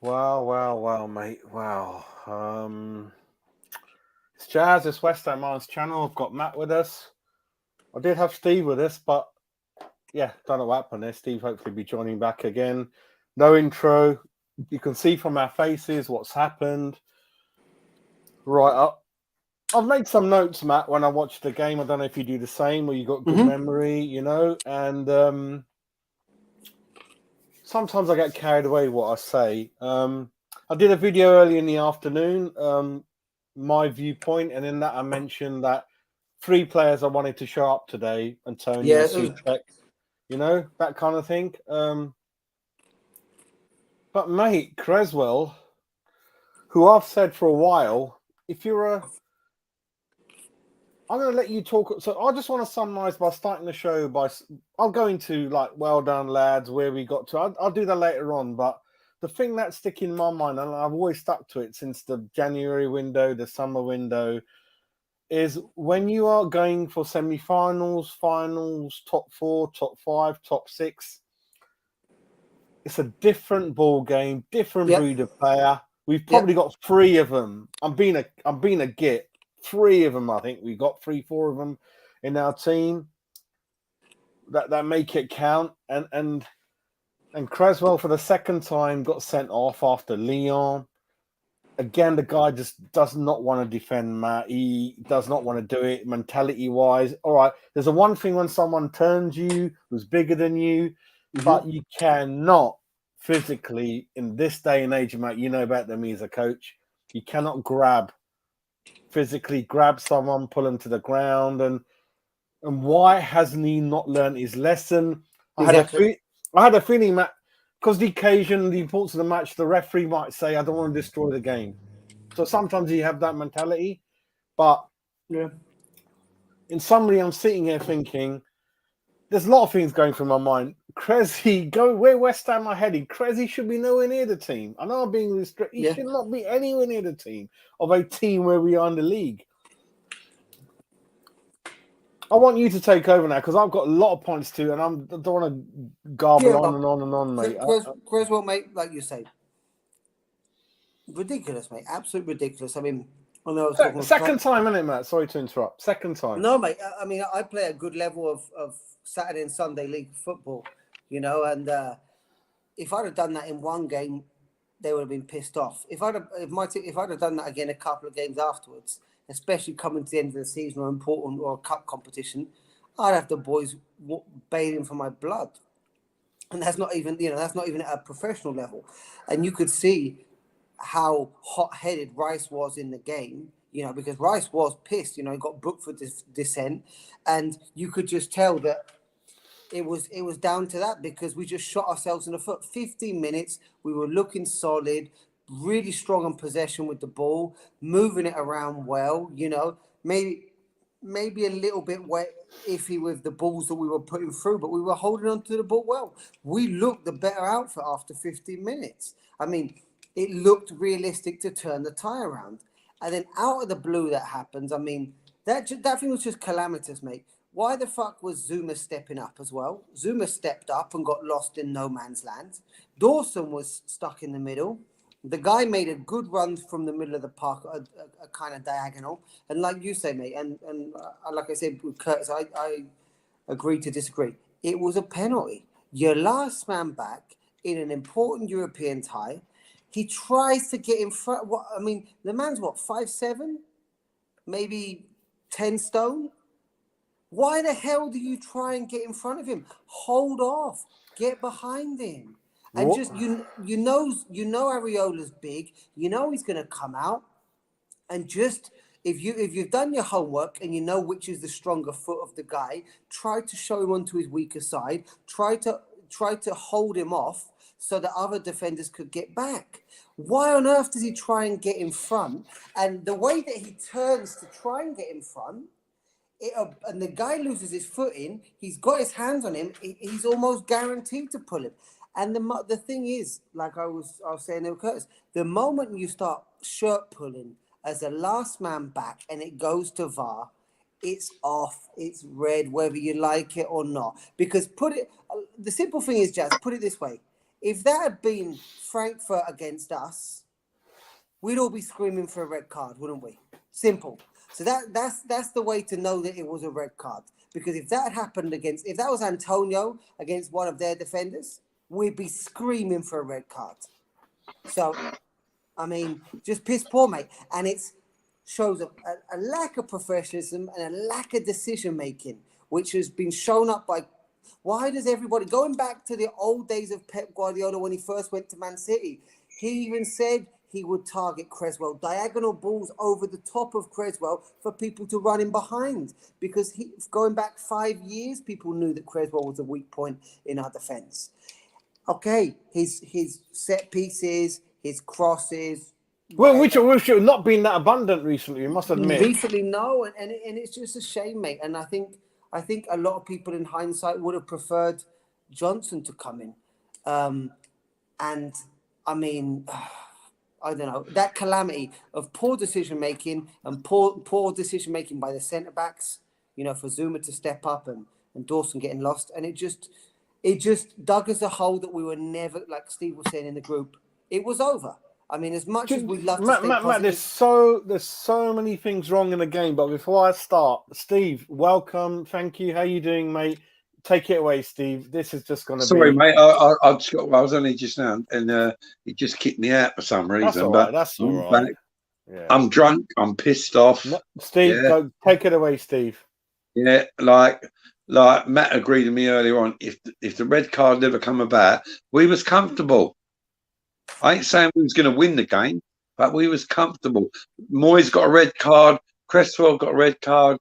Wow, mate. Wow. It's Jazz, it's West Ham Man's channel. I've got Matt with us. I did have Steve with us, but yeah, don't know what happened there. Steve hopefully be joining back again. No intro. You can see from our faces what's happened. Right. I've made some notes, Matt, when I watched the game. I don't know if you do the same or you got good memory, and sometimes I get carried away what I say. I did a video early in the afternoon, my viewpoint, and in that I mentioned that 3 players I wanted to show up today: Antonio, Souček, that kind of thing. But mate, Cresswell, who I've said for a while, I'm going to let you talk. So I just want to summarize by starting the show I'll go into like, well done, lads, where we got to. I'll do that later on. But the thing that's sticking in my mind, and I've always stuck to it since the January window, the summer window, is when you are going for semi-finals, finals, top 4, top 5, top 6, it's a different ball game, different breed of player. We've probably got 3 of them. I'm being a git. 3 of them, I think we got 3, 4 of them in our team that make it count. And Cresswell for the second time got sent off after Lyon. Again, the guy just does not want to defend, Matt. He does not want to do it mentality-wise. All right, there's a one thing when someone turns you, who's bigger than you, but you cannot physically, in this day and age, Matt, you know better than me as a coach, you cannot physically grab someone, pull them to the ground, and why hasn't he not learned his lesson? Exactly. I had a feeling, Matt, because the occasion, the importance of the match, the referee might say, I don't want to destroy the game. So sometimes you have that mentality. But in summary, I'm sitting here thinking, there's a lot of things going through my mind. Where West Ham are heading, Cressy should be nowhere near the team. I know I'm being restricted. He should not be anywhere near the team of a team where we are in the league. I want you to take over now because I've got a lot of points too, and I don't want to garble on and on and on, mate. Cresswell, mate, like you say, ridiculous, mate. Absolute ridiculous. I mean, I know I was talking second time, isn't it, Matt? Sorry to interrupt. Second time. No, mate. I mean, I play a good level of Saturday and Sunday league football, and if I'd have done that in one game, they would have been pissed off. If I'd have done that again a couple of games afterwards, especially coming to the end of the season or important or cup competition, I'd have the boys bathing for my blood, and that's not even at a professional level, and you could see how hot-headed Rice was in the game. Because Rice was pissed. He got booked for dissent, and you could just tell that it was down to that because we just shot ourselves in the foot. 15 minutes, we were looking solid, really strong on possession with the ball, moving it around well. Maybe a little bit iffy with the balls that we were putting through, but we were holding on to the ball well. We looked the better outfit after 15 minutes. I mean, it looked realistic to turn the tie around. And then out of the blue that happens, I mean, that thing was just calamitous, mate. Why the fuck was Zuma stepping up as well? Zuma stepped up and got lost in no man's land. Dawson was stuck in the middle. The guy made a good run from the middle of the park, a kind of diagonal. And like you say, mate, and like I said with Curtis, I agree to disagree. It was a penalty. Your last man back in an important European tie. He tries to get in front. The man's 5'7", maybe 10 stone. Why the hell do you try and get in front of him? Hold off. Get behind him. And just you know Areola's big. You know he's going to come out. And just if you've done your homework and you know which is the stronger foot of the guy, try to show him onto his weaker side. Try to hold him off so that other defenders could get back. Why on earth does he try and get in front? And the way that he turns to try and get in front, and the guy loses his footing, he's got his hands on him, he's almost guaranteed to pull him. And the thing is, like I was saying to Curtis, the moment you start shirt pulling as a last man back and it goes to VAR, it's off, it's red, whether you like it or not. Because the simple thing is, Jazz, put it this way. if that had been Frankfurt against us, we'd all be screaming for a red card, wouldn't we? Simple. So that's the way to know that it was a red card. Because if that happened if that was Antonio against one of their defenders, we'd be screaming for a red card. So, I mean, just piss poor, mate. And it shows a lack of professionalism and a lack of decision making, which has been shown up by. Why does everybody, going back to the old days of Pep Guardiola when he first went to Man City, he even said he would target Cresswell, diagonal balls over the top of Cresswell for people to run in behind. Because going back 5 years, people knew that Cresswell was a weak point in our defence. Okay, his set pieces, his crosses. Well, which have not been that abundant recently, you must admit. Recently, no, and it's just a shame, mate. And I think a lot of people in hindsight would have preferred Johnson to come in. And I mean, I don't know, that calamity of poor decision making and poor decision making by the centre backs, you know, for Zuma to step up and Dawson getting lost, and it just dug us a hole that we were never, like Steve was saying in the group, it was over. I mean, as much as we love to stay positive, there's so many things wrong in the game. But before I start, Steve, welcome, thank you. How you doing, mate? Take it away, Steve. This is just going to be. Sorry, mate. I was only just now, and it just kicked me out for some reason. That's all right. That's all right. Yeah. I'm drunk. I'm pissed off. No, Steve, go, take it away, Steve. Yeah, like Matt agreed with me earlier on. If the red card never come about, we was comfortable. I ain't saying we was going to win the game, but we was comfortable. Moyes got a red card. Cresswell got a red card.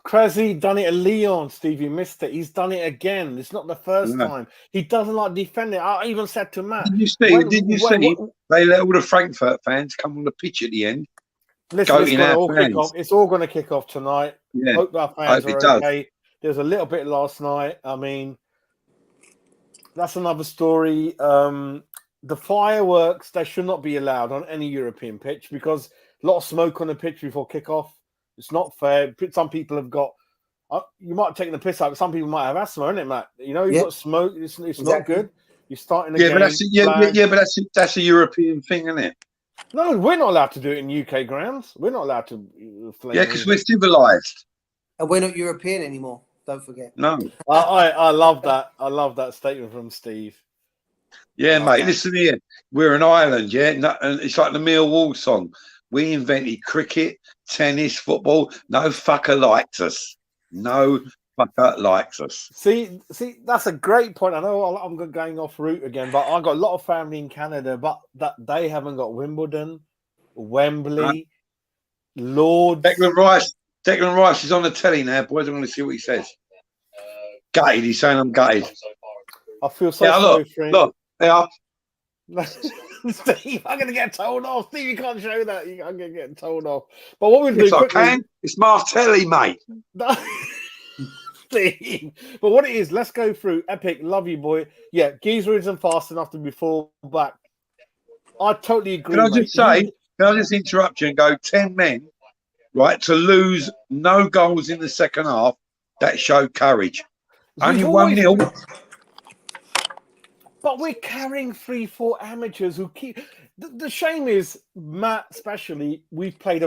Cressy done it at Lyon, Steve. You missed it. He's done it again. It's not the first time. He doesn't like defending. I even said to Matt. Did you see? They let all the Frankfurt fans come on the pitch at the end. Listen, it's all going to kick off tonight. Yeah. Hope our fans are okay. There's a little bit last night. I mean, that's another story. The fireworks, they should not be allowed on any European pitch because a lot of smoke on the pitch before kickoff. It's not fair. Some people have got. You might have taken the piss out, but some people might have asthma, isn't it, Matt? You know, you've got smoke. It's not good. You're starting again. But that's a European thing, isn't it? No, we're not allowed to do it in UK grounds. We're not allowed to. Yeah, because we're civilized. And we're not European anymore. Don't forget. No. I love that. I love that statement from Steve. Yeah, mate. Listen here. We're an island, yeah? And it's like the Millwall song. We invented cricket, tennis, football. No fucker likes us. No fucker likes us. See, that's a great point. I know I'm going off route again, but I've got a lot of family in Canada, but that they haven't got Wimbledon, Wembley, Lords. Declan Rice is on the telly now, boys. I want to see what he says. Gutted. He's saying I'm gutted. I feel so sorry for him. Look, they are. Steve, I'm going to get told off. Steve, you can't show that. I'm going to get told off. But what we'll do quickly... I can. It's Martelli, mate. Steve. But what it is, let's go through. Epic, love you, boy. Yeah, Geezer isn't fast enough to be full back. I totally agree. Can I just interrupt you and go 10 men, right, to lose no goals in the second half? That showed courage. Only 1-0. But we're carrying 3-4 amateurs who keep. The shame is, Matt, especially, we've played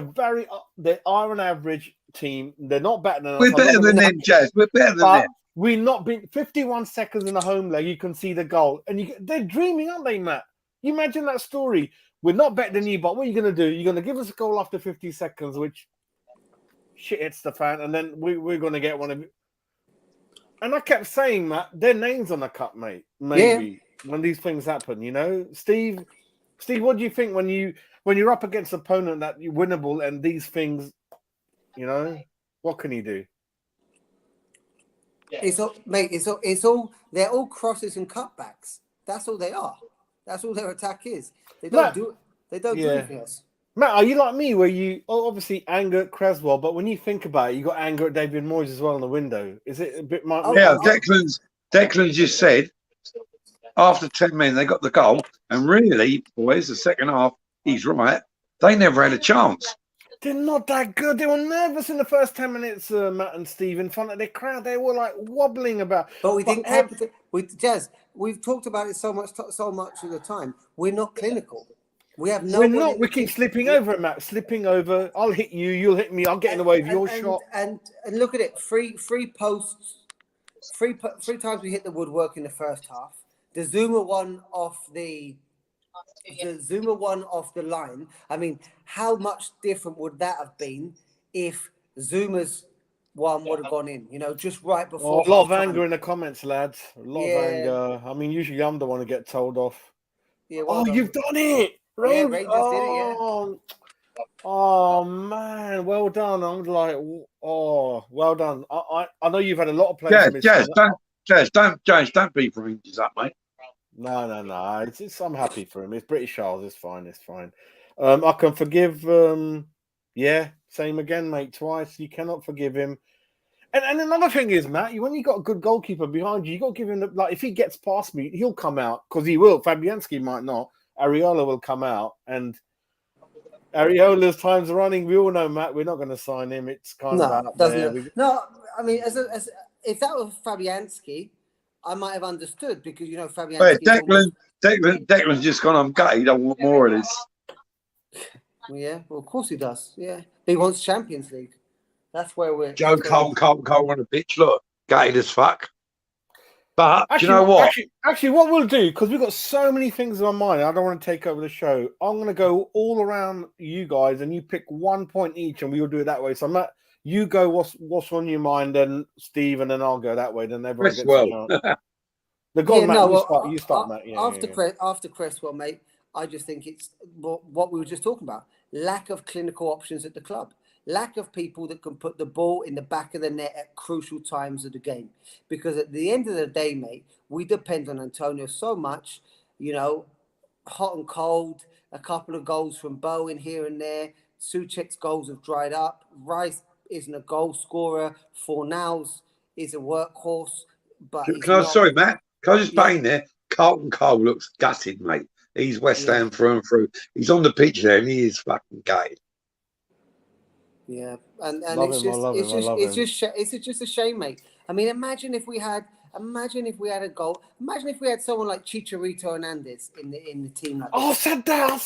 they are an average team. They're not better than us. We're better than them, Jazz. We're better than them. We've not been 51 seconds in the home leg. You can see the goal. And they're dreaming, aren't they, Matt? You imagine that story. We're not better than you, but what are you going to do? You're going to give us a goal after 50 seconds, which shit hits the fan, and then we're going to get one of it. And I kept saying, Matt, their name's on the cup, mate. Maybe when these things happen, you know, Steve, what do you think when you're up against an opponent that you're winnable and these things, you know, what can you do? It's all, mate. It's all. They're all crosses and cutbacks. That's all they are. That's all their attack is. They don't do anything else. Matt, are you like me where you obviously anger at Cresswell, but when you think about it, you got anger at David Moyes as well in the window? Is it a bit? Declan just said after 10 men they got the goal, and really, boys, the second half, he's right. They never had a chance. They're not that good. They were nervous in the first 10 minutes, Matt and Steve, in front of their crowd. They were like wobbling about. But we didn't have to. Jazz, we've talked about it so much of the time. We're not clinical. We have no. We're not. We keep slipping over, Matt. Slipping over. I'll hit you. You'll hit me. I'll get in the way of your shot. And look at it. Three posts. Three times we hit the woodwork in the first half. The Zuma one off the line. I mean, how much different would that have been if Zuma's one would have gone in? You know, just right before. A lot of anger in the comments, lads. A lot of anger. I mean, usually I'm the one to get told off. Yeah, well you've done it. Rangers did it, yeah. Oh man, well done. I'm like, well done. I know you've had a lot of players. Don't beat Rangers up, mate. No. I'm happy for him. It's British Isles. It's fine. I can forgive. Same again, mate. Twice. You cannot forgive him. And another thing is, Matt, when you got a good goalkeeper behind you, you got to give him if he gets past me, he'll come out because he will. Fabianski might not. Areola will come out, and Areola's times running. We all know, Matt. We're not going to sign him. It's kind of out there. No, I mean, as if that was Fabianski, I might have understood because Fabianski. Declan's just gone. I'm gutted. I want more of this. Yeah, well, of course he does. Yeah, he wants Champions League. That's where we're. Joe Cole on the pitch. Look, gutted as fuck. But actually, do you know what? Actually, what we'll do, because we've got so many things in my mind, I don't want to take over the show. I'm going to go all around you guys, and you pick 1 point each, and we'll do it that way. So, Matt, you go what's on your mind, and Steve, and then I'll go that way. Then everyone gets a chance. You start, Matt. After Cresswell, mate, I just think it's what we were just talking about. Lack of clinical options at the club. Lack of people that can put the ball in the back of the net at crucial times of the game. Because at the end of the day, mate, we depend on Antonio so much, hot and cold, a couple of goals from Bowen here and there. Souček's goals have dried up. Rice isn't a goal scorer. Fornals is a workhorse. But sorry, Matt, can I just butt in there? Carlton Cole looks gutted, mate. He's West Ham through and through. He's on the pitch there and he is fucking gutted. Yeah, and it's just a shame, mate. I mean, imagine if we had a goal. Imagine if we had someone like Chicharito Hernandez in the team. Like I said that.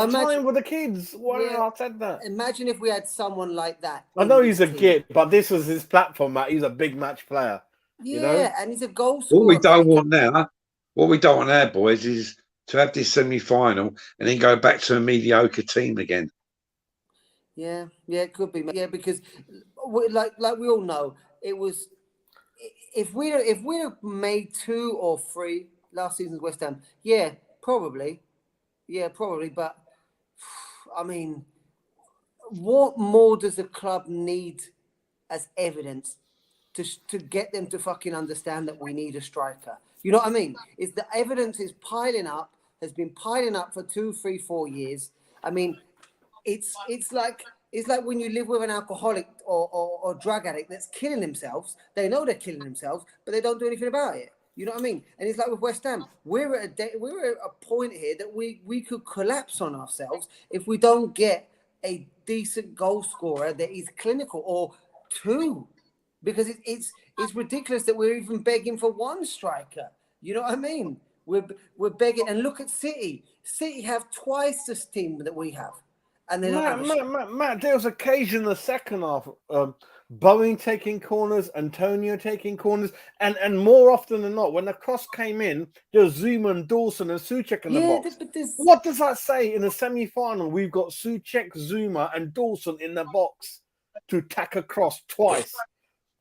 Imagine with the kids. I said that. Imagine if we had someone like that. I know he's a git, but this was his platform, Matt. He's a big match player. Yeah, and he's a goal scorer. What we don't want now, boys, is to have this semi-final and then go back to a mediocre team again. Yeah, it could be. Yeah, because like we all know, it was if we'd have made 2 or 3 last season's West Ham, probably. But I mean, what more does the club need as evidence to get them to fucking understand that we need a striker? You know what I mean? Is the evidence has been piling up for 2, 3, 4 years. I mean. It's like when you live with an alcoholic or drug addict that's killing themselves. They know they're killing themselves, but they don't do anything about it. You know what I mean? And it's like with West Ham, we're at a point here that we could collapse on ourselves if we don't get a decent goal scorer that is clinical or 2, because it's ridiculous that we're even begging for 1 striker. You know what I mean? We're begging, and look at City. City have twice this team that we have. And then Matt, there was occasion in the second half, Bowen taking corners, Antonio taking corners, and more often than not, when the cross came in, there was Zuma and Dawson and Souček in the box. What does that say in the semi-final? We've got Souček, Zuma, and Dawson in the box to tack across twice.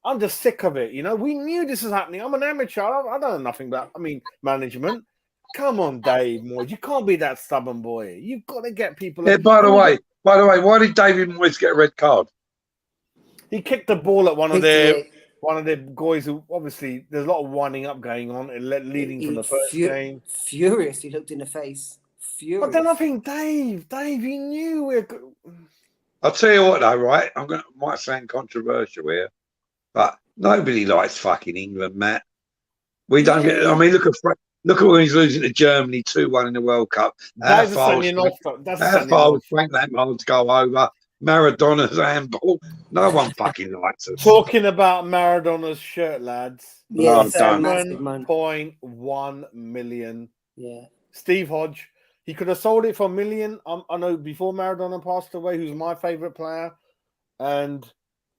I'm just sick of it. We knew this was happening. I'm an amateur. I don't know nothing about, management. Come on, Dave Moyes. You can't be that stubborn, boy. You've got to get people. Yeah, by the way, why did David Moyes get a red card? He kicked the ball at one of their guys who obviously there's a lot of winding up going on and leading from the first game. Furious, he looked in the face. Furious. But then I think Dave, he knew we're good. I'll tell you what, though, right? Might sound controversial here, but nobody likes fucking England, Matt. We don't get. I mean, look at when he's losing to Germany 2-1 in the World Cup. How far was Frank Lampard to go over? Maradona's handball. No one fucking likes us. Talking about Maradona's shirt, lads. Yeah, Oh, done. massive, man. 7.1 million. Yeah. Steve Hodge. He could have sold it for $1 million. I know before Maradona passed away, who's my favourite player. And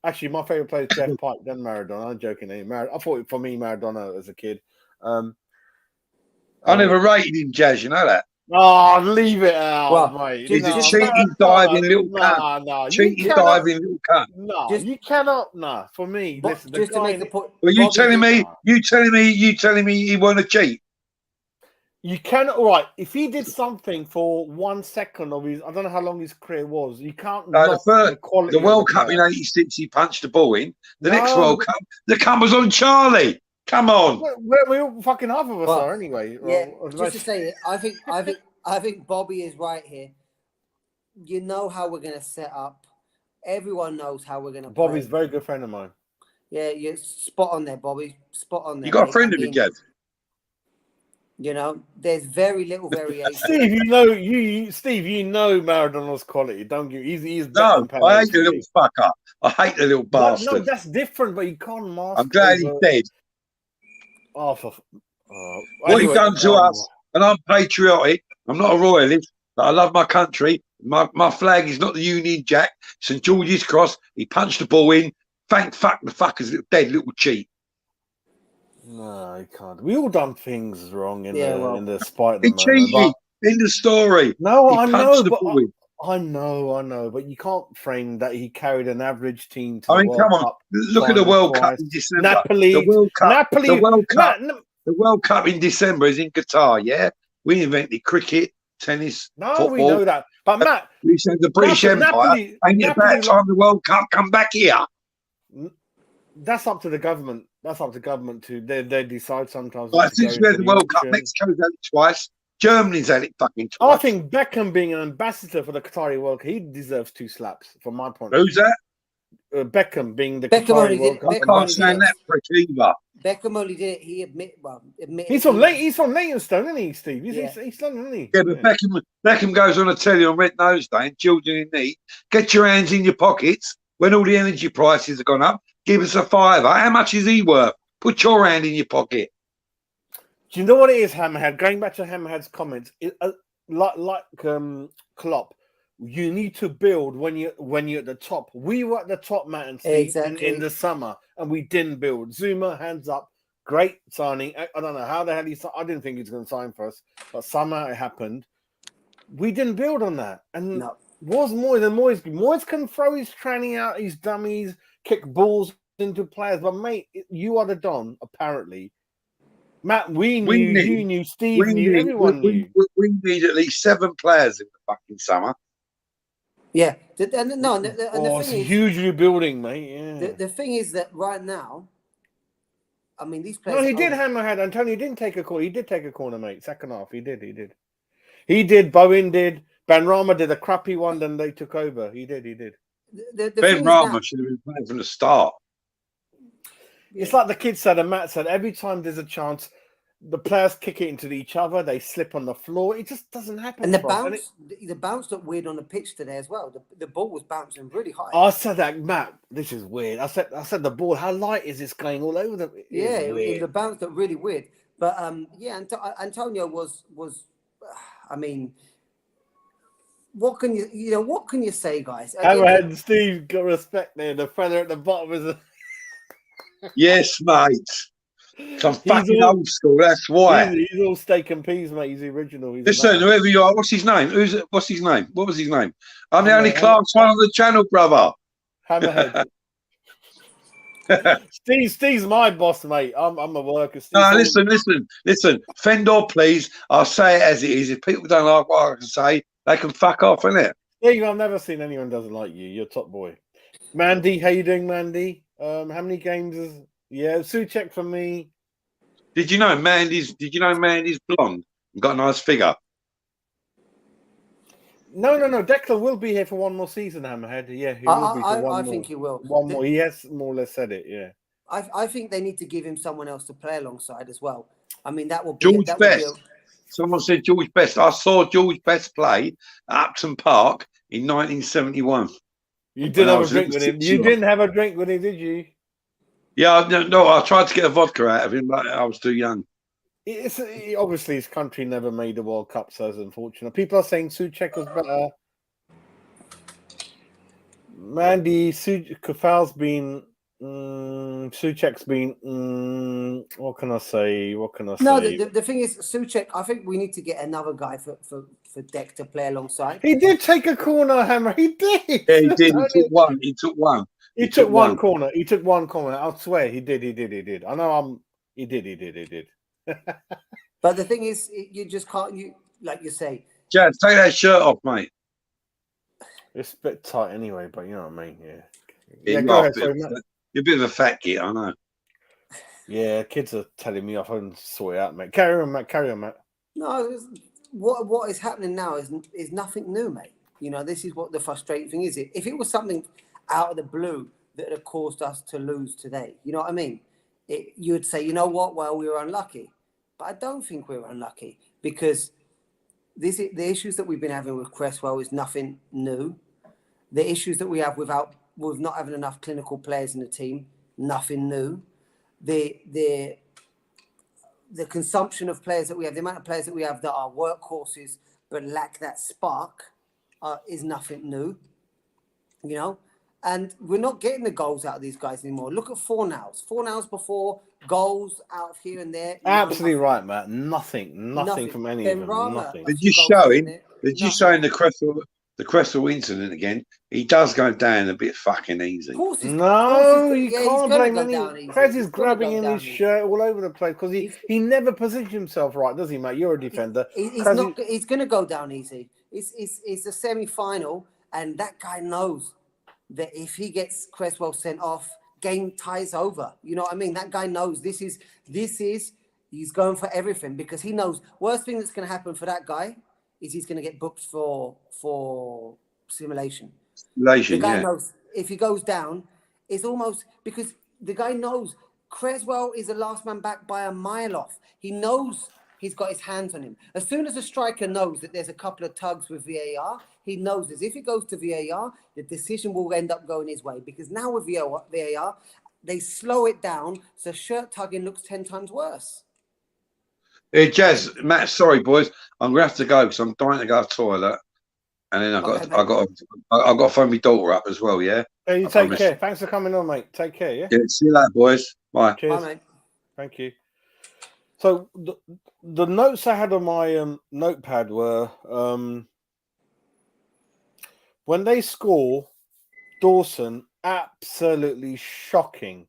actually, my favourite player is Jeff Pike, then Maradona. I'm joking. I thought for me, Maradona as a kid. I never rated him, Jazz. You know that. Oh, leave it out, Well, mate. He's a cheating, diving little cunt. Nah, Cheating, diving little cunt. No, you cannot. Nah, for me, listen. Just to make the point. Well, you Bobby telling did- me? You telling me he won't cheat? You cannot. Right, if he did something for 1 second of his, I don't know how long his career was. You can't. The World Cup in '86, he punched the ball in. The next World Cup, the cup was on Charlie. Come on. We all fucking half of us are anyway. Yeah, just to say it, I think Bobby is right here. You know how we're going to set up. Everyone knows how we're going to play. Bobby's a very good friend of mine. Yeah, you're spot on there, Bobby. Spot on there. You got a friend of me, Jazz. You know, there's very little variation. Steve, Steve, you know Maradona's quality. Don't you? He's No, I hate the little fucker. I hate the little bastard. No, that's different, but you can't mask. I'm glad he's dead. Oh, What he's done to us, and I'm patriotic. I'm not a royalist, but I love my country. My flag is not the Union Jack. St George's Cross. He punched the ball in. Thank fuck the fucker's dead little cheat. No, he can't. We all done things wrong in the spite. He cheated in the story. No, I know, but you can't frame that he carried an average team to the World Cup. Look at the World Cup in December. Napoli, the World Cup in December is in Qatar. Yeah, we invented cricket, tennis, football. We know that. But Matt, we said the British Empire. Ain't it about time the World Cup come back here? That's up to the government. That's up to government to they decide sometimes. Like since we had the World Cup, Mexico's had it twice. Germany's had it fucking twice. I think Beckham being an ambassador for the Qatari World Cup, he deserves 2 slaps from my point. Who's that? Beckham being the Qatari World Cup. I can't stand that prick either. Beckham only did it. He admitted. He's from Leytonstone, isn't he, Steve? He's East London, isn't he? Yeah, but Beckham goes on a telly on Red Nose Day and children in need. Get your hands in your pockets when all the energy prices have gone up. Give us a fiver. How much is he worth? Put your hand in your pocket. Do you know what it is, Hammerhead? Going back to Hammerhead's comments, like Klopp, you need to build when you're at the top. We were at the top, Matt and Steve, in the summer, and we didn't build. Zuma, hands up, great signing. I don't know how the hell I didn't think he was going to sign for us, but somehow it happened. We didn't build on that, and was more than Moyes. Moyes can throw his tranny out, his dummies, kick balls into players, but mate, you are the Don, apparently. Matt, you knew, Steve knew, everyone knew. We need at least 7 players in the fucking summer. Yeah, the thing is, huge rebuilding, mate. Yeah. The thing is that right now, I mean, these players. No, he did Hammerhead. Antonio didn't take a corner. He did take a corner, mate. Second half, he did. Bowen did. Benrahma did a crappy one, then they took over. He did. Benrahma should have been playing from the start. It's like the kids said and Matt said, every time there's a chance, the players kick it into each other, they slip on the floor. It just doesn't happen. And the bounce looked weird on the pitch today as well. The ball was bouncing really high. I said that, Matt, this is weird. I said the ball, how light is this going all over the the bounce looked really weird. But Antonio was I mean, what can you say, guys? Hammerhead and Steve got respect there. The feather at the bottom is Yes, mate. Some fucking old school. That's why. He's all steak and peas, mate. He's the original. Listen, whoever you are, what's his name? What's his name? What was his name? I'm the only class one on the channel, brother. Hammerhead. Steve's my boss, mate. I'm a worker. No, listen. Fendor, please. I'll say it as it is. If people don't like what I can say, they can fuck off, innit? Yeah, I've never seen anyone doesn't like you. You're top boy. Mandy, how you doing, Mandy? How many games is Suchek for me? Did you know Mandy's blonde and got a nice figure? No. Declan will be here for one more season, Hammerhead. Yeah, he will be for one more. I think he will. One more. He has more or less said it, yeah. I think they need to give him someone else to play alongside as well. I mean, that will be George Best. Someone said George Best. I saw George Best play at Upton Park in 1971. You when didn't I have a was a drink little with him. 6 You year old. didn't have a drink with him, did you? Yeah, no, I tried to get a vodka out of him, but I was too young. Obviously his country never made the World Cup, so it's unfortunate. People are saying Souček was better. Mandy Kafal's been Souček's been what can I say? What can I No, say? the thing is, Souček, I think we need to get another guy for Deck to play alongside. He did take a corner, Hammer. He did. Yeah, he did. He took one. He took one. He took one corner. He took one corner. I swear he did. He did. I know he did. But the thing is, you just can't, like you say. Jazz, take that shirt off, mate. It's a bit tight anyway, but you know what I mean. Yeah. Yeah, Go ahead. you're a bit of a fat kid, I know. Yeah, kids are telling me off and sort it out, mate. Carry on, Matt. No, what is happening now is nothing new, mate. You know, this is what the frustrating thing is. If it was something out of the blue that had caused us to lose today, you know what I mean? You would say, you know what? Well, we were unlucky. But I don't think we were unlucky because the issues that we've been having with Cresswell is nothing new. The issues that we have with not having enough clinical players in the team, nothing new. The consumption of players that we have, the amount of players that we have that are workhorses but lack that spark is nothing new, you know? And we're not getting the goals out of these guys anymore. Look at Fornals. Fornals before, goals out of here and there. Absolutely right, Matt. Nothing from any of them. Nothing. Did you show him? Did you show him the Cresswell incident again? He does go down a bit fucking easy. You can't blame any. Krez is grabbing in his shirt all over the place because he never positions himself right, does he, mate? You're a defender. He's going to go down easy. It's a semi-final, and that guy knows that if he gets Cresswell sent off, game ties over. You know what I mean? That guy knows this is he's going for everything because he knows worst thing that's going to happen for that guy is he's going to get booked for simulation. The guy knows if he goes down, it's almost because the guy knows Cresswell is the last man back by a mile off. He knows he's got his hands on him. As soon as a striker knows that there's a couple of tugs with VAR, he knows this. If it goes to VAR, the decision will end up going his way because now with VAR, they slow it down so shirt tugging looks 10 times worse. Hey, Jazz, Matt, sorry, boys. I'm going to have to go because I'm dying to go to the toilet. And then I've got to phone my daughter up as well, yeah? Hey, you take care. Thanks for coming on, mate. Take care, yeah? Yeah, see you later, boys. Bye. Cheers. Bye, mate. Thank you. So the notes I had on my notepad were when they score, Dawson, absolutely shocking.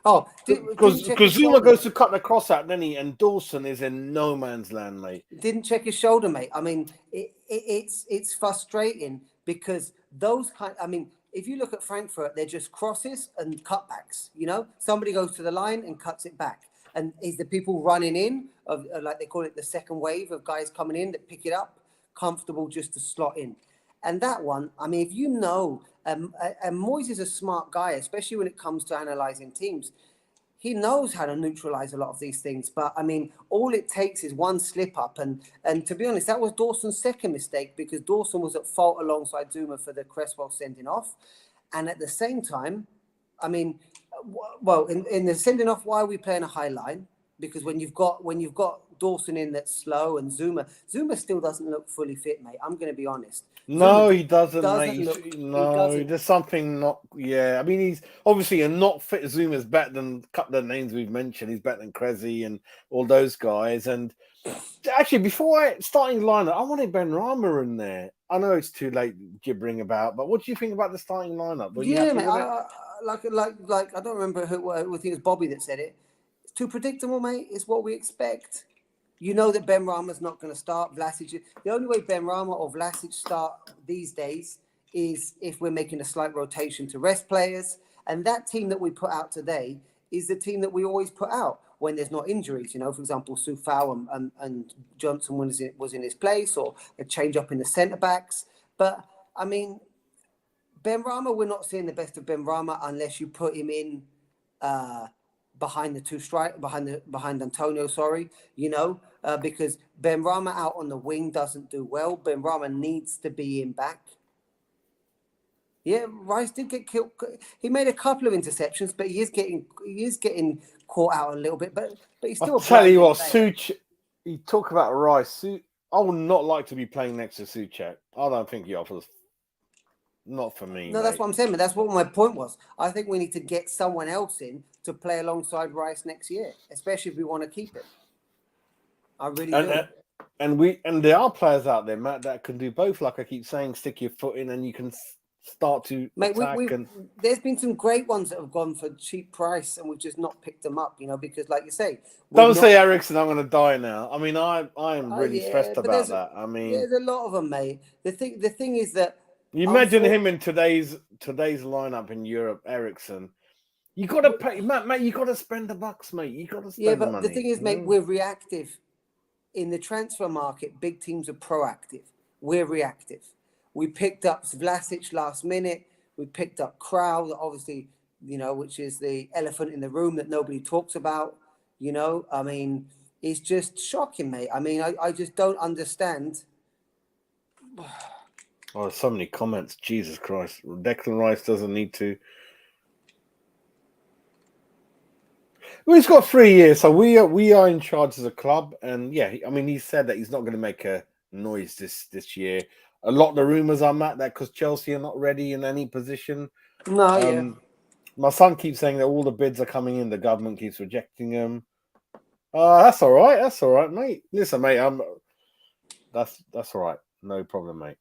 Oh, because Zuma goes to cut the cross out, then and Dawson is in no man's land, mate. Didn't check his shoulder, mate. I mean, it's frustrating because those kind. I mean, if you look at Frankfurt, they're just crosses and cutbacks. You know, somebody goes to the line and cuts it back, and is the people running in of like they call it the second wave of guys coming in that pick it up, comfortable just to slot in. And that one, I mean, if you know, and Moyes is a smart guy, especially when it comes to analysing teams. He knows how to neutralise a lot of these things. But, I mean, all it takes is one slip-up. And to be honest, that was Dawson's second mistake because Dawson was at fault alongside Zuma for the Cresswell sending off. And at the same time, I mean, well, in the sending off, why are we playing a high line? Because when you've got Dawson in that's slow and Zuma still doesn't look fully fit, mate. I'm going to be honest. No, he doesn't, mate. There's something not. Yeah, I mean, he's obviously a not fit. Zuma's better than a couple of names we've mentioned. He's better than Cressy and all those guys. And actually, before starting lineup, I wanted Ben Rama in there. I know it's too late gibbering about, but what do you think about the starting lineup? Yeah, mate. Like I don't remember who. I think it was Bobby that said it. It's too predictable, mate. It's what we expect. You know that Ben Rama's not going to start. Vlasic. The only way Ben Rama or Vlasic start these days is if we're making a slight rotation to rest players. And that team that we put out today is the team that we always put out when there's not injuries. You know, for example, Sufau and Johnson was in his place, or a change up in the centre backs. But I mean, Ben Rama, we're not seeing the best of Ben Rama unless you put him in behind Antonio. Sorry, you know. Because Ben Rama out on the wing doesn't do well. Ben Rama needs to be in back. Yeah, Rice did get killed. He made a couple of interceptions, but he is getting caught out a little bit. But he's still. I'll tell you what, Such. You talk about Rice. I would not like to be playing next to Suchek. I don't think he offers. Not for me. No, mate. that's what I'm saying. But that's what my point was. I think we need to get someone else in to play alongside Rice next year, especially if we want to keep him. I really do. And there are players out there, Matt, that can do both. Like I keep saying, stick your foot in, and you can start to attack. There's been some great ones that have gone for cheap price, and we've just not picked them up. Because, like you say, don't say Ericsson. I'm going to die now. I mean, I am really stressed about that. I mean, there's a lot of them, mate. The thing is that you imagine him in today's lineup in Europe, Ericsson. You got to pay, Matt. You got to spend the bucks, mate. You got to spend the money. The thing is, mate, we're reactive. In the transfer market, big teams are proactive. We're reactive. We picked up Vlasic last minute. We picked up Crowell, obviously, which is the elephant in the room that nobody talks about. I mean, it's just shocking, mate. I mean, I just don't understand. Oh, there's so many comments. Jesus Christ. Declan Rice doesn't need to. Well, he's got 3 years, so we are in charge as a club, and yeah, I mean, he said that he's not going to make a noise this year. A lot of the rumours are, Matt, that because Chelsea are not ready in any position. No, my son keeps saying that all the bids are coming in, the government keeps rejecting them. That's all right. That's all right, mate. Listen, mate, that's all right. No problem, mate.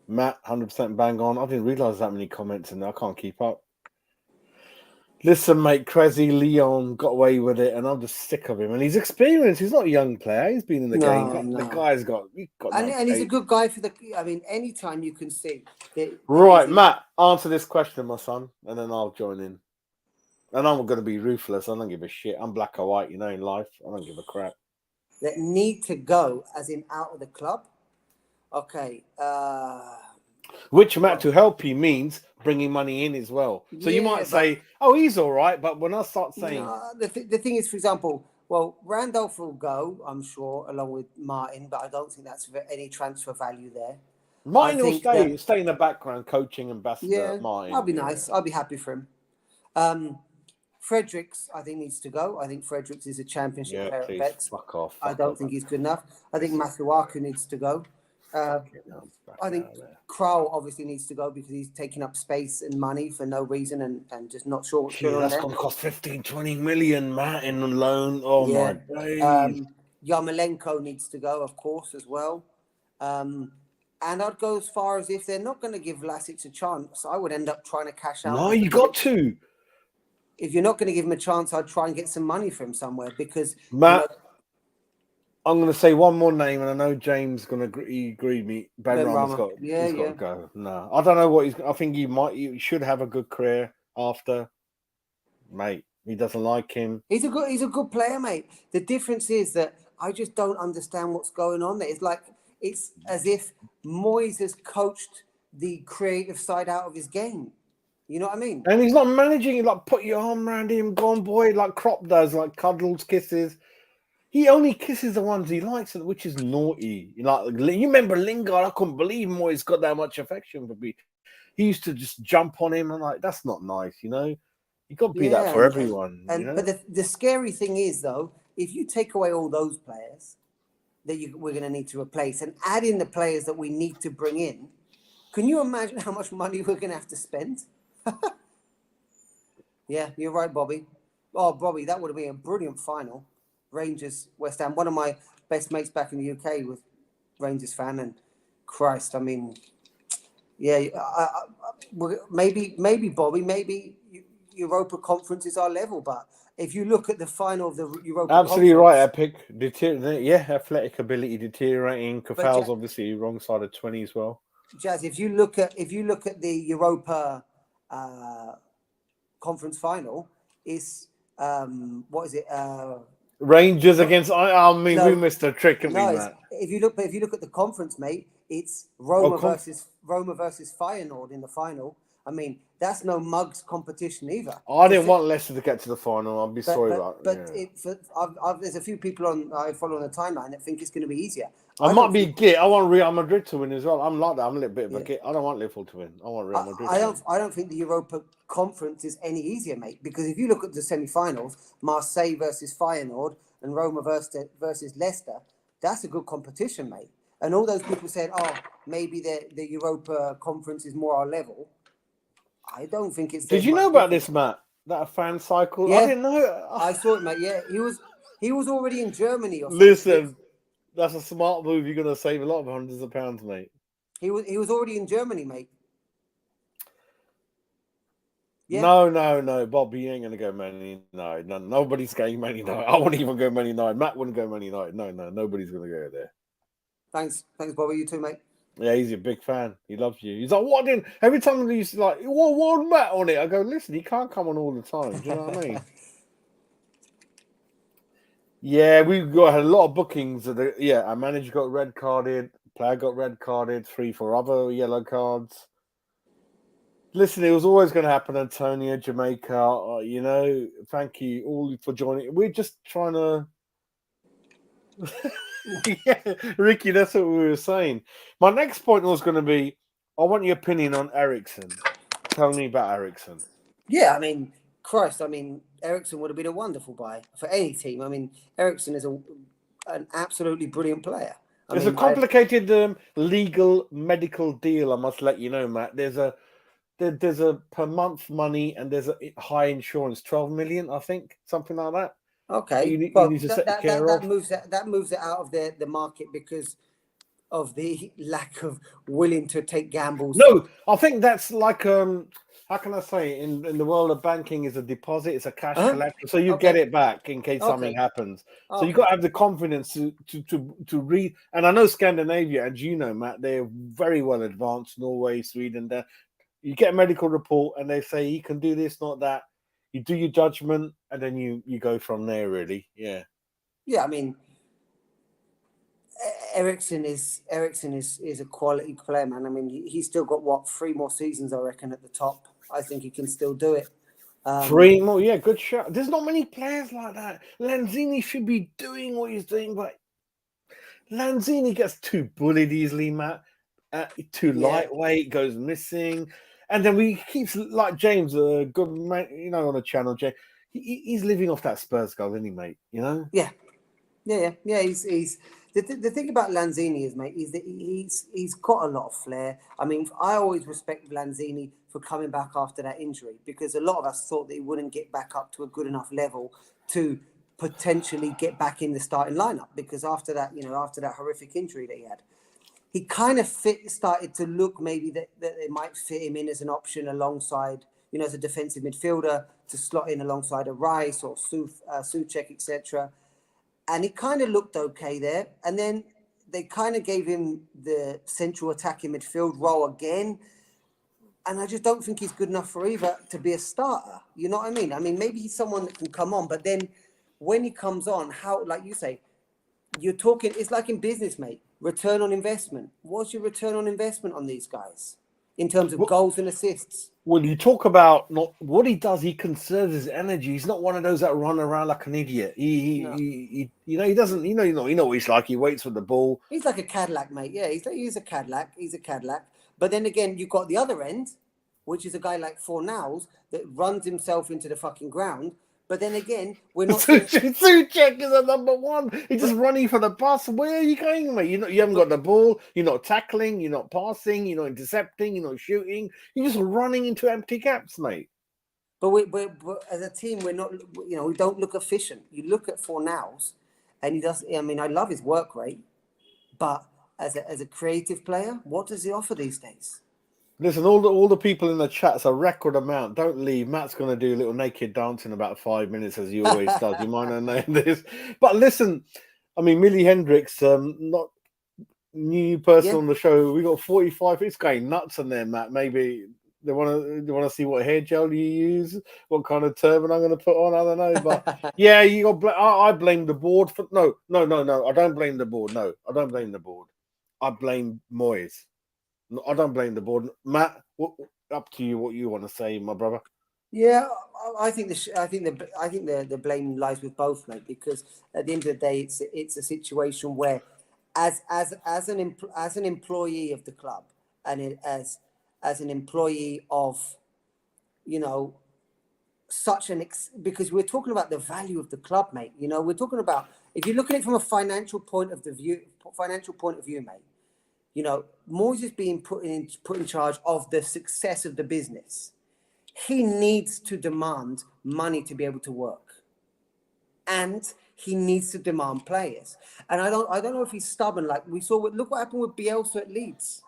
Matt, 100% bang on. I didn't realise that many comments in there. I can't keep up. Listen, mate, Cresswell, Leon got away with it, and I'm just sick of him. And he's experienced. He's not a young player. He's been in the game. No. The guy's got. And he's a good guy for the. I mean, anytime you can see. Right, Matt, answer this question, my son, and then I'll join in. And I'm going to be ruthless. I don't give a shit. I'm black or white, in life. I don't give a crap. That need to go, as in out of the club. Okay. Which, Matt, to help you means bringing money in as well. So you might say, "Oh, he's all right," but when I start saying, the thing is, for example, Randolph will go, I'm sure, along with Martin, but I don't think that's any transfer value there. Martin will stay in the background, coaching ambassador. Yeah, Martin, I'll be nice. I'll be happy for him. Fredericks, I think, needs to go. I think Fredericks is a championship player at Bex. Fuck off. I don't think he's good enough. I think Masuaku needs to go. I think Crowell obviously needs to go because he's taking up space and money for no reason and just not sure what's going on there. That's going to cost 15-20 million, Matt, in loan. Oh, my days. Yarmolenko needs to go, of course, as well. And I'd go as far as if they're not going to give Vlasic a chance, I would end up trying to cash out. No, you got to. If you're not going to give him a chance, I'd try and get some money for him somewhere because... Matt... I'm going to say one more name, and I know James is going to agree with me. Ben Rama's got to go. No, I don't know what he's. I think he should have a good career after. Mate, he doesn't like him. He's a good player, mate. The difference is that I just don't understand what's going on there. It's as if Moyes has coached the creative side out of his game. You know what I mean? And he's not managing it. Like, put your arm around him, go on, boy, like Kropp does, like cuddles, kisses. He only kisses the ones he likes, which is naughty. You remember Lingard? I couldn't believe Moyes got that much affection for me. He used to just jump on him, and that's not nice, You got to be that for everyone. But the scary thing is, though, if you take away all those players that we're going to need to replace and add in the players that we need to bring in, can you imagine how much money we're going to have to spend? Yeah, you're right, Bobby. Oh, Bobby, that would have been a brilliant final. Rangers, West Ham. One of my best mates back in the UK was Rangers fan, and Christ, I mean, yeah, maybe Bobby, maybe Europa Conference is our level, but if you look at the final of the Europa absolutely Conference, right, Epic. Athletic ability deteriorating. Kafal's obviously wrong side of 20 as well. Jazz, if you look at the Europa Conference final, is what is it? Rangers against. We missed a trick, haven't we, Matt? If you look at the conference, mate, it's Roma versus Feyenoord in the final. I mean, that's no mugs competition either. I didn't want Leicester to get to the final. I'll be sorry about But yeah. there's a few people I follow on the timeline that think it's going to be easier. I might be git. I want Real Madrid to win as well. I'm like that. I'm a little bit of a git. I don't want Liverpool to win. I want Real Madrid. I don't think the Europa Conference is any easier, mate. Because if you look at the semi-finals, Marseille versus Feyenoord and Roma versus Leicester, that's a good competition, mate. And all those people said, "Oh, maybe the Europa Conference is more our level." I don't think it's. Did you know about this, Matt? That a fan cycle? Yeah, I didn't know. I saw it, mate. Yeah, he was already in Germany or something. Listen, that's a smart move. You're gonna save a lot of hundreds of pounds, mate. He was already in Germany, mate. Yeah. No, Bobby, you ain't gonna go Man United. No, nobody's going Man United. I wouldn't even go Man United. Matt wouldn't go Man United. No, nobody's gonna go there. Thanks, Bobby. You too, mate. Yeah, he's a big fan. He loves you. He's like, what? Didn't every time he's like, what Matt on it? I go, listen, he can't come on all the time. Do you know what I mean? Yeah, we had a lot of bookings. Our manager got red carded. Player got red carded. 3-4 other yellow cards. Listen, it was always going to happen, Antonio, Jamaica. Thank you all for joining. We're just trying to. Yeah, Ricky, that's what we were saying. My next point was going to be, I want your opinion on Eriksen. Tell me about Eriksen. Yeah, I mean, Christ, Eriksen would have been a wonderful buy for any team. I mean, Eriksen is an absolutely brilliant player. It's a complicated legal medical deal, I must let you know, Matt. There's a per month money and there's a high insurance, 12 million, I think, something like that. Okay, you need to that moves it out of the market because of the lack of willing to take gambles. No, I think that's like how can I say in the world of banking is a deposit, it's a cash collection, so you get it back in case something happens. So you got to have the confidence to read. And I know Scandinavia, and you know, Matt, they're very well advanced. Norway, Sweden, there. You get a medical report, and they say you can do this, not that. You do your judgment, and then you go from there. Really, yeah. Yeah, I mean, Eriksen is a quality player, man. I mean, he's still got 3 more seasons, I reckon, at the top. I think he can still do it. 3 more, yeah, good shot. There's not many players like that. Lanzini should be doing what he's doing, but Lanzini gets too bullied easily, Matt. Too lightweight, goes missing. And then we keep, like James, a good man, on the channel, James, he's living off that Spurs goal, isn't he, mate? Yeah. He's the thing about Lanzini is, mate, is that he's got a lot of flair. I mean, I always respect Lanzini for coming back after that injury because a lot of us thought that he wouldn't get back up to a good enough level to potentially get back in the starting lineup because after that horrific injury that he had. He kind of started to look maybe that they might fit him in as an option alongside, as a defensive midfielder to slot in alongside a Rice or Souček, etc. And he kind of looked okay there. And then they kind of gave him the central attacking midfield role again. And I just don't think he's good enough for either to be a starter. You know what I mean? I mean, maybe he's someone that can come on, but then when he comes on, how, like you say, you're talking, it's like in business, mate. Return on investment. What's your return on investment on these guys in terms of goals and assists? When you talk about not what he does, he conserves his energy. He's not one of those that run around like an idiot. He doesn't. You know what he's like. He waits for the ball. He's like a Cadillac, mate. Yeah, he's a Cadillac. He's a Cadillac. But then again, you've got the other end, which is a guy like Fornals that runs himself into the fucking ground. But then again, we're not. Souček is a number one. He's just running for the bus. Where are you going, mate? You haven't got the ball. You're not tackling. You're not passing. You're not intercepting. You're not shooting. You're just running into empty gaps, mate. But we as a team, we're not. We don't look efficient. You look at Fornals, and he does. I mean, I love his work rate, but as a creative player, what does he offer these days? Listen, all the people in the chat's a record amount. Don't leave. Matt's going to do a little naked dance in about 5 minutes, as he always does. You might not know this. But listen, I mean, Millie Hendricks, not new person on the show. We got 45. It's going nuts in there, Matt. Maybe they want to see what hair gel you use, what kind of turban I'm going to put on. I don't know. But yeah, you got. I blame the board for no. I don't blame the board. No, I don't blame the board. I blame Moyes. I don't blame the board. Matt, up to you what you want to say, my brother. Yeah, I think the blame lies with both, mate. Because at the end of the day, it's a situation where, as an employee of the club, and as an employee of, you know, because we're talking about the value of the club, mate. You know, we're talking about, if you look at it from a financial point of view, mate. You know, Moyes is being put in charge of the success of the business. He needs to demand money to be able to work, and he needs to demand players. And I don't know if he's stubborn. Like we saw, look what happened with Bielsa at Leeds.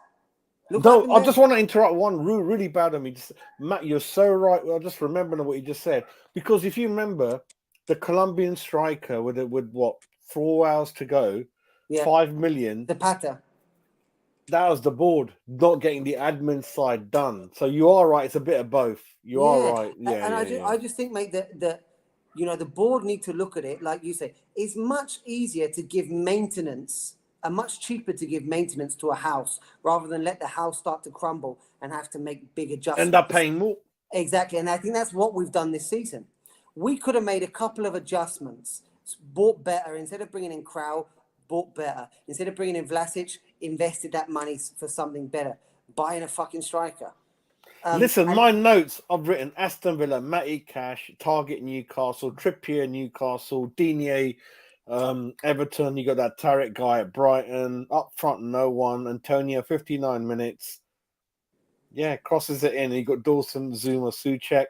Look what No, happened I there. just want to interrupt one really bad of me. Matt, you're so right. I just remember what you just said, because if you remember, the Colombian striker with what 4 hours to go, Yeah, 5 million. the Pata. That was the board not getting the admin side done. So you are right. It's a bit of both. You are right. Yeah, And yeah. I just think, mate, that you know, the board need to look at it like you say. It's much easier to give maintenance, and much cheaper to give maintenance to a house rather than let the house start to crumble and have to make big adjustments. End up paying more. Exactly, and I think that's what we've done this season. We could have made a couple of adjustments, bought better instead of bringing in Crowell. Bought better instead of bringing in Vlasic. Invested that money for something better, buying a fucking striker. Listen, my notes I've written: Aston Villa, Matty Cash, Target Newcastle, Trippier Newcastle, Digne, Everton. You got that Tarek guy at Brighton. Up front, no one. Antonio, 59 minutes. Yeah, crosses it in. You got Dawson, Zuma, Souček.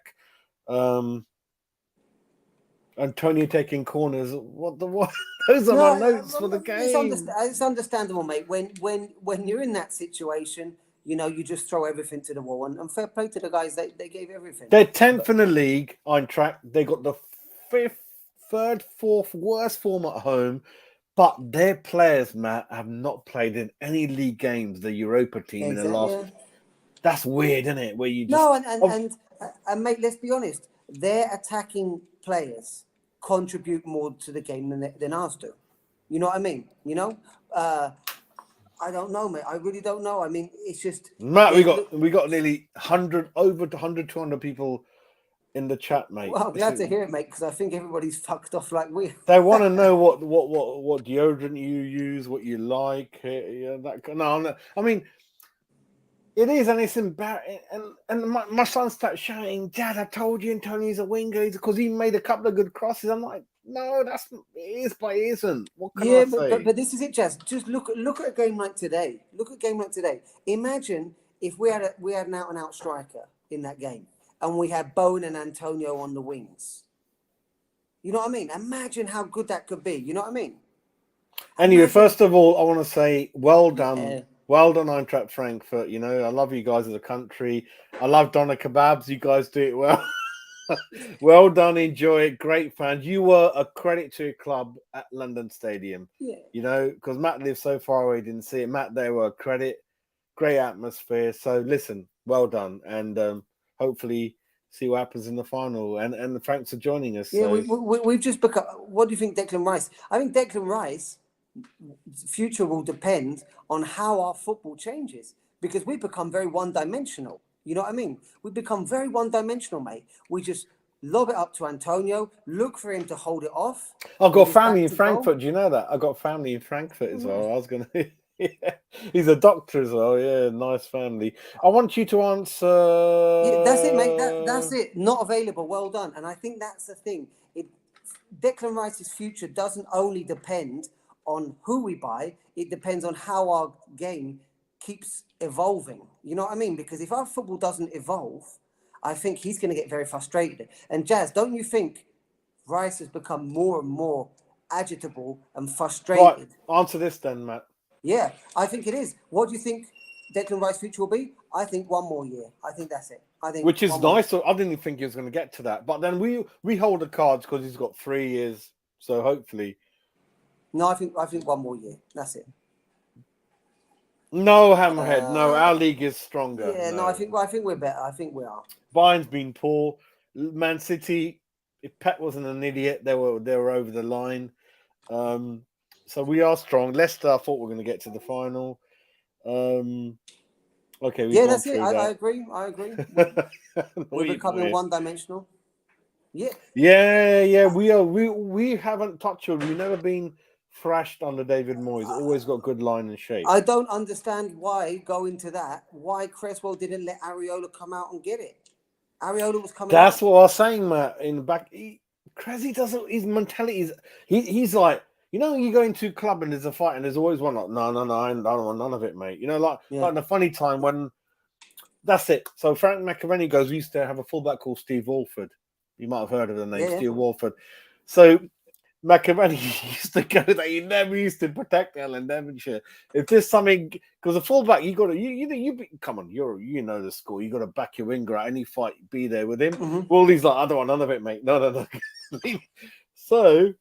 Antonio taking corners. What? Those are my notes for the game. It's understandable, mate. When you're in that situation, you know, you just throw everything to the wall. And fair play to the guys, they gave everything. They're 10th in the league on track. They got the third, fourth worst form at home. But their players, Matt, have not played in any league games, the Europa team in the last. Yeah. That's weird, isn't it? Where you just and mate, let's be honest. Their attacking players contribute more to the game than ours do. You know what I mean? You know, I don't know, mate. I really don't know. I mean, it's just Matt. We got nearly 200 people in the chat, mate. Well, I'm glad to hear it, mate, because I think everybody's fucked off like we. They want to know what deodorant you use, what you like. Yeah, no. I mean, it is, and it's embarrassing. And my son starts shouting, "Dad, I told you Antonio's a winger because he made a couple of good crosses." I'm like, no, it is, but it isn't. What can I say? But this is it, Jazz. Just look at a game like today. Look at a game like today. Imagine if we had an out and out striker in that game, and we had Bowen and Antonio on the wings. You know what I mean? Imagine how good that could be. You know what I mean? Anyway, first of all, I want to say well done. Yeah. Well done, Eintracht Frankfurt. You know, I love you guys as a country. I love doner kebabs. You guys do it well. Well done. Enjoy it. Great fans. You were a credit to your club at London Stadium. Yeah. You know, because Matt lives so far away, didn't see it. Matt, they were a credit. Great atmosphere. So listen, well done. And hopefully see what happens in the final. And thanks for joining us. Yeah, so. We've just become. What do you think, Declan Rice? I think Declan Rice. Future will depend on how our football changes, because we become very one-dimensional. You know what I mean? We become very one-dimensional, mate. We just lob it up to Antonio, look for him to hold it off. I've got family in Frankfurt. Do you know that? I've got family in Frankfurt as well. I was going to... He's a doctor as well. Yeah, nice family. I want you to answer... Yeah, that's it, mate. That's it. Not available. Well done. And I think that's the thing. Declan Rice's future doesn't only depend on who we buy, it depends on how our game keeps evolving. You know what I mean? Because if our football doesn't evolve, I think he's going to get very frustrated. And Jazz, don't you think Rice has become more and more agitable and frustrated? Right. Answer this then, Matt. Yeah, I think it is. What do you think Declan Rice's future will be? I think one more year. I think that's it. I think, which is nice. So I didn't think he was going to get to that. But then we hold the cards because he's got 3 years. So hopefully... No, I think 1 more year. That's it. No, Hammerhead. No, our league is stronger. Yeah, no, I think we're better. I think we are. Bayern's been poor. Man City, if Pep wasn't an idiot, they were over the line. So we are strong. Leicester, I thought we were going to get to the final. Okay, we've Yeah, gone that's it. through I that. agree. I agree. We're We're becoming one-dimensional. Yeah, yeah. We are. We haven't touched it. We've never been thrashed under David Moyes. Always got good line and shape. I don't understand why, going to that, why Cresswell didn't let Areola come out and get it. Areola was coming That's out. what I was saying, Matt. In the back, Cressy doesn't. His mentality is. He's like, you know, you go into a club and there's a fight and there's always one like, no, I don't want none of it, mate. You know, like the funny time when. That's it. So Frank McAvenny goes, we used to have a fullback called Steve Walford. You might have heard of the name, Steve Walford. So McAvenny used to go there. He never used to protect Ellen Devonshire. If there's something, because a fullback, you got to, come on, you know the score. You got to back your winger at any fight, be there with him. Mm-hmm. Well, he's like, I don't want none of it, mate. No. So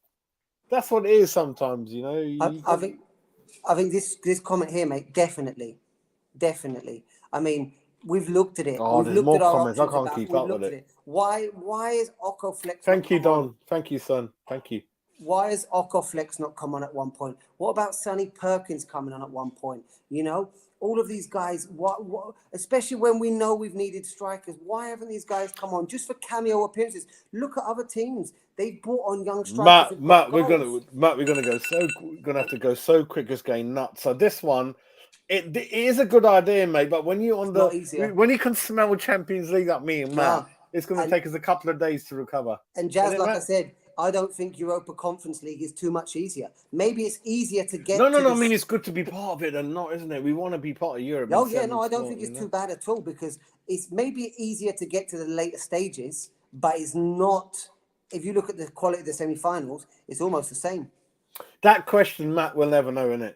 that's what it is sometimes, you know. I think this comment here, mate, definitely. I mean, we've looked at it. Oh, We've there's looked more at our comments. options. I can't keep up with it. Why is Okoflex? Thank you, Don. Thank you, son. Thank you. Why is Okoflex not come on at one point? What about Sonny Perkins coming on at one point? You know, all of these guys, what, especially when we know we've needed strikers, why haven't these guys come on just for cameo appearances? Look at other teams. They've brought on young strikers. Matt, we're gonna have to go so quick. It's going nuts. So this one, it is a good idea, mate. But when you when you can smell Champions League like me and Matt, it's going to take us a couple of days to recover. And Jazz, like I said, I don't think Europa Conference League is too much easier. Maybe it's easier to get. No. I mean, it's good to be part of it and not, isn't it? We want to be part of Europe. Oh yeah, no, I don't think it's too bad at all because it's maybe easier to get to the later stages, but it's not. If you look at the quality of the semi-finals, it's almost the same. That question, Matt, will never know, innit?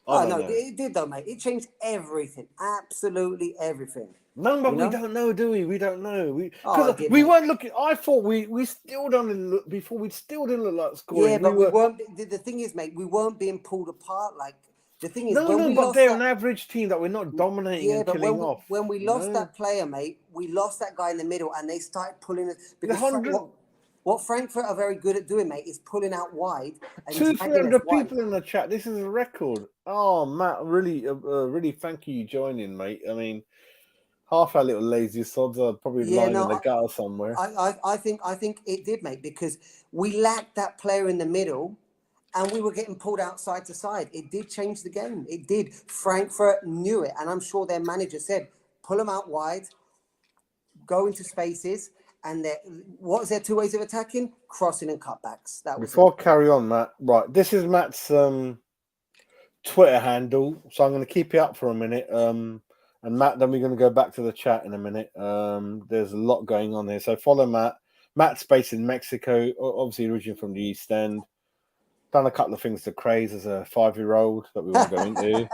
Oh no, it did though, mate. It changed everything, absolutely everything. No, but we don't know, do we? We don't know. We weren't looking. I thought we still don't look before. We still didn't look like scoring. Yeah, but we weren't. The thing is, mate, we weren't being pulled apart. Like the thing is, but they're an average team that we're not dominating and killing off. When we lost that player, mate, we lost that guy in the middle, and they started pulling it because what Frankfurt are very good at doing, mate, is pulling out wide. 200 people in the chat. This is a record. Oh, Matt, really thank you joining, mate. I mean, half our little lazy sods are probably lying in the gutter somewhere. I think it did, mate, because we lacked that player in the middle, and we were getting pulled out side to side. It did change the game. It did. Frankfurt knew it, and I'm sure their manager said, pull them out wide, go into spaces. And what was their two ways of attacking? Crossing and cutbacks. Before I carry on, Matt, right, this is Matt's Twitter handle, so I'm going to keep you up for a minute. And Matt, then we're going to go back to the chat in a minute. There's a lot going on here. So follow Matt. Matt's based in Mexico, obviously originally from the East End. Done a couple of things to craze as a 5-year-old that we won't go into.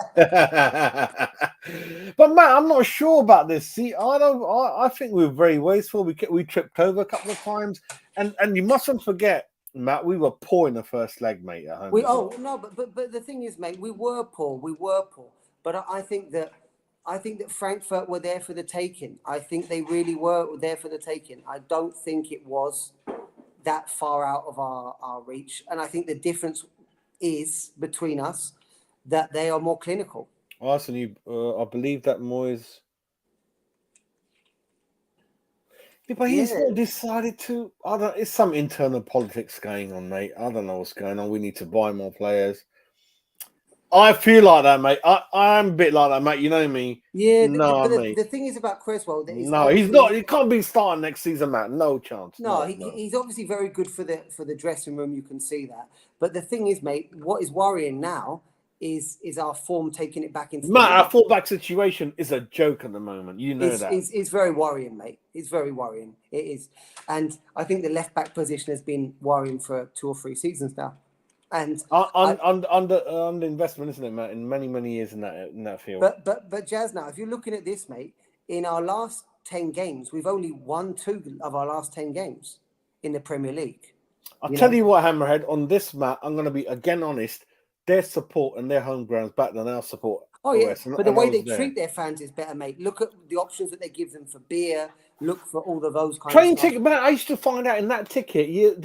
But Matt, I'm not sure about this. See, I think we were very wasteful. We tripped over a couple of times, and you mustn't forget, Matt, we were poor in the first leg, mate. At home But the thing is, mate, we were poor. But I think that Frankfurt were there for the taking. I think they really were there for the taking. I don't think it was that far out of our reach. And I think the difference is between us that they are more clinical. Arsenal, I believe that Moyes. Yeah, but he's not decided to. It's some internal politics going on, mate. I don't know what's going on. We need to buy more players. I feel like that, mate. I'm a bit like that, mate. You know me. Yeah, mate. The thing is about Cresswell that he's not. He can't be starting next season, Matt. No chance. No, he's obviously very good for the dressing room. You can see that. But the thing is, mate, what is worrying now is our form taking it back into Matt. Our fullback situation is a joke at the moment. You know that. It's very worrying, mate. It's very worrying. It is, and I think the left back position has been worrying for 2 or 3 seasons now. And under investment, isn't it, Matt? In many years in that field. But Jazz, now if you're looking at this, mate, in our last 10 games, we've only won 2 of our last 10 games in the Premier League. I'll tell you what, Hammerhead, on this, Matt, I'm going to be again honest. Their support and their home ground's better than our support. Oh yeah, but the way they treat their fans is better, mate. Look at the options that they give them for beer. Look for all of those kinds train of ticket, man. I used to find out in that ticket, you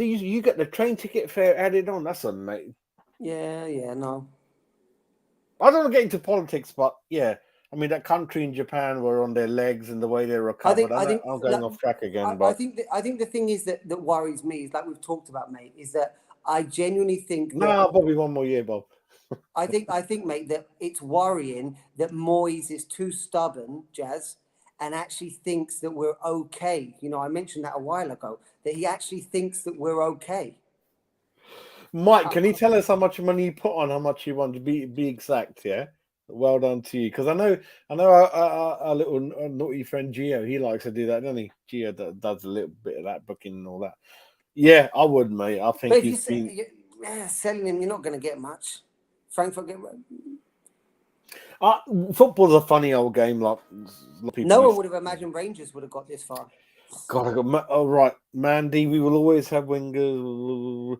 get the train ticket fare added on. That's mate. Yeah, no. I don't want to get into politics, but yeah, I mean, that country in Japan were on their legs and the way they recovered. I'm going off track again, but I think the thing is that worries me is like we've talked about, mate, is that I genuinely think that no, Bobby, one more year, Bob. I think, mate, that it's worrying that Moyes is too stubborn, Jazz, and actually thinks that we're okay. You know, I mentioned that a while ago, that he actually thinks that we're okay. Mike, can you tell us how much money you put on, how much you want to be exact? Yeah, well done to you, because I know our little naughty friend Gio, he likes to do that, doesn't he? Gio does a little bit of that booking and all that. Yeah, I would, mate. I think But if he's been selling him, you're not going to get much. Frankfurt get. Football's a funny old game. Like people No one would have imagined Rangers would have got this far. God, I got oh right, Mandy. We will always have wingers.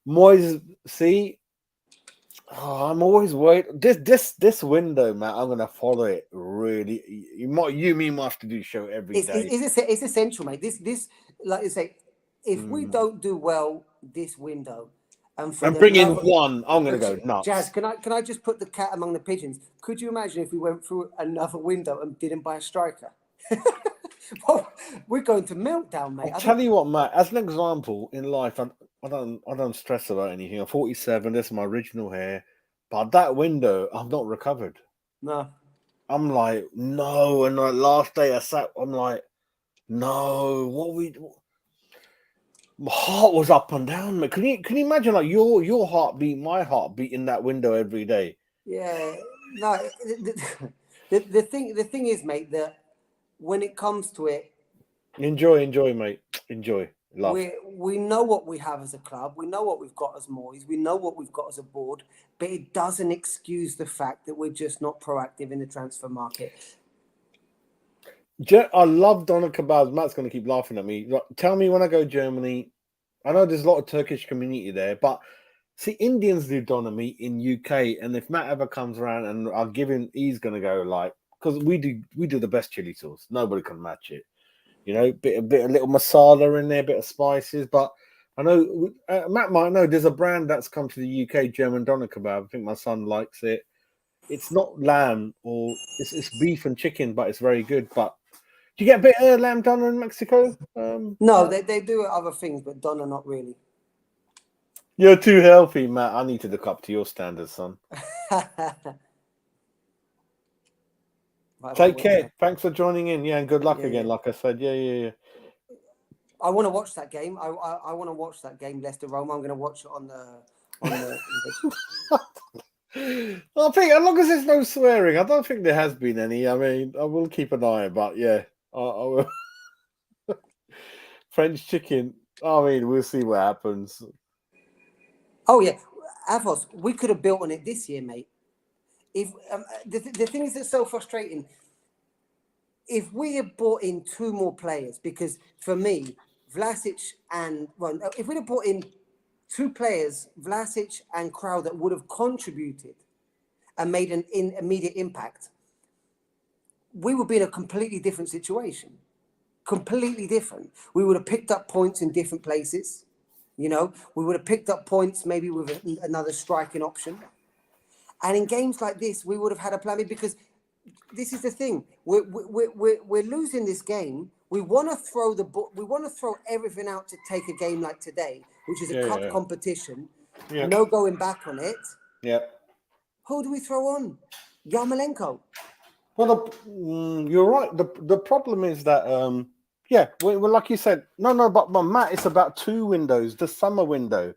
Moyes, see, I'm always worried. This window, man. I'm gonna follow it really. You might have to do show every day. It's essential, mate. This, like you say, if we don't do well this window, and bring in one, I'm gonna go nuts. Jazz, can I just put the cat among the pigeons? Could you imagine if we went through another window and didn't buy a striker? Well, we're going to meltdown, mate. I'll tell you what, Matt. As an example in life, I don't stress about anything. I'm 47. This is my original hair, but that window, I've not recovered. No, I'm like no, and like last day I sat. I'm like no. My heart was up and down, mate. Can you imagine like your heartbeat, my heartbeat in that window every day? Yeah, no. The thing is, mate, that when it comes to it, enjoy, mate. Enjoy. Love. We know what we have as a club. We know what we've got as Moyes. We know what we've got as a board. But it doesn't excuse the fact that we're just not proactive in the transfer market. I love Donna Kebabs. Matt's going to keep laughing at me. Tell me when I go to Germany. I know there's a lot of Turkish community there, but see, Indians do Donna meat in UK. And if Matt ever comes around and I'll give him, he's going to go like, because we do the best chili sauce. Nobody can match it. You know, bit of little masala in there, bit of spices. But I know Matt might know there's a brand that's come to the UK, German doner kebab. I think my son likes it. It's not lamb or it's beef and chicken, but it's very good. But do you get a bit of lamb doner in Mexico? No, they do other things, but doner not really. You're too healthy, Matt. I need to look up to your standards, son. Take care. Thanks for joining in. Yeah, and good luck again. Like I said, yeah. I want to watch that game. I want to watch that game, Leicester Roma. I'm going to watch it on the. I think as long as there's no swearing, I don't think there has been any. I mean, I will keep an eye, but yeah, I will. French chicken. I mean, we'll see what happens. Oh yeah, Avos. We could have built on it this year, mate. If the thing is that's so frustrating, if we had brought in 2 more players, because for me, Vlasic and if we'd have brought in 2 players, Vlasic and Crowd, that would have contributed and made an immediate impact, we would be in a completely different situation. Completely different. We would have picked up points in different places. You know, we would have picked up points maybe with another striking option. And in games like this, we would have had a plan B, because this is the thing. We're losing this game. We want to throw the ball. We want to throw everything out to take a game like today, which is a cup competition. Yeah. No going back on it. Yeah. Who do we throw on? Yarmolenko. Well, you're right. The problem is that, well, like you said, but Matt, it's about 2 windows. The summer window.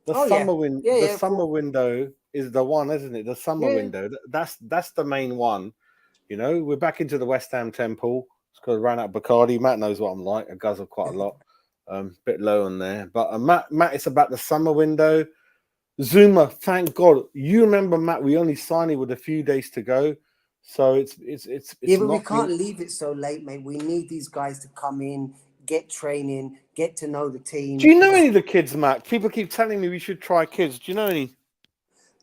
The summer window is the one, isn't it? The summer window. That's the main one. You know, we're back into the West Ham temple. It's because I ran out of Bacardi. Matt knows what I'm like. I guzzle quite a lot. Bit low on there. But Matt, it's about the summer window. Zuma, thank God. You remember, Matt, we only signed it with a few days to go. So it's yeah, but we can't leave it so late, mate. We need these guys to come in, get training, get to know the team. Do you know any of the kids, Matt? People keep telling me we should try kids. Do you know any?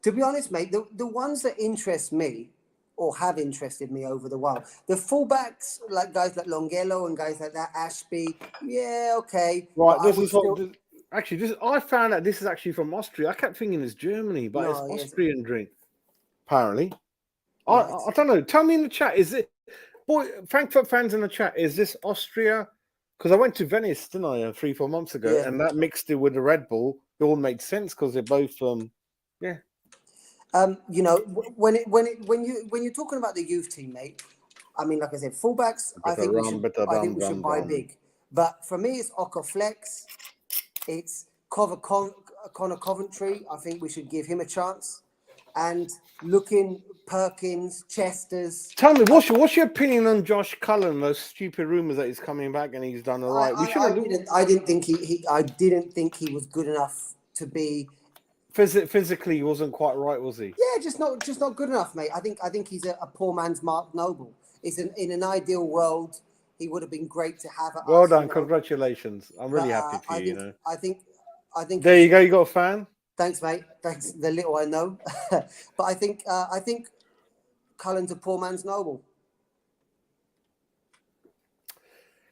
To be honest, mate, the ones that interest me or have interested me over the while, the fullbacks, like guys like Longelo and guys like that, Ashby, yeah, okay. Right, I found out this is actually from Austria. I kept thinking it's Germany, but it's Austrian drink, apparently. I don't know. Tell me in the chat. Is it, boy, Frankfurt fans in the chat? Is this Austria? Because I went to Venice, didn't I, 3-4 months ago, Yeah. and that mixed it with the Red Bull. It all made sense because they're both, yeah. You know, when you're talking about the youth team, mate. I mean, like I said, fullbacks. I think we should buy big. But for me, it's Ocker Flex. It's Connor Coventry. I think we should give him a chance. And looking Perkins, Chester's. Tell me, what's your opinion on Josh Cullen? Those stupid rumors that he's coming back and he's done all right. I didn't think he was good enough to be. Physically, he wasn't quite right, was he? Yeah, just not good enough, mate. I think he's a poor man's Mark Noble. In an ideal world, he would have been great to have at Well done, congratulations. I'm really happy for you. You know. I think. There you go. You got a fan. Thanks, mate. Thanks. The little I know, but I think Cullen's a poor man's Noble.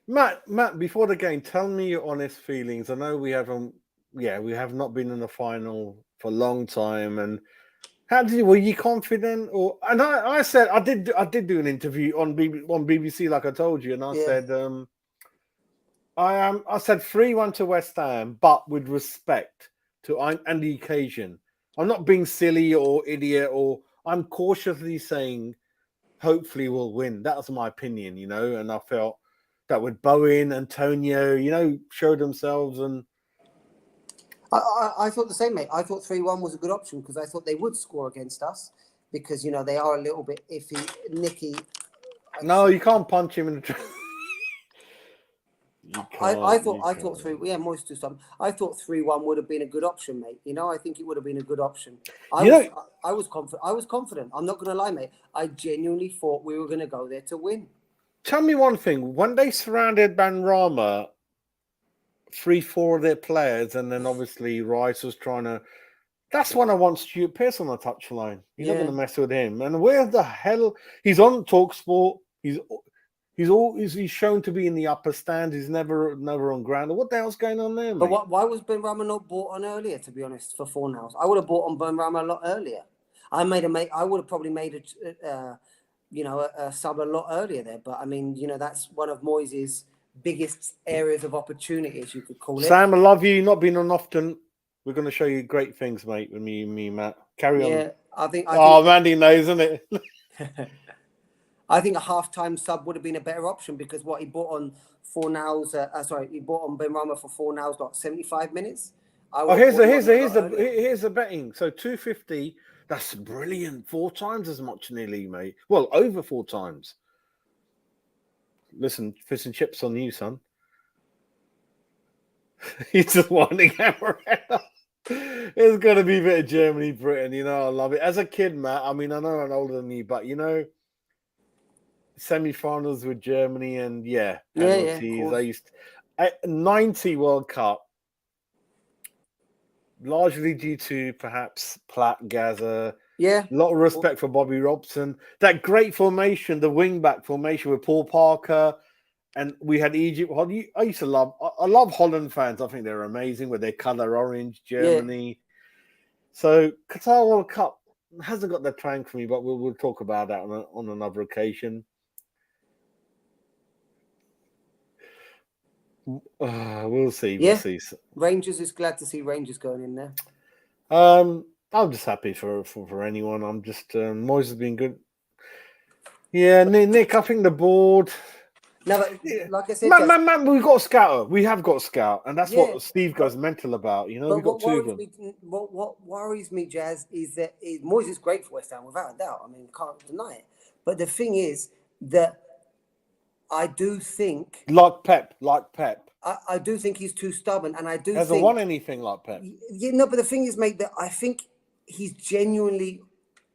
Matt, before the game, tell me your honest feelings. I know we have not been in the final for a long time. And were you confident? And I said I did do an interview on BBC, like I told you, and I said I said 3-1 to West Ham, but with respect to and the occasion. I'm not being silly or idiot, or I'm cautiously saying hopefully we'll win. That was my opinion, you know, and I felt that with Bowen, Antonio, you know, showed themselves. And I thought the same, mate. I thought 3-1 was a good option because I thought they would score against us because, you know, they are a little bit iffy. Nicky. No, you can't punch him in the I thought 3. Yeah, Moist to some. I thought 3-1 would have been a good option, mate. You know, I think it would have been a good option. I was confident. I was confident. I'm not going to lie, mate. I genuinely thought we were going to go there to win. Tell me one thing. When they surrounded Benrahma, 3-4 of their players, and then obviously Rice was trying to. That's when I want Stuart Pearce on the touchline. You're not going to mess with him. And where the hell he's on TalkSport? He's shown to be in the upper stand. He's never on ground. What the hell's going on there, mate? But why was Benrahma not bought on earlier? To be honest, for Fornals, I would have bought on Benrahma a lot earlier. I would have probably made a sub a lot earlier there. But I mean, you know, that's one of Moyes' biggest areas of opportunity, as you could call it. Sam, I love you. Not been on often. We're going to show you great things, mate. With me, Matt. Carry on. Yeah, I think. Mandy knows, isn't it? I think a half-time sub would have been a better option because he bought on he bought on Benrahma for Fornals, like 75 minutes. Here's the betting. So 250. That's brilliant. 4 times as much, nearly, mate. Well, over 4 times. Listen, fish and chips on you, son. He's just winding hammer. It's going to be a bit of Germany, Britain. You know, I love it. As a kid, Matt, I mean, I know I'm older than you, but, you know, semi-finals with Germany and, penalties. I used to, 90 World Cup, largely due to perhaps Platt, Gaza. Yeah. A lot of respect for Bobby Robson. That great formation, the wing-back formation with Paul Parker. And we had Egypt. I love Holland fans. I think they're amazing with their colour orange, Germany. Yeah. So Qatar World Cup hasn't got the twang for me, but we'll talk about that on another occasion. We'll see. Yeah. We'll see. Rangers is glad to see Rangers going in there. I'm just happy for anyone. I'm just Moyes has been good. Yeah, Nick. I think the board. No, but like I said, man, we've got a scouter. We have got a scout, and that's what Steve goes mental about. You know, we've got 2 of them. What worries me, Jazz, is that Moyes is great for West Ham, without a doubt. I mean, can't deny it. But the thing is that I do think, like Pep. I do think he's too stubborn, and I do hasn't won anything like Pep. Yeah, no, but the thing is, mate, that I think he's genuinely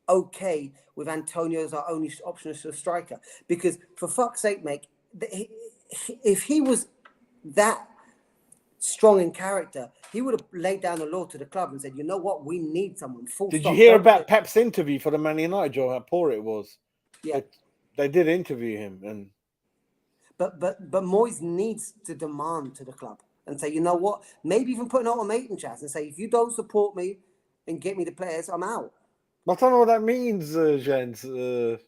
okay with Antonio as our only option as a striker, because for fuck's sake, mate. If he was that strong in character, he would have laid down the law to the club and said, "You know what? We need someone." Did you hear about Pep's interview for the Man United job? How poor it was. Yeah, they did interview him, and but Moyes needs to demand to the club and say, "You know what? Maybe even put an ultimatum, Chaz, and say, if you don't support me and get me the players, I'm out." I don't know what that means, Jens.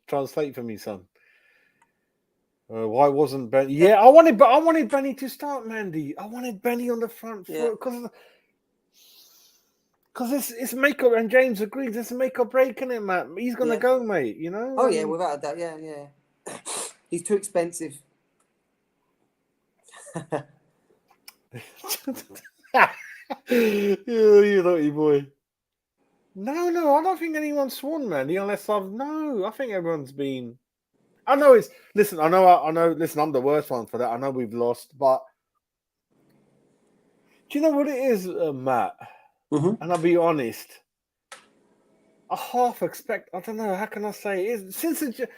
Translate for me, son. Why wasn't Benny? Yeah, I wanted Benny to start, Mandy. I wanted Benny on the front foot because it's make up, and James agrees. It's make or break, in it, Matt. He's gonna go, mate. You know. Oh yeah, without a doubt. Yeah. He's too expensive. You naughty boy. No, I don't think anyone's sworn, Mandy. Unless I think everyone's been. I know it's. Listen, I know. Listen, I'm the worst one for that. I know we've lost, but do you know what it is, Matt? Mm-hmm. And I'll be honest. I half expect. I don't know. How can I say it?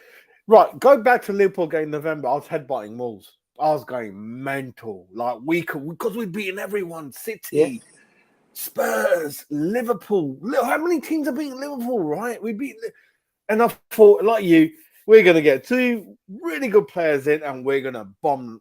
Right, go back to Liverpool game November. I was headbutting walls. I was going mental. Like because we'd beaten everyone. City, Spurs, Liverpool. How many teams are beating Liverpool? Right, we beat. And I thought, like you, we're going to get two really good players in, and we're going to bomb.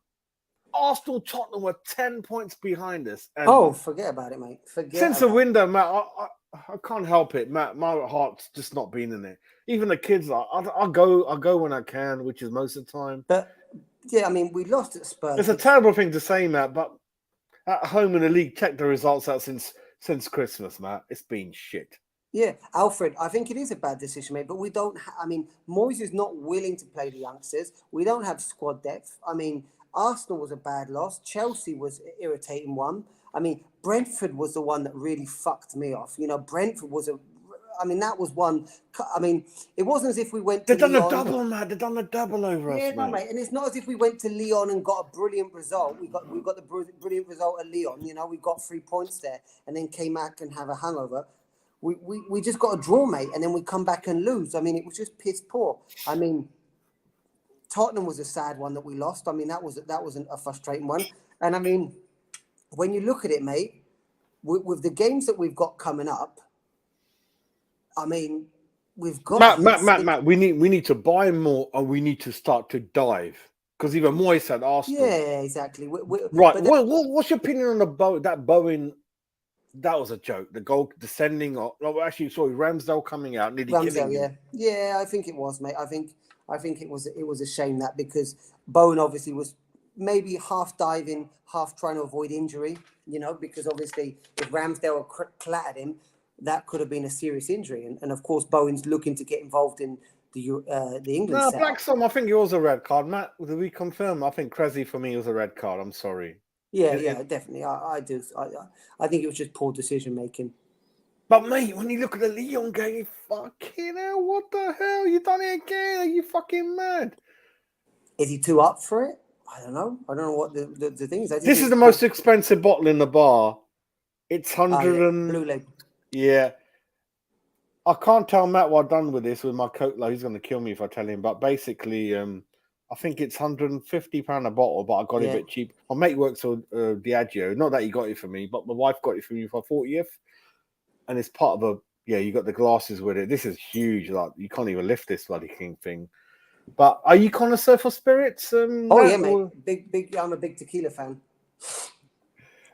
Arsenal, Tottenham were 10 points behind us. And forget about it, mate. since the window, Matt, I can't help it, Matt. My heart's just not been in it. Even the kids, I go when I can, which is most of the time. But yeah, I mean, we lost at Spurs. It's a terrible thing to say, Matt, but at home in the league, check the results out since Christmas, Matt. It's been shit. Yeah, Alfred, I think it is a bad decision, mate, but we don't I mean, Moyes is not willing to play the youngsters. We don't have squad depth. I mean, Arsenal was a bad loss. Chelsea was an irritating one. I mean, Brentford was the one that really fucked me off. You know, Brentford was that was one. I mean, it wasn't as if we went to They've done Lyon. a double, man. They've done a double over us, Yeah, mate. And it's not as if we went to Lyon and got a brilliant result. We got the brilliant result at Lyon. You know, we got 3 points there and then came back and have a hangover. We just got a draw, mate, and then we come back and lose. I mean, it was just piss poor. I mean, Tottenham was a sad one that we lost. I mean, that was a frustrating one. And I mean, when you look at it, mate, with the games that we've got coming up, I mean, we've got Matt. We need to buy more, and we need to start to dive. Because even Moyes said Arsenal. Yeah, exactly. Right. What's your opinion on that Bowen? That was a joke. The goal descending, Ramsdale coming out, nearly killing him. Yeah. I think it was, mate. I think it was a shame that because Bowen obviously was maybe half diving, half trying to avoid injury. You know, because obviously if Ramsdale clattered him, that could have been a serious injury. And of course, Bowen's looking to get involved in the England. No, setup. Blackstone, I think it was a red card. Matt, did we confirm? I think Cresswell for me was a red card. I'm sorry. Yeah, definitely. I do. I think it was just poor decision making. But mate, when you look at the Lyon game, fucking hell, what the hell? You done it again? Are you fucking mad? Is he too up for it? I don't know. I don't know what the thing is. This is the most expensive bottle in the bar. It's 100 and Blue Label. Yeah. I can't tell Matt what I've done with this with my coat. Like, he's going to kill me if I tell him. But basically, I think it's £150 a bottle, but I got it a bit cheap. My mate works for Diageo. Not that he got it for me, but my wife got it for me for 40th. And it's part of you got the glasses with it. This is huge. Like, you can't even lift this bloody thing. But are you connoisseur for spirits? Mate. Big. I'm a big tequila fan.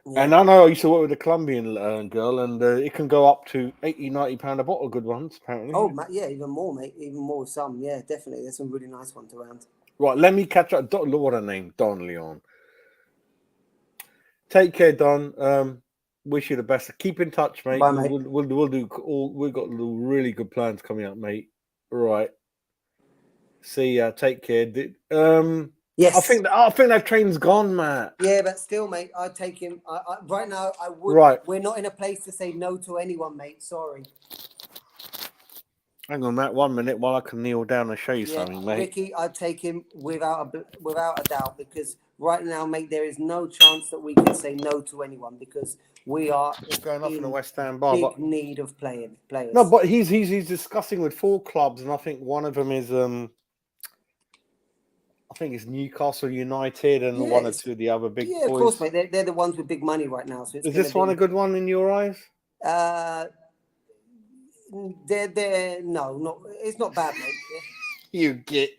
Yeah. And I know I used to work with a Colombian girl, and it can go up to £80-90 a bottle, good ones, apparently. Oh, yeah, even more, mate. Even more some. Yeah, definitely. There's some really nice ones around. Right, let me catch up. What a name, Don Leon. Take care, Don. Wish you the best. Keep in touch, mate. Bye, mate. We'll do all. We've got really good plans coming up, mate. Right. See ya. Take care. Yes. I think that train's gone, Matt. Yeah, but still, mate, I'd take him. Right now, I would. Right. We're not in a place to say no to anyone, mate. Sorry. Hang on, Matt. 1 minute while I can kneel down and show you something, mate. Ricky, I'd take him without a doubt because right now, mate, there is no chance that we can say no to anyone because we are going off in the West Ham bar. Big need of players. No, but he's discussing with 4 clubs, and I think one of them is I think it's Newcastle United and 1 or 2 of the other big boys. Yeah, of course, mate. They're the ones with big money right now. So is this one a good one in your eyes? No, it's not bad, mate. You get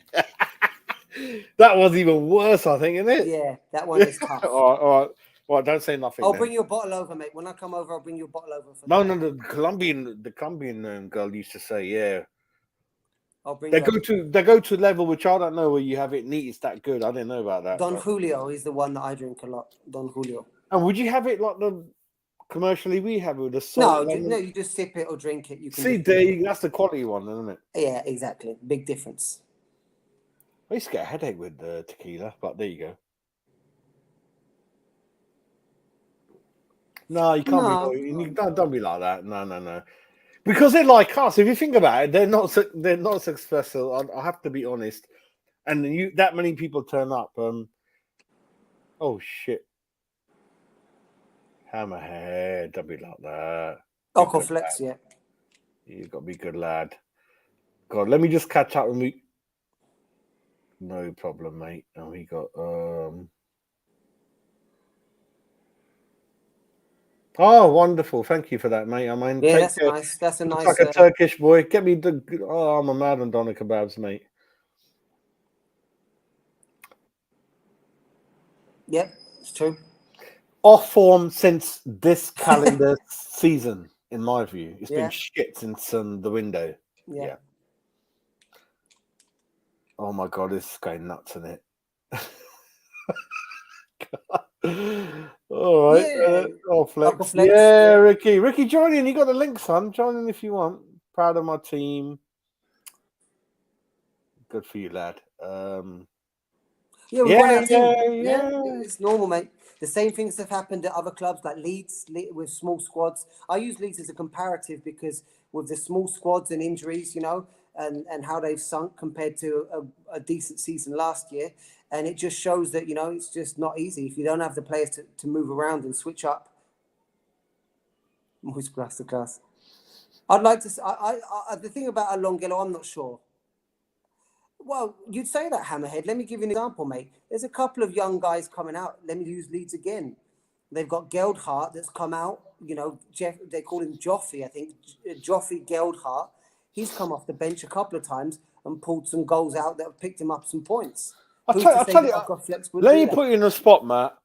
that was even worse, I think, isn't it? Yeah, that one is tough. all right. Well, don't say nothing. I'll then. bring you a bottle over, mate. When I come over, I'll bring you a bottle over. No, the Colombian girl used to say, yeah. I'll bring They you go to a level which I don't know where you have it neat. It's that good. I didn't know about that. Don but- Julio is the one that I drink a lot. Don Julio. And would you have it like the commercially we have it with the No, salt? no, you just sip it or drink it. You can See, just... that's the quality one, isn't it? Yeah, exactly. Big difference. I used to get a headache with tequila, but there you go. No, you can't No, be. Don't be like that. No. Because they're like us. If you think about it, they're not successful. I have to be honest. And that many people turn up. Oh shit. Hammerhead, don't be like that. Alcohol flex, yeah. You got to be good, lad. God, let me just catch up with me. No problem, mate. And we got Oh, wonderful! Thank you for that, mate. I mean, Yeah, that's nice. That's a nice. Like a Turkish boy. Get me the. Oh, I'm a mad on doner kebabs, mate. Yep, it's true. Off form since this calendar season, in my view. It's been shit since the window. Yeah. Oh my god, this is going nuts, isn't it? All right. Yeah. Flex. Flex. Yeah, Ricky. Ricky, join in. You got the link, son. Join in if you want. Proud of my team. Good for you, lad. Yeah, we've won our team. Yeah. It's normal, mate. The same things have happened at other clubs like Leeds with small squads. I use Leeds as a comparative because with the small squads and injuries, you know, and how they've sunk compared to a decent season last year. And it just shows that, you know, it's just not easy. If you don't have the players to move around and switch up. Who's class? I'd like to... the thing about Alongelo, I'm not sure. Well, you'd say that, Hammerhead. Let me give you an example, mate. There's a couple of young guys coming out. Let me use Leeds again. They've got Geldhart that's come out. You know, they call him Joffrey, I think. Joffrey Geldhart. He's come off the bench a couple of times and pulled some goals out that have picked him up some points. I'll tell you, let me put you in a spot, Matt.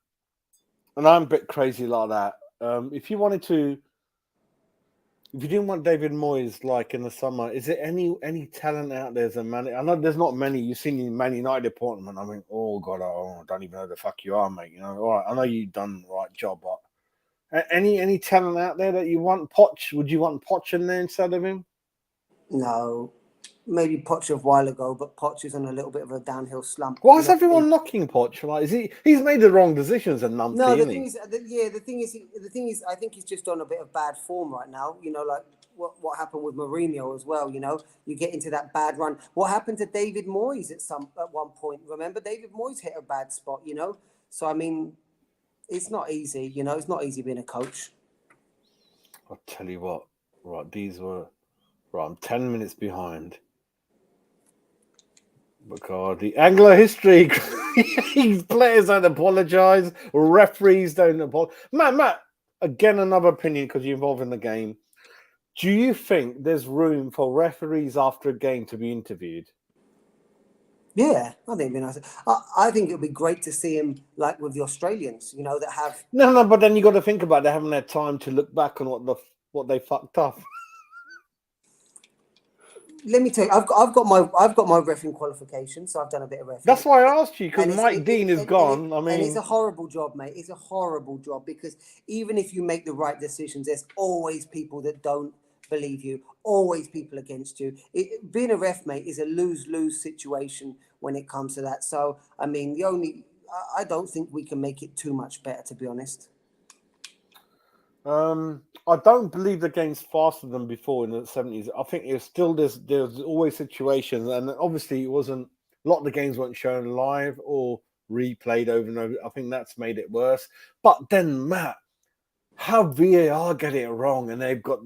And I'm a bit crazy like that. If you didn't want David Moyes like in the summer, is there any talent out there as a manager? I know there's not many. You've seen the Man United appointment. I mean, oh god, I don't even know who the fuck you are, mate. You know, all right, I know you've done the right job, but any talent out there that you want? Poch? Would you want Poch in there instead of him? No, maybe Poch a while ago, but Poch is on a little bit of a downhill slump. Why is everyone knocking Poch? Like, he's made the wrong decisions and numpty? No, the thing is, I think he's just on a bit of bad form right now. You know, like what happened with Mourinho as well. You know, you get into that bad run. What happened to David Moyes at one point? Remember, David Moyes hit a bad spot. You know, so I mean, it's not easy. You know, it's not easy being a coach. I'll tell you what. Right, I'm 10 minutes behind. Because the Anglo history, players don't apologise, referees don't apologise. Matt, again, another opinion because you're involved in the game. Do you think there's room for referees after a game to be interviewed? Yeah, I think it'd be nice. I think it would be great to see him like with the Australians, you know, that have... No, but then you got to think about they haven't had time to look back on what they fucked up. Let me tell you, I've got my refereeing qualification, so I've done a bit of refereeing. That's why I asked you, because Mike Dean is gone. And it's a horrible job, mate. It's a horrible job because even if you make the right decisions, there's always people that don't believe you, always people against you. Being a ref, mate, is a lose-lose situation when it comes to that. So, I mean, I don't think we can make it too much better, to be honest. I don't believe the game's faster than before in the 70s. I think there's always situations, and obviously it wasn't a lot of the games weren't shown live or replayed over and over. I think that's made it worse. But then, Matt, how VAR get it wrong, and they've got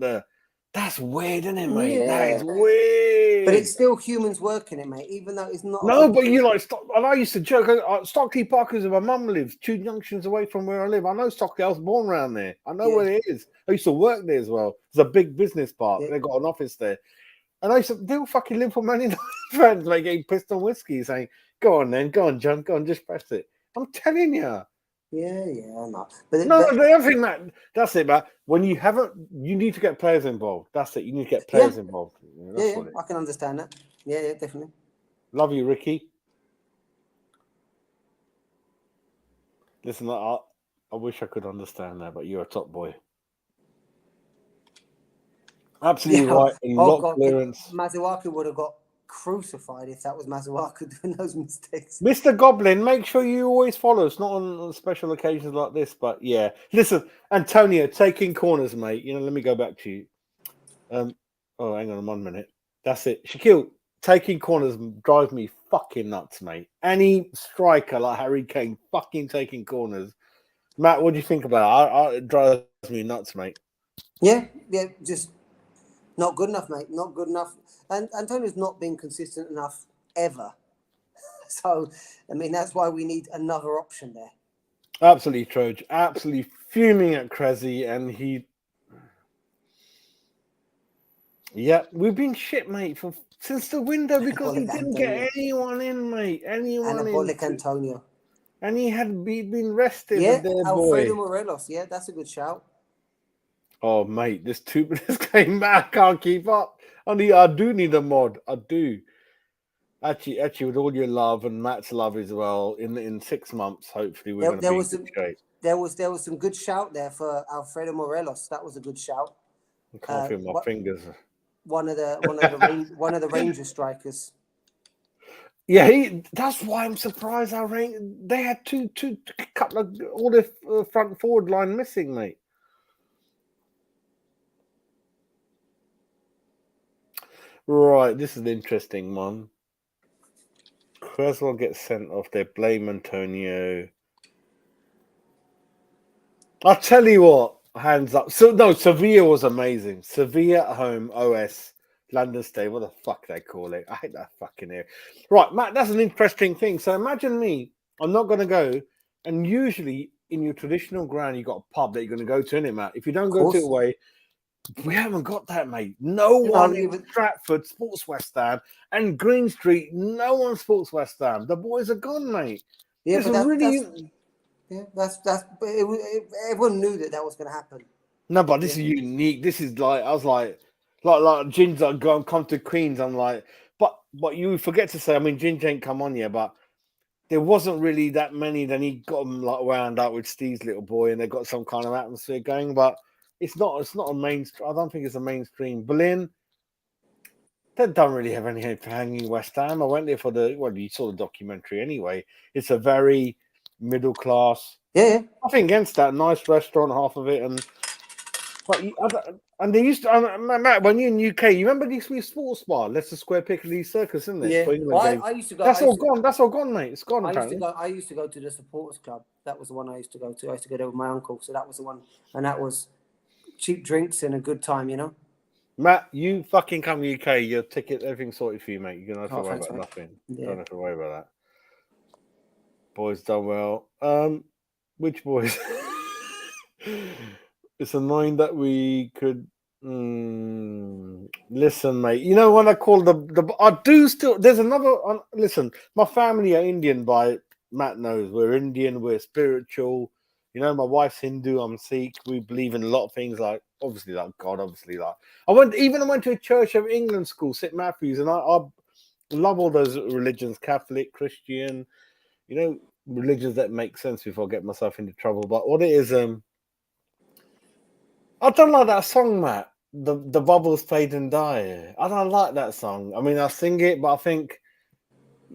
that's weird, isn't it, mate? Yeah. That is weird. But it's still humans working it, mate, even though it's not. No, but you like, and I used to joke, Stockley Park is where my mum lives, 2 junctions away from where I live. I know Stockley, I was born around there. I know where it is. I used to work there as well. It's a big business park. Yeah. They got an office there. And I used to, they all fucking live for Man United friends, like getting pissed on whiskey, saying, go on, John, go on, just press it. I'm telling you. Yeah, I know. But No, the other thing that's it, Matt. When you haven't, you need to get players involved. That's it. You need to get players involved. That's what it is. I can understand that. Yeah, definitely. Love you, Ricky. Listen, I wish I could understand that, but you're a top boy. Absolutely right. In lock clearance. Masuaku would have got crucified if that was Masuaku doing those mistakes. Mr. Goblin, make sure you always follow us, not on special occasions like this, but yeah. Listen, Antonio, taking corners, mate. Let me go back to you. Hang on 1 minute. That's it. Shaquille, taking corners drives me fucking nuts, mate. Any striker like Harry Kane fucking taking corners. Matt, what do you think about it? It drives me nuts, mate. Yeah, just not good enough, mate. Not good enough. And Antonio's not been consistent enough ever. So, I mean, that's why we need another option there. Absolutely, Troj. Absolutely fuming at Cressy, and he... Yeah, we've been shit, mate, since the window because he didn't get anyone in, mate. Anabolic Antonio. And he had been rested. Yeah, Alfredo Morelos. Yeah, that's a good shout. Oh, mate, this game back. I can't keep up. I do need a mod. I do. Actually, with all your love and Matt's love as well, in 6 months, hopefully we're going to be in good shape. There was some good shout there for Alfredo Morelos. That was a good shout. I can't feel my fingers. One of the Ranger strikers. Yeah, that's why I'm surprised. They had two couple of all the front forward line missing, mate. Right, this is an interesting one. Cresswell gets sent off. They blame Antonio. I'll tell you what, hands up. So no, Sevilla was amazing. Sevilla at home, OS, London Stay, what the fuck they call it. I hate that fucking area. Right, Matt, that's an interesting thing. So imagine me, I'm not going to go, and usually in your traditional ground, you got a pub that you're going to go to, innit, Matt? If you don't go to it away, we haven't got that, mate. No one in Stratford sports West Ham, and Green Street, no one sports West Ham. The boys are gone, mate. Yeah, but everyone knew that was going to happen. No, but this is unique. This is like I was like Ginger come to Queens. I'm like, but you forget to say. I mean, Ginger ain't come on yet, but there wasn't really that many. Then he got them like wound up with Steve's little boy, and they got some kind of atmosphere going. But it's not a mainstream. I don't think it's a mainstream. Berlin, they don't really have any hanging West Ham. I went there for you saw the documentary anyway. It's a very middle class. Yeah. Nothing against that. Nice restaurant, half of it, and they used to. Matt, when you're in UK, you remember this sports bar, Leicester Square Piccadilly Circus, isn't it? Yeah. Well, I used to go. That's all gone. That's all gone, mate. It's gone. I used to go to the supporters club. That was the one I used to go to. I used to go there with my uncle. So that was the one, and that was cheap drinks and a good time, Matt, you fucking come to UK, your ticket, everything's sorted for you, mate. You don't have to worry about nothing. Yeah. Don't have to worry about that. Boys done well. Which boys? It's annoying that we could listen, mate. You know when I call I do still. There's another. Listen, my family are Indian. By Matt knows we're Indian. We're spiritual. My wife's Hindu. I'm Sikh. We believe in a lot of things, like obviously like God. Obviously, like I went to a Church of England school, St Matthew's, and I love all those religions: Catholic, Christian. Religions that make sense before I get myself into trouble. But what it is, I don't like that song, Matt. The bubbles fade and die. I don't like that song. I mean, I sing it, but I think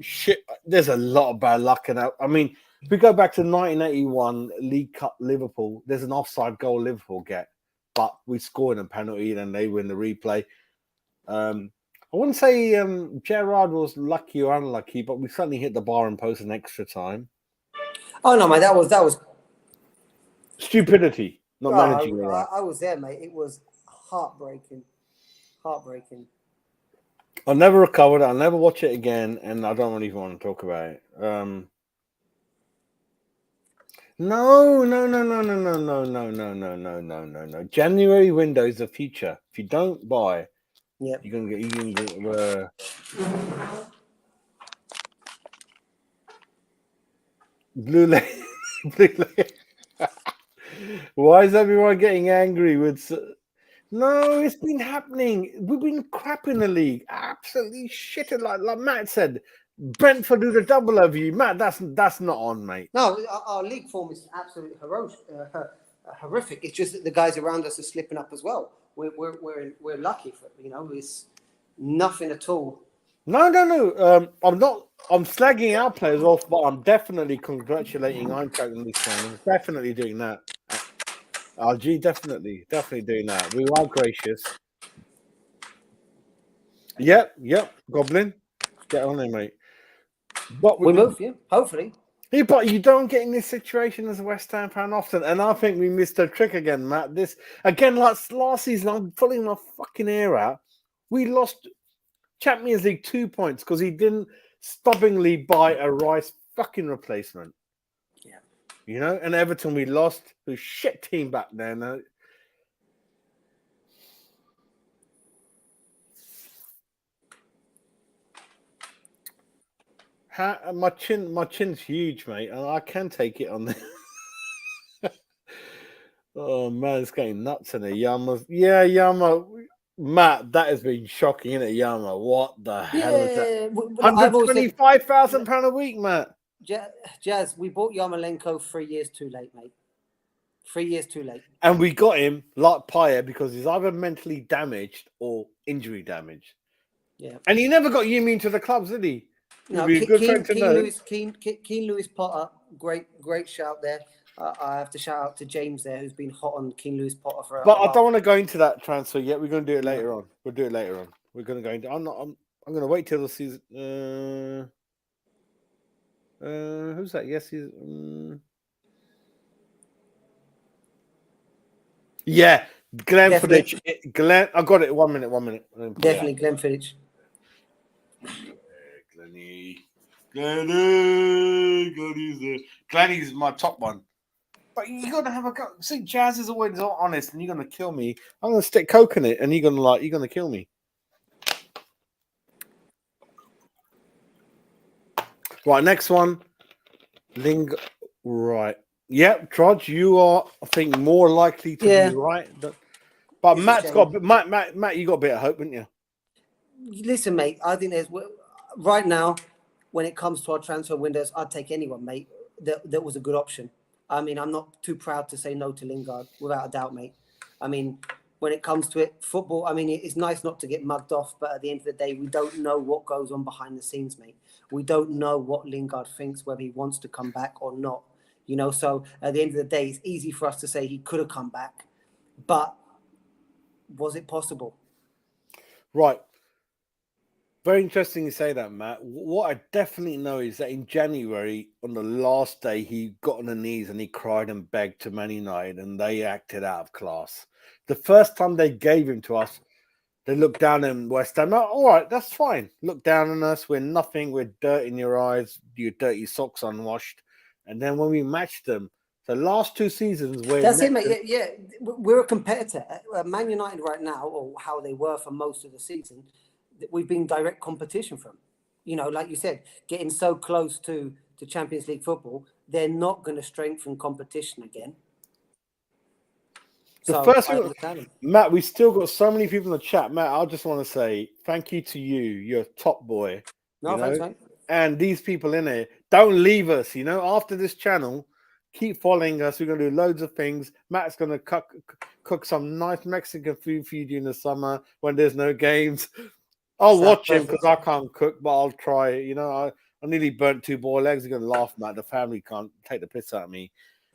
shit. There's a lot of bad luck in that. I mean, if we go back to 1981 League Cup Liverpool, there's an offside goal Liverpool get, but we score in a penalty, and they win the replay. I wouldn't say Gerrard was lucky or unlucky, but we certainly hit the bar and post an extra time. Oh no, mate, that was stupidity. Not managing it right. I was there, mate. It was heartbreaking. I'll never recover it. I'll never watch it again, and I don't even want to talk about it. No. January window is the future. If you don't buy, you're gonna get. Blue Lane. Why is everyone getting angry with? No, it's been happening. We've been crap in the league. Absolutely shitting like Matt said. Brentford do the double over you, Matt. That's not on, mate. No, our league form is absolutely horrific. It's just that the guys around us are slipping up as well. We're lucky for it. You know, it's nothing at all. No. I'm slagging our players off, but I'm definitely congratulating Eintracht and this one. I'm definitely doing that. RG, definitely doing that. We are gracious. Yep. Goblin, get on there, mate. But We move, yeah. Hopefully. Yeah, but you don't get in this situation as a West Ham fan often, and I think we missed a trick again, Matt. This again, like last season, I'm pulling my fucking ear out. We lost Champions League 2 points because he didn't stubbornly buy a Rice fucking replacement. Yeah, you know, and Everton we lost, who shit team back then. My chin's huge, mate, and I can take it on the. Oh man, it's getting nuts in it. Yama. Matt, that has been shocking, isn't it, Yama? What the hell is that? £125,000 a week, Matt. Jazz, we bought Yarmolenko 3 years too late, mate. 3 years too late. And we got him like Paya because he's either mentally damaged or injury damaged. Yeah. And he never got Yumi into the clubs, did he? No, Keane Lewis Potter, great shout there. I have to shout out to James there, who's been hot on Keane Lewis Potter for. But I don't want to go into that transfer yet. We're going to do it later on. We'll do it later on. We're going to go into. I'm going to wait till the season. Who's that? Yes, he's. Yeah, Glenn Fittich. Glenn, I got it. 1 minute. Definitely Glenn Fittich. Glenny's my top one. But you're gonna have a go. See, Jazz is always honest, and you're gonna kill me. I'm gonna stick coke in it, and you're gonna kill me. Right, next one. Right. Yep, Trudge, you are, I think, more likely to be right. But Matt, you got a bit of hope, haven't you? Listen, mate, I think there's right now, when it comes to our transfer windows, I'd take anyone, mate. That was a good option. I mean, I'm not too proud to say no to Lingard, without a doubt, mate. I mean, when it comes to it, football, I mean, it's nice not to get mugged off, but at the end of the day, we don't know what goes on behind the scenes, mate. We don't know what Lingard thinks, whether he wants to come back or not. You know, so at the end of the day, it's easy for us to say he could have come back, but was it possible? Right. Very interesting you say that, Matt. What I definitely know is that in January, on the last day, he got on the knees and he cried and begged to Man United, and they acted out of class. The first time they gave him to us, they looked down on West Ham. All right, that's fine. Look down on us. We're nothing. We're dirt in your eyes. Your dirty socks unwashed. And then when we matched them, the last 2 seasons, that's it, mate. Yeah, we're a competitor. Man United right now, or how they were for most of the season, we've been direct competition from. You know, like you said, getting so close to Champions League football, they're not going to strengthen competition again. Matt, we still got so many people in the chat. Matt, I just want to say thank you to you. You're a top boy. No, thanks, mate. And these people in here, don't leave us. You know, after this channel, keep following us. We're going to do loads of things. Matt's going to cook some nice Mexican food for you during the summer when there's no games. I'll watch him because I can't cook, but I'll try. You know, I nearly burnt 2 boiled eggs. You're going to laugh, Matt. The family can't take the piss out of me.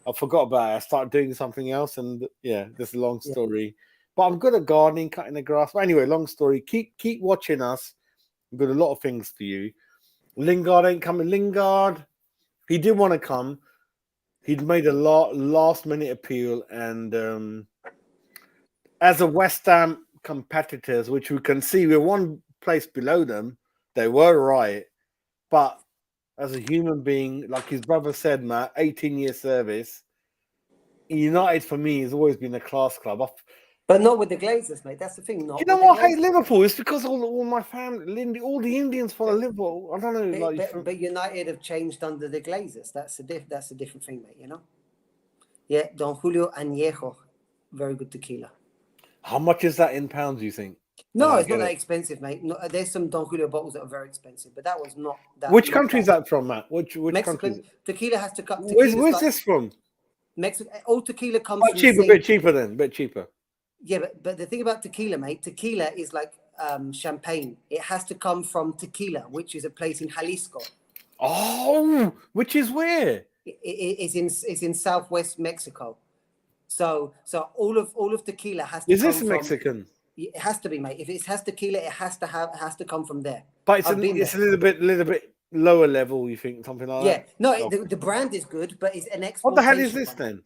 I forgot about it. I started doing something else, and yeah, this is a long story. Yeah. But I'm good at gardening, cutting the grass. But anyway, long story. Keep watching us. We've got a lot of things for you. Lingard ain't coming. Lingard, he did want to come. He'd made a last-minute appeal, and as a West Ham competitors, which we can see, we're one place below them. They were right, but as a human being, like his brother said, Matt, 18-year service. United for me has always been a class club. But not with the Glazers, mate. That's the thing. Not You know with the what? I hate Glazers. Liverpool. It's because all my family, all the Indians follow Liverpool. I don't know, But United have changed under the Glazers. That's a different thing, mate. You know. Yeah, Don Julio Añejo, very good tequila. how much is that in pounds? You think? No, it's not that expensive, mate. No, there's some Don Julio bottles that are very expensive, but that was not that. Which country is that from, Matt? Which Mexican country? tequila has to come. Where's this from? Mexico. All tequila comes from Cheaper, the same, bit cheaper then, bit cheaper. Yeah, but the thing about tequila, mate, tequila is like champagne. It has to come from Tequila, which is a place in Jalisco. Oh, which is where? It's in southwest Mexico. So all of tequila has to Is come this Mexican? It has to be, mate. If it has tequila, it has to come from there. But it's a little bit lower level, you think, something like that? Yeah. No, the brand is good, but it's an What the hell is exportation this one. then?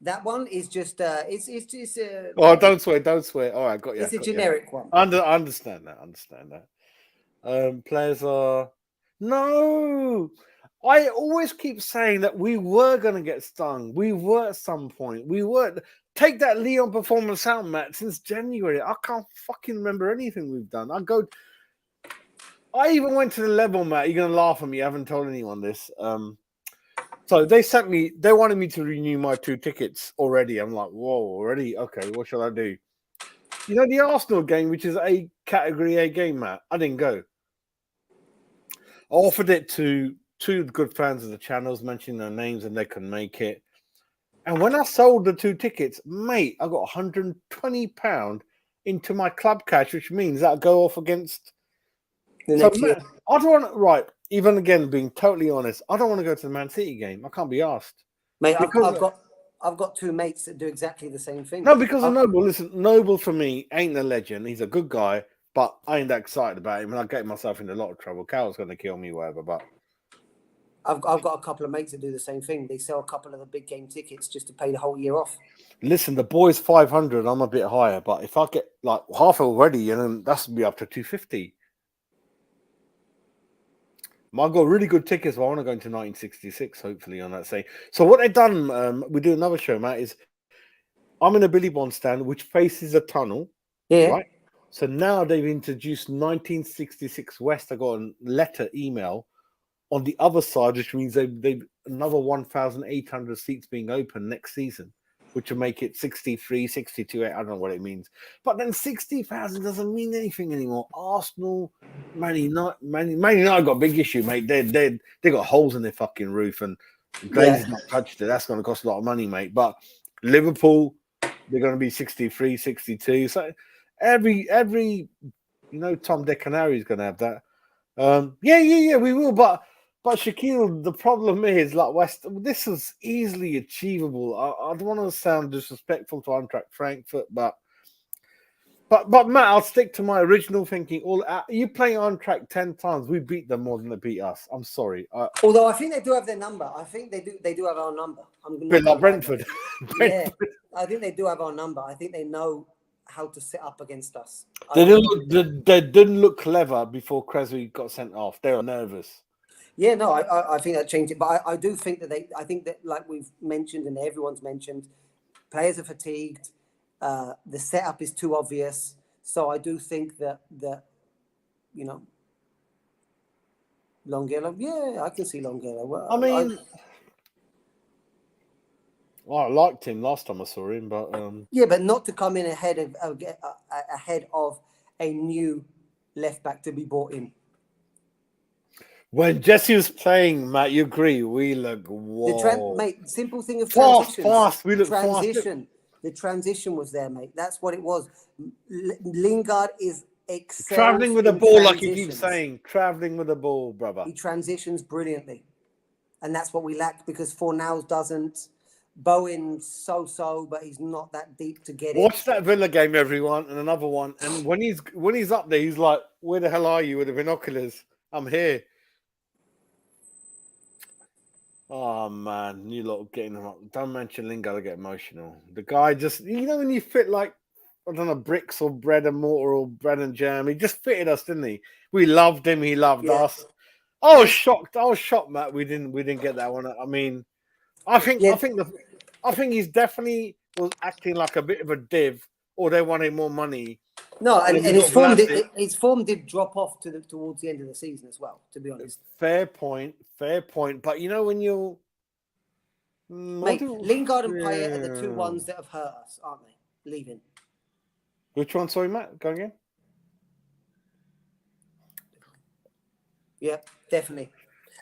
That one is just it's Oh, don't swear. All right, got you. It's a generic one. I understand that. Players are no. I always keep saying that we were going to get stung. We were at some point. We were. Take that Leon performance out, Matt. Since January, I can't fucking remember anything we've done. I even went to the level, Matt. You're going to laugh at me. I haven't told anyone this. So they wanted me to renew my 2 tickets already. I'm like, whoa, already? Okay, what shall I do? You know, the Arsenal game, which is a category A game, Matt, I didn't go. I offered it to 2 good fans of the channels, mentioning their names, and they couldn't make it. And when I sold the 2 tickets, mate, I got £120 into my club cash, which means that'll go off against the next year. I don't want even again, being totally honest, I don't want to go to the Man City game. I can't be asked. Mate, I've got 2 mates that do exactly the same thing. No, because of Noble. Listen, Noble for me ain't a legend. He's a good guy, but I ain't that excited about him, and I get myself in a lot of trouble. Cal's going to kill me, whatever. But I've got a couple of mates that do the same thing. They sell a couple of the big game tickets just to pay the whole year off. Listen, the boys 500. I'm a bit higher, but if I get like half already, and then that's be up to 250. I've got really good tickets, but I want to go into 1966, hopefully, on that say. So what they've done, we do another show, Matt, is I'm in a Billy Bond stand, which faces a tunnel. Yeah. Right? So now they've introduced 1966 West. I got a email on the other side, which means they've another 1,800 seats being open next season, which will make it 63, 62, I don't know what it means. But then 60,000 doesn't mean anything anymore. Arsenal, Man United got a big issue, mate. They got holes in their fucking roof, and Glazer's not touched it. That's going to cost a lot of money, mate. But Liverpool, they're going to be 63, 62. So every Tom, Dick, and Harry is going to have that. Yeah, we will. But Shaquille, the problem is, like West, this is easily achievable. I don't want to sound disrespectful to Eintracht Frankfurt, but Matt, I'll stick to my original thinking. You play Eintracht 10 times, we beat them more than they beat us. I'm sorry. Although I think they do have their number. I think they do have our number. Bit like Brentford. Yeah, I think they do have our number. I think they know how to set up against us. They didn't look clever before Cresswell got sent off. They were nervous. Yeah, no, I think that changed it. But I do think that I think that, like we've mentioned and everyone's mentioned, players are fatigued. The setup is too obvious. So I do think that Longelo, yeah, I can see Longelo. Well, I mean, I liked him last time I saw him, but yeah, but not to come in ahead of a new left back to be brought in. When Jesse was playing, Matt, you agree? We look whoa. Mate, simple thing of transition. Fast. We look transition. fast. The transition was there, mate. That's what it was. Lingard is traveling with the ball, like you keep saying. Traveling with the ball, brother. He transitions brilliantly, and that's what we lack because Fornals doesn't. Bowen's so, but he's not that deep to get it. Watch that Villa game, everyone, and another one. And when he's up there, he's like, "Where the hell are you with the binoculars? I'm here." Oh man, you lot getting him up. Don't mention Lingard, I get emotional. The guy just, when you fit like, I don't know, bricks or bread and mortar or bread and jam, he just fitted us, didn't he? We loved him, he loved us. I was shocked, Matt. We didn't get that one. I mean, I think he's definitely was acting like a bit of a div or they wanted more money. No, and then his you've got his form did drop off towards the end of the season as well, to be honest. Fair point. But you know when you're Mate, Lingard and Payet are the two Yeah. ones that have hurt us, aren't they? Leaving. Which one? Sorry, Matt. Go again. Yeah, definitely.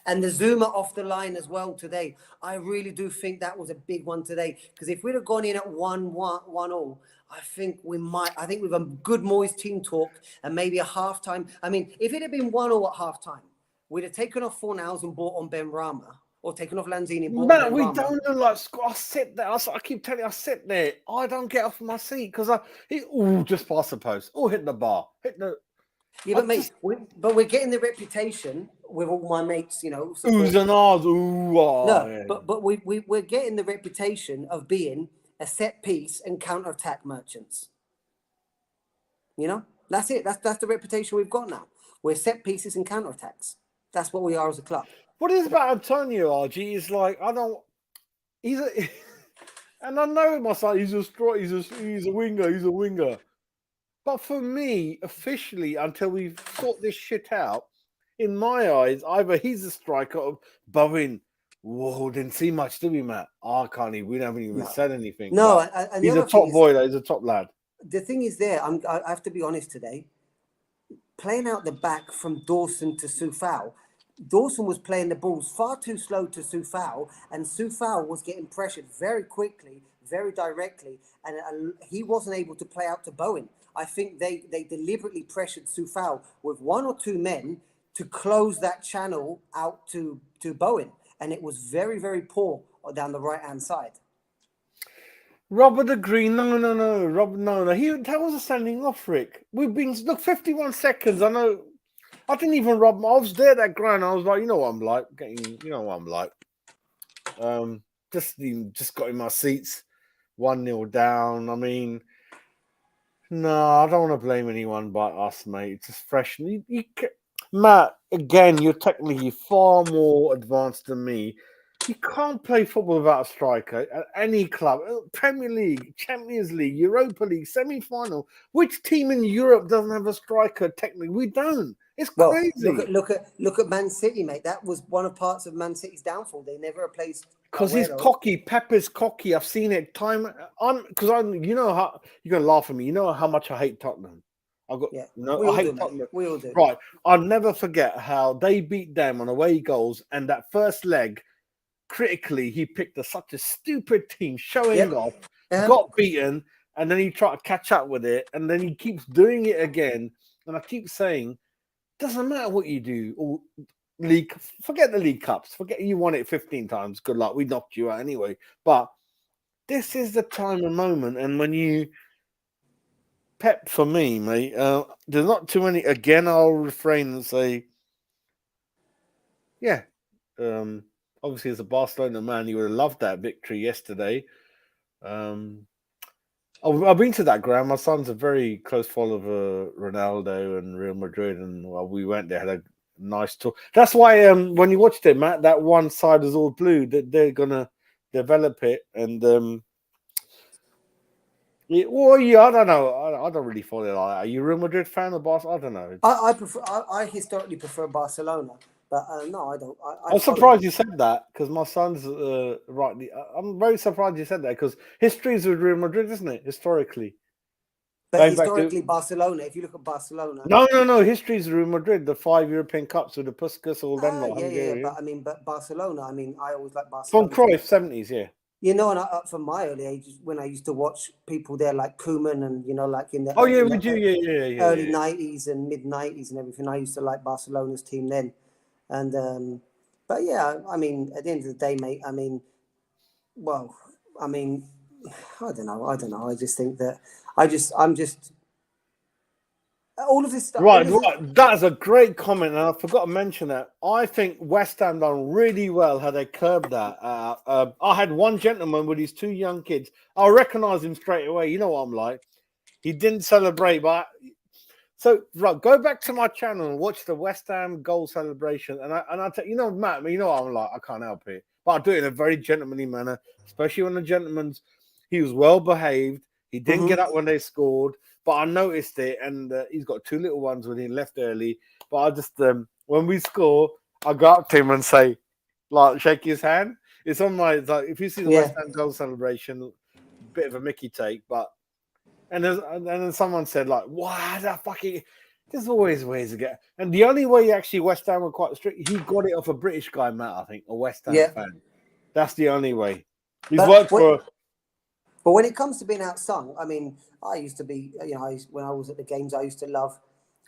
And the Zuma off the line as well today. I really do think that was a big one today. Because if we'd have gone in at 1-1 I think we might. I think with a good Moyes team talk and maybe a halftime. I mean, if it had been 1-1 at halftime, we'd have taken off Fornals and bought on Ben Rama, or taken off Lanzini and bought on Matt, Ben we Rama. don't know. Like, I sit there. I keep telling you, I sit there. I don't get off my seat because just past the post. Oh, hit the bar. Hit the. Yeah, but mate, we're getting the reputation with all my mates, you know. Oohs and ahs. Ooh, ah, No, yeah. but we're getting the reputation of being a set piece and counter-attack merchants. You know, that's it. That's the reputation we've got now. We're set pieces and counter-attacks. That's what we are as a club. What is about Antonio, RG? Is like he's a, and I know my son. He's a winger. But for me, officially, until we sort this shit out, in my eyes, either he's a striker or Bowen. Whoa, didn't see much, did we, Matt? I can't even. We haven't even said anything. No, and he's a top boy, though. He's a top lad. The thing is, I have to be honest today. Playing out the back from Dawson to Soufal, Dawson was playing the balls far too slow to Soufal, and Soufal was getting pressured very quickly, very directly, and he wasn't able to play out to Bowen. I think they deliberately pressured Soufal with one or two men to close that channel out to Bowen, and it was very, very poor down the right-hand side. Robert agreed. No. Robert, no. That was a standing off, Rick. We've been 51 seconds. I know. I didn't even rub. I was there that ground. I was like, you know what I'm like. Just got in my seats. 1-0 down. I mean, no, I don't want to blame anyone but us, mate. It's just fresh. Matt, again, you're technically far more advanced than me. You can't play football without a striker at any club. Premier League, Champions League, Europa League, semi-final. Which team in Europe doesn't have a striker? Technically, we don't. It's crazy. Look at Man City, mate. That was one of parts of Man City's downfall. They never replaced. Because he's cocky. Pep is cocky. I've seen it time. You know how you're gonna laugh at me. You know how much I hate Tottenham. I hate Tottenham. We all do. Right. I'll never forget how they beat them on away goals, and that first leg. Critically, he picked such a stupid team, showing off, got beaten, and then he tried to catch up with it, and then he keeps doing it again. And I keep saying, doesn't matter what you do, or forget the League Cups, forget you won it 15 times. Good luck, we knocked you out anyway. But this is the time and moment, and when you Pep for me, mate, there's not too many. Again, I'll refrain and say, yeah. Obviously, as a Barcelona man, you would have loved that victory yesterday. I've been to that ground. My son's a very close follower of Ronaldo and Real Madrid, and we went there, had a nice tour. That's why when you watched it, Matt, that one side is all blue. That they're gonna develop it, and I don't know. I don't really follow it like that. Are you a Real Madrid fan of Barcelona? I don't know. I historically prefer Barcelona. But no, I don't. I'm surprised you said that because my son's rightly. I'm very surprised you said that because history is with Real Madrid, isn't it? Historically. But historically, Barcelona. If you look at Barcelona. No. History is Real Madrid. The 5 European Cups with the Puskas, all them. Yeah. But Barcelona. I mean, I always like Barcelona. From Cruyff, 70s, yeah. You know, and from my early ages, when I used to watch people there like Koeman and, you know, like in the early 90s and mid 90s and everything, I used to like Barcelona's team then. And but yeah, I mean, at the end of the day, mate, I mean, I don't know. I just think that I'm just all of this stuff. Right. That is a great comment, and I forgot to mention that. I think West Ham done really well how they curbed that. I had one gentleman with his two young kids. I recognise him straight away. You know what I'm like. He didn't celebrate, but. So, right, go back to my channel and watch the West Ham goal celebration. And I tell you know, Matt, you know, I'm like, I can't help it. But I do it in a very gentlemanly manner, especially when the gentleman's, he was well behaved. He didn't get up when they scored, but I noticed it, and he's got two little ones when he left early. But I just, when we score, I go up to him and say, like, shake his hand. It's on my, it's like, if you see the West Ham goal celebration, bit of a Mickey take, but, and then someone said, like, wow, that fucking, there's always ways to get, and the only way actually West Ham were quite strict, he got it off a British guy, Matt, I think, a West Ham fan. That's the only way. He's worked for. But when it comes to being outsung, I mean, I used to be, when I was at the games, I used to love.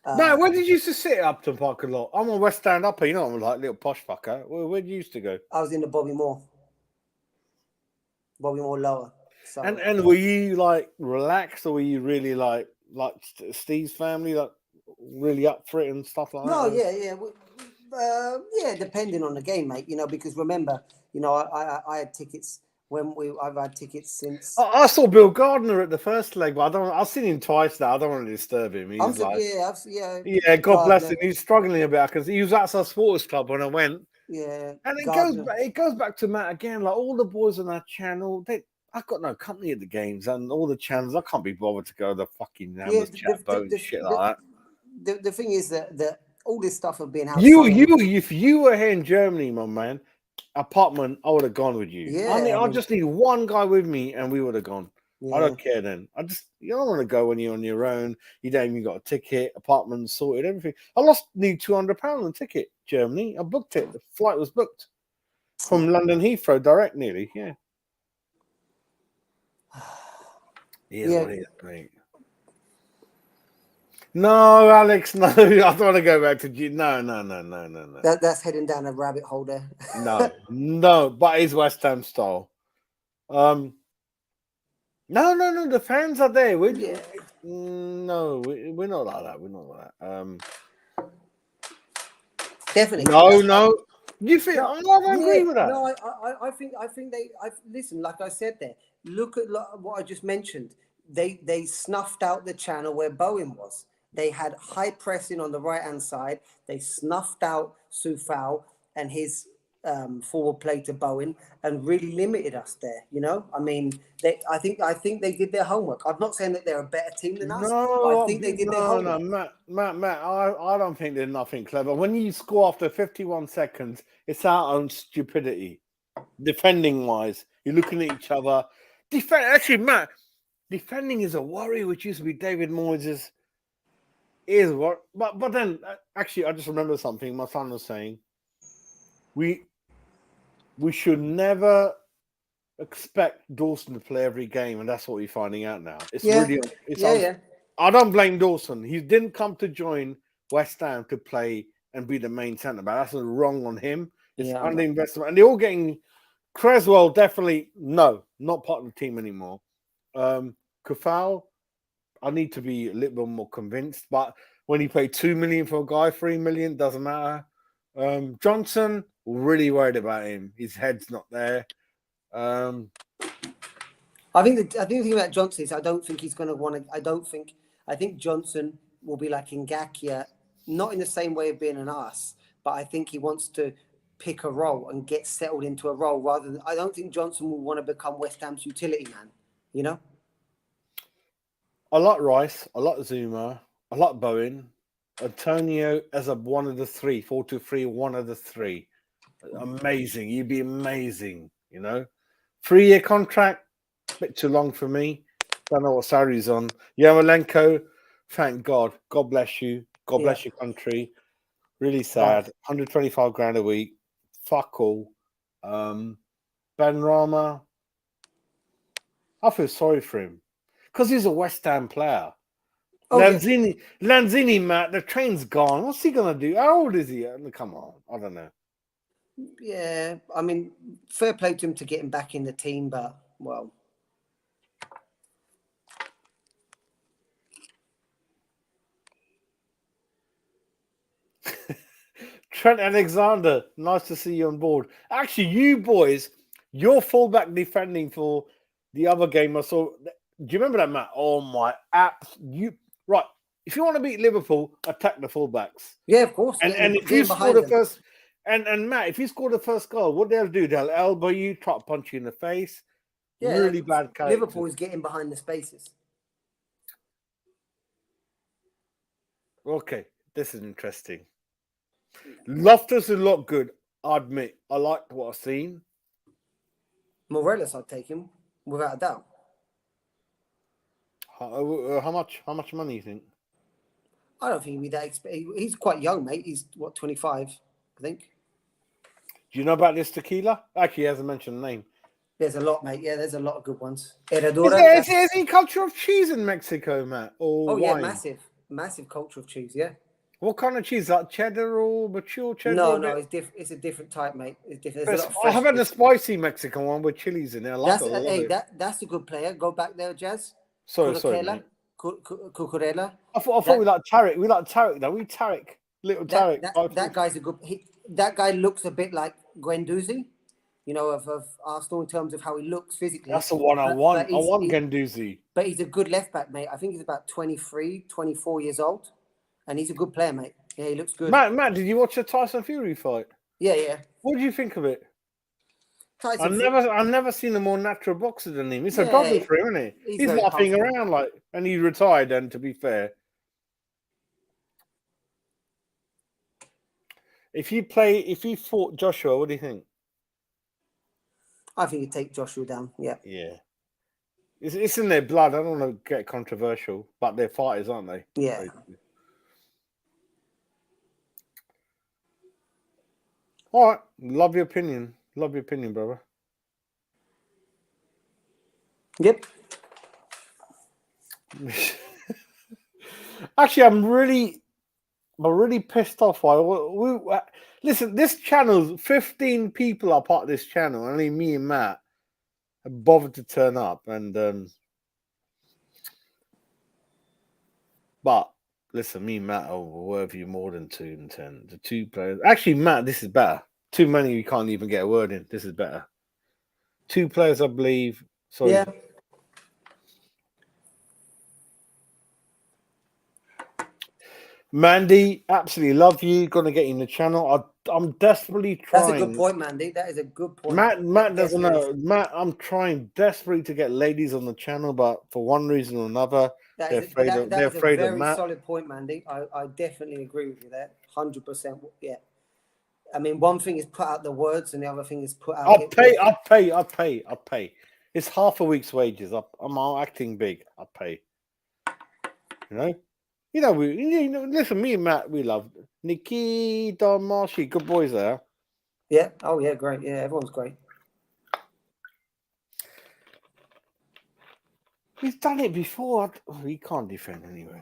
No, where did you used to sit up to Park a lot? I'm a West Stand upper, you know, I'm like a little posh fucker. Where did you used to go? I was in the Bobby Moore lower. So. And were you like relaxed, or were you really like Steve's family, like really up for it and stuff like that? No, yeah, depending on the game, mate. Because remember, I had tickets I've had tickets since. I saw Bill Gardner at the first leg, but I've seen him twice now. I don't want to disturb him. He's God bless him. He's struggling a bit because he was at our sports club when I went. Yeah, and it goes back to Matt again. Like all the boys on that channel, I've got no company at the games, and all the channels, I can't be bothered to go to the fucking chat boat and shit like that. The thing is that all this stuff of being outside. If you were here in Germany, my man, apartment, I would have gone with you. Yeah, I just need one guy with me, and we would have gone. Yeah. I don't care then. You don't want to go when you're on your own. You don't even got a ticket, apartment sorted, everything. I need £200 on a ticket. Germany, I booked it. The flight was booked from London Heathrow direct, nearly. Yeah. What is, mate. No, Alex, no. I don't want to go back to you. No. That's heading down a rabbit hole there. No, but it's West Ham style. No. The fans are there. We're not like that. We're not like that. Definitely. No. You think? I don't agree with that. No, I think they. Listen, like I said there. Look at what I just mentioned. They snuffed out the channel where Bowen was. They had high pressing on the right hand side. They snuffed out Soufal and his forward play to Bowen and really limited us there. I mean, I think they did their homework. I'm not saying that they're a better team than us. But I think they did their homework. No, Matt. I don't think there's nothing clever. When you score after 51 seconds, it's our own stupidity. Defending wise, you're looking at each other. Actually, Matt, defending is a worry, which used to be David Moyes' is what. But then, actually, I just remember something my son was saying. We should never expect Dawson to play every game, and that's what we're finding out now. I don't blame Dawson. He didn't come to join West Ham to play and be the main centre back. That's wrong on him. It's underinvestment, and they're all getting Cresswell. Definitely not part of the team anymore. Kufal, I need to be a little bit more convinced. But when he paid $2 million for a guy, $3 million doesn't matter. Johnson, really worried about him. His head's not there. I think the thing about Johnson is I don't think he's going to want to. I think Johnson will be like Ngakia, not in the same way of being an ass, but I think he wants to pick a role and get settled into a role rather than. I don't think Johnson will want to become West Ham's utility man. I like Rice. I like Zuma. I like Bowen. Antonio as one of the three, 4-2-3, one of the three. Amazing. You'd be amazing, 3-year contract, a bit too long for me. Don't know what salary's on. Yarmolenko, thank God. God bless you. God bless your country. Really sad. 125 grand a week. Fuck all. Ben Rama, I feel sorry for him because he's a West Ham player. Lanzini, Matt, the train's gone. What's he going to do? How old is he? Come on. I don't know. Yeah, I mean, fair play to him to get him back in the team, but, well. Trent Alexander, nice to see you on board. Actually, you boys, your fullback defending for the other game I saw. Do you remember that, Matt? Oh, my apps. Right. If you want to beat Liverpool, attack the fullbacks. Yeah, of course. And if you score the first... And Matt, if you score the first goal, what they'll do, they'll elbow you, try to punch you in the face. Yeah, Really bad character. Liverpool is getting behind the spaces. Okay, this is interesting. Loftus will look good. I admit, I liked what I've seen. Morelos, I'd take him without a doubt. How much money you think? I don't think he'd be that expensive. He's quite young, mate. He's, what, 25, I think. Do you know about this tequila? Actually, he hasn't mentioned the name. There's a lot, mate. Yeah, there's a lot of good ones. Is Herradura. there any culture of cheese in Mexico, Matt? Or Yeah, wine? massive culture of cheese. Yeah. What kind of cheese? Like cheddar or mature cheddar? No, it's different. It's a different type, mate. It's different. There's a lot of I fresh. have had the spicy Mexican one with chilies in it. I like That's a good player. Go back there, Jazz. Sorry, mate. Cucurella. I thought we like Tarek. We like Tarek though. Little Tarek. That guy's a good. That guy looks a bit like Guendouzi, you know, of Arsenal in terms of how he looks physically. That's the one I want. I want Guendouzi. But he's a good left back, mate. I think he's about 23, 24 years old, and he's a good player, mate. Yeah, he looks good. Matt, did you watch the Tyson Fury fight? Yeah. What did you think of it? I've never seen a more natural boxer than him. It's a double for him, isn't it? He's laughing around and he retired. And to be fair, if he fought Joshua, what do you think? I think he'd take Joshua down. Yeah. Yeah. It's in their blood. I don't want to get controversial, but they're fighters, aren't they? Yeah. Basically. All right. Love your opinion. Love your opinion, brother. Yep. Actually, I'm really pissed off. Listen, this channel, 15 people are part of this channel. Only me and Matt have bothered to turn up, and but listen, me and Matt are worthy more than 2 and 10. The 2 players. Actually, Matt, this is better. Too many, you can't even get a word in. This is better. 2 players, I believe. Sorry. Yeah. Mandy, absolutely love you. Gonna get you in the channel. I'm desperately trying. That's a good point, Mandy. That is a good point. Matt doesn't know. Matt, I'm trying desperately to get ladies on the channel, but for one reason or another, they're afraid of Matt. That's a very solid point, Mandy. I definitely agree with you there. 100%. Yeah. I mean, one thing is put out the words, and the other thing is put out. I'll pay. It's half a week's wages. I'm acting big. I'll pay. You know, listen, me and Matt, we love Nikki, Don Marshy, good boys there. Yeah. Oh, yeah, great. Yeah, everyone's great. He's done it before. He can't defend anyway.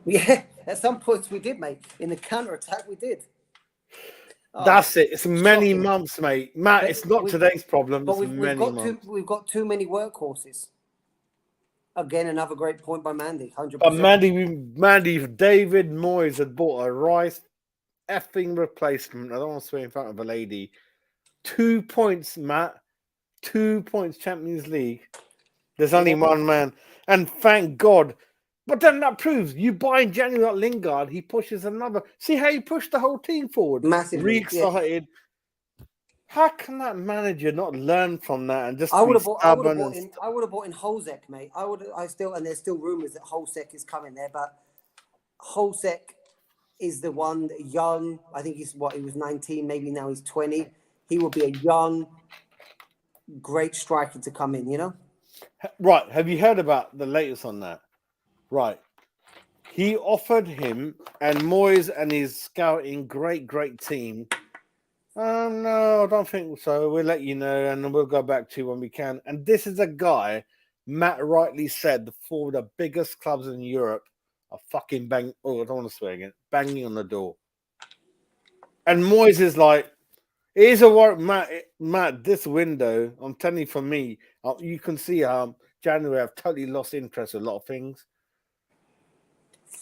Yeah, at some points we did, mate. In the counter-attack, we did. That's it. It's many months, mate. Matt, it's not today's problem. But we've got too many workhorses. Again, another great point by Mandy. 100%. But Mandy, David Moyes had bought a Rice effing replacement. I don't want to swear in front of a lady. 2 points, Matt. 2 points, Champions League. There's only one man. And thank God. But then that proves you buy in January at Lingard, he pushes another. See how he pushed the whole team forward? Massively. Re-excited. Yeah. How can that manager not learn from that and just I would have bought in Holzek, mate. And there's still rumours that Holzek is coming there, but Holzek is the one young. I think he was 19, maybe now he's 20. He will be a young, great striker to come in, you know? Right. Have you heard about the latest on that? Right. He offered him and Moyes and his scouting great team. No, I don't think so. We'll let you know, and we'll go back to you when we can. And this is a guy, Matt rightly said, the 4 of the biggest clubs in Europe are fucking banging. Oh, I don't want to swear again. Banging on the door. And Moyes is like, here's a work, Matt. This window, I'm telling you, for me, you can see how January I've totally lost interest in a lot of things.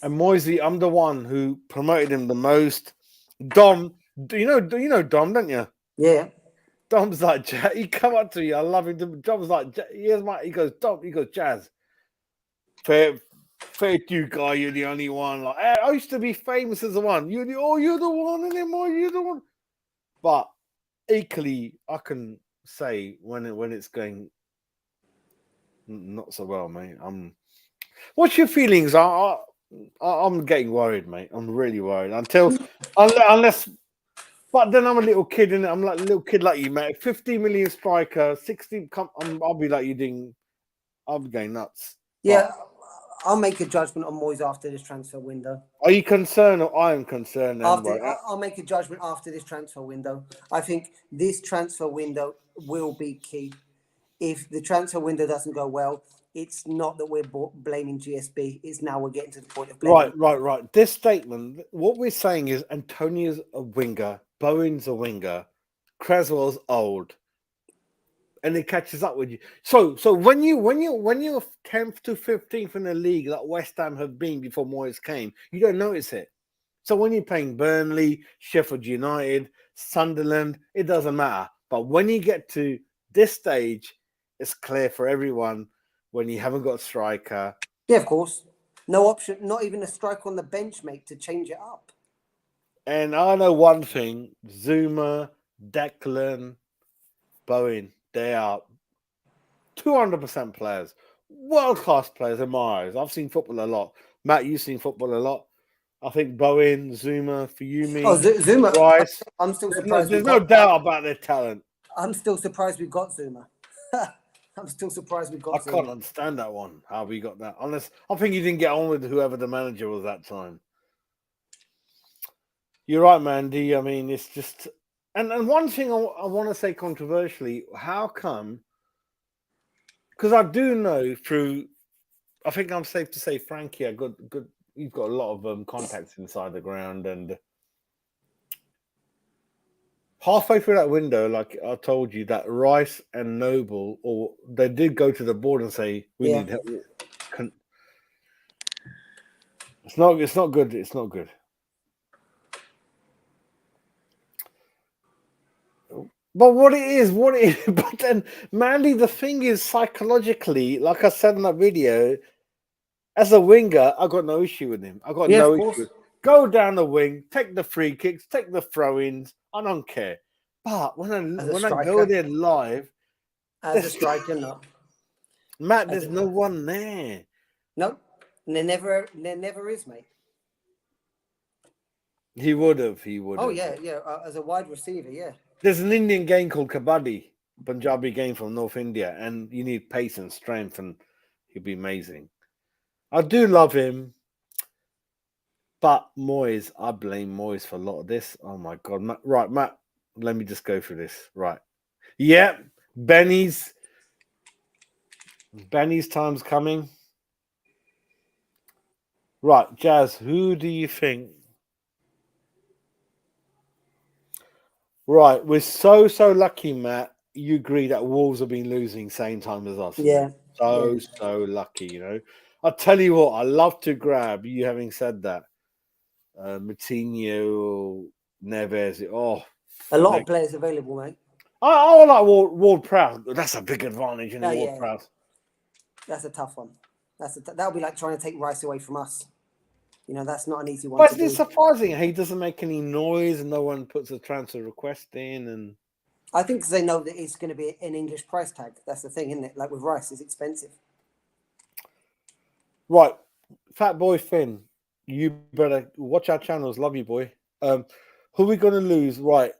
And Moisey, I'm the one who promoted him the most. Dom, you know Dom, don't you? Yeah. Dom's like, he come up to me. I love him. Dom's like, here's my. He goes, Dom. He goes, Jazz. Fair to you, guy. You're the only one. Like, I used to be famous as the one. You're the one, and then you're the one. But equally, I can say when it's going not so well, mate. What's your feelings? I'm getting worried, mate. I'm really worried. Unless, but then I'm a little kid, and I'm like a little kid like you, mate. 50 million striker, 60. I'll be like you, doing. I'll be going nuts. Yeah, I'll make a judgment on Moyes after this transfer window. Are you concerned, or I am concerned? I'll make a judgment after this transfer window. I think this transfer window will be key. If the transfer window doesn't go well, it's not that we're blaming GSB. It's now we're getting to the point of blaming. Right. This statement, what we're saying is Antonio's a winger, Bowen's a winger, Cresswell's old, and it catches up with you. So when you're 10th to 15th in the league, like West Ham have been before Moyes came, you don't notice it. So when you're playing Burnley, Sheffield United, Sunderland, it doesn't matter. But when you get to this stage, it's clear for everyone when you haven't got a striker. Yeah, of course. No option, not even a striker on the bench, mate, to change it up. And I know one thing, Zuma, Declan, Bowen, they are 200% players, world-class players in my eyes. I've seen football a lot. Matt, you've seen football a lot. I think Bowen, Zuma, Fiyumi, Zuma, Rice. I'm still surprised. There's no doubt about their talent. I'm still surprised we got Zuma. I'm still surprised we got Zuma. I can't understand that one, how we got that. Unless I think you didn't get on with whoever the manager was that time. You're right, Mandy. I mean, it's just... And one thing I want to say controversially, how come... Because I do know through... I think I'm safe to say, Frankie, good. You've got a lot of contacts inside the ground, and halfway through that window, like I told you, that Rice and Noble, or they did go to the board and say, "We need help." It's not good. It's not good. But what it is. But then, Mandy, the thing is, psychologically, like I said in that video, as a winger, I got no issue with him. I got no issue. Go down the wing, take the free kicks, take the throw-ins. I don't care. But when I go there live, as a striker, no. Matt, there's no one there. No, there never is, mate. He would have. Oh yeah. As a wide receiver, yeah. There's an Indian game called Kabaddi, Punjabi game from North India, and you need pace and strength, and he'd be amazing. I do love him, but Moyes, I blame Moyes for a lot of this. Oh my God, Matt, right, Matt, let me just go through this. Right, yeah, Benny's time's coming. Right, Jazz, who do you think? Right, we're so lucky, Matt. You agree that Wolves have been losing same time as us. Yeah. So lucky, you know. I'll tell you what, I love to grab you having said that. Moutinho, Neves, a lot of players available, mate. I like Ward Prowse. That's a big advantage in Ward Prowse. That's a tough one. That'll be like trying to take Rice away from us. You know, that's not an easy one. But it's surprising he doesn't make any noise and no one puts a transfer request in. And I think because they know that it's going to be an English price tag. That's the thing, isn't it? Like with Rice, it's expensive. Right, Fat Boy Finn, you better watch our channels. Love you, boy. Who are we going to lose? Right,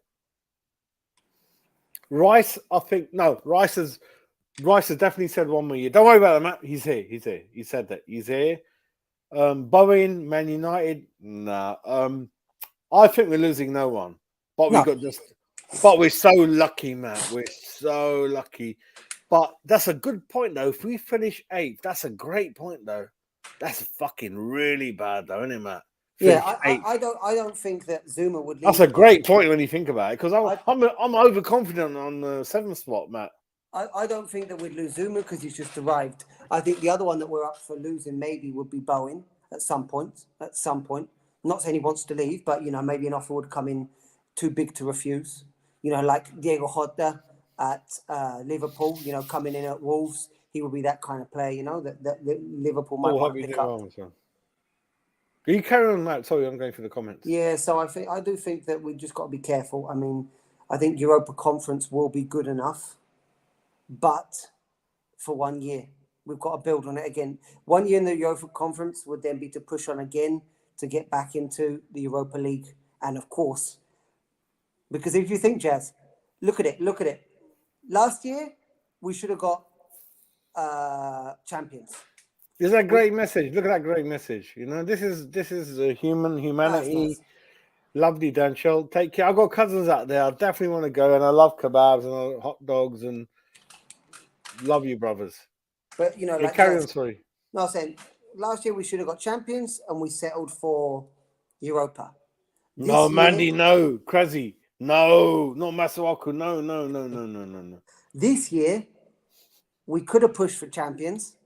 Rice. I think no. Rice has definitely said 1 more year. Don't worry about that, Matt. He's here. He said that he's here. Bowen, Man United. Nah. I think we're losing no one. But we're so lucky, Matt. We're so lucky. But that's a good point, though. If we finish 8th, that's a great point, though. That's fucking really bad, though, isn't it, Matt? I don't think that Zuma would leave. That's a great point when you think about it, because I'm overconfident on the 7th spot, Matt. I don't think that we'd lose Zuma because he's just arrived. I think the other one that we're up for losing maybe would be Bowen at some point. I'm not saying he wants to leave, but, you know, maybe an offer would come in too big to refuse. You know, like Diego Jota at Liverpool, you know, coming in at Wolves. He would be that kind of player, you know, that Liverpool might want to pick up. You carry on, Matt. Sorry, I'm going through the comments. Yeah, so I do think that we've just got to be careful. I mean, I think Europa Conference will be good enough, but for 1 year. We've got to build on it again. 1 year in the Europa Conference would then be to push on again to get back into the Europa League. And of course, because if you think, Jazz, look at it. Last year, we should have got champions. Is that a great message? Look at that great message. You know, this is a humanity. Nice. Lovely, Dan Shell. Take care. I've got cousins out there. I definitely want to go, and I love kebabs and hot dogs and love you, brothers. But you know, Hey, like carry Jazz, on, sorry. no, I'm saying last year we should have got champions and we settled for Europa. No, This Mandy, year, no. Crazy. No, not Masuaku. No. this year, we could have pushed for champions.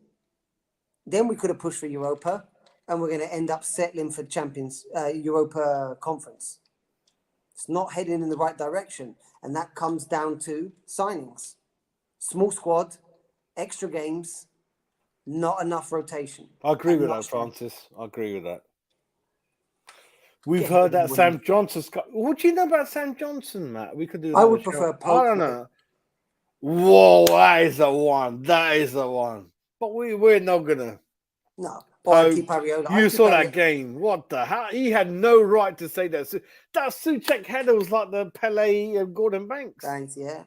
Then we could have pushed for Europa, and we're going to end up settling for champions, Europa Conference. It's not heading in the right direction, and that comes down to signings, small squad, extra games, not enough rotation. I agree and with not that, strength. Francis. I agree with that. We've Get heard that everyone. Sam Johnson's got. What do you know about Sam Johnson, Matt? We could do. I another would show. prefer I Pope. don't know. Whoa, that is the one. That is the one. But we're not gonna. No, or I keep Pope, Ariola. you saw that game. What the hell? He had no right to say that. That Suchek header was like the Pele of Gordon Banks. Thanks, yeah.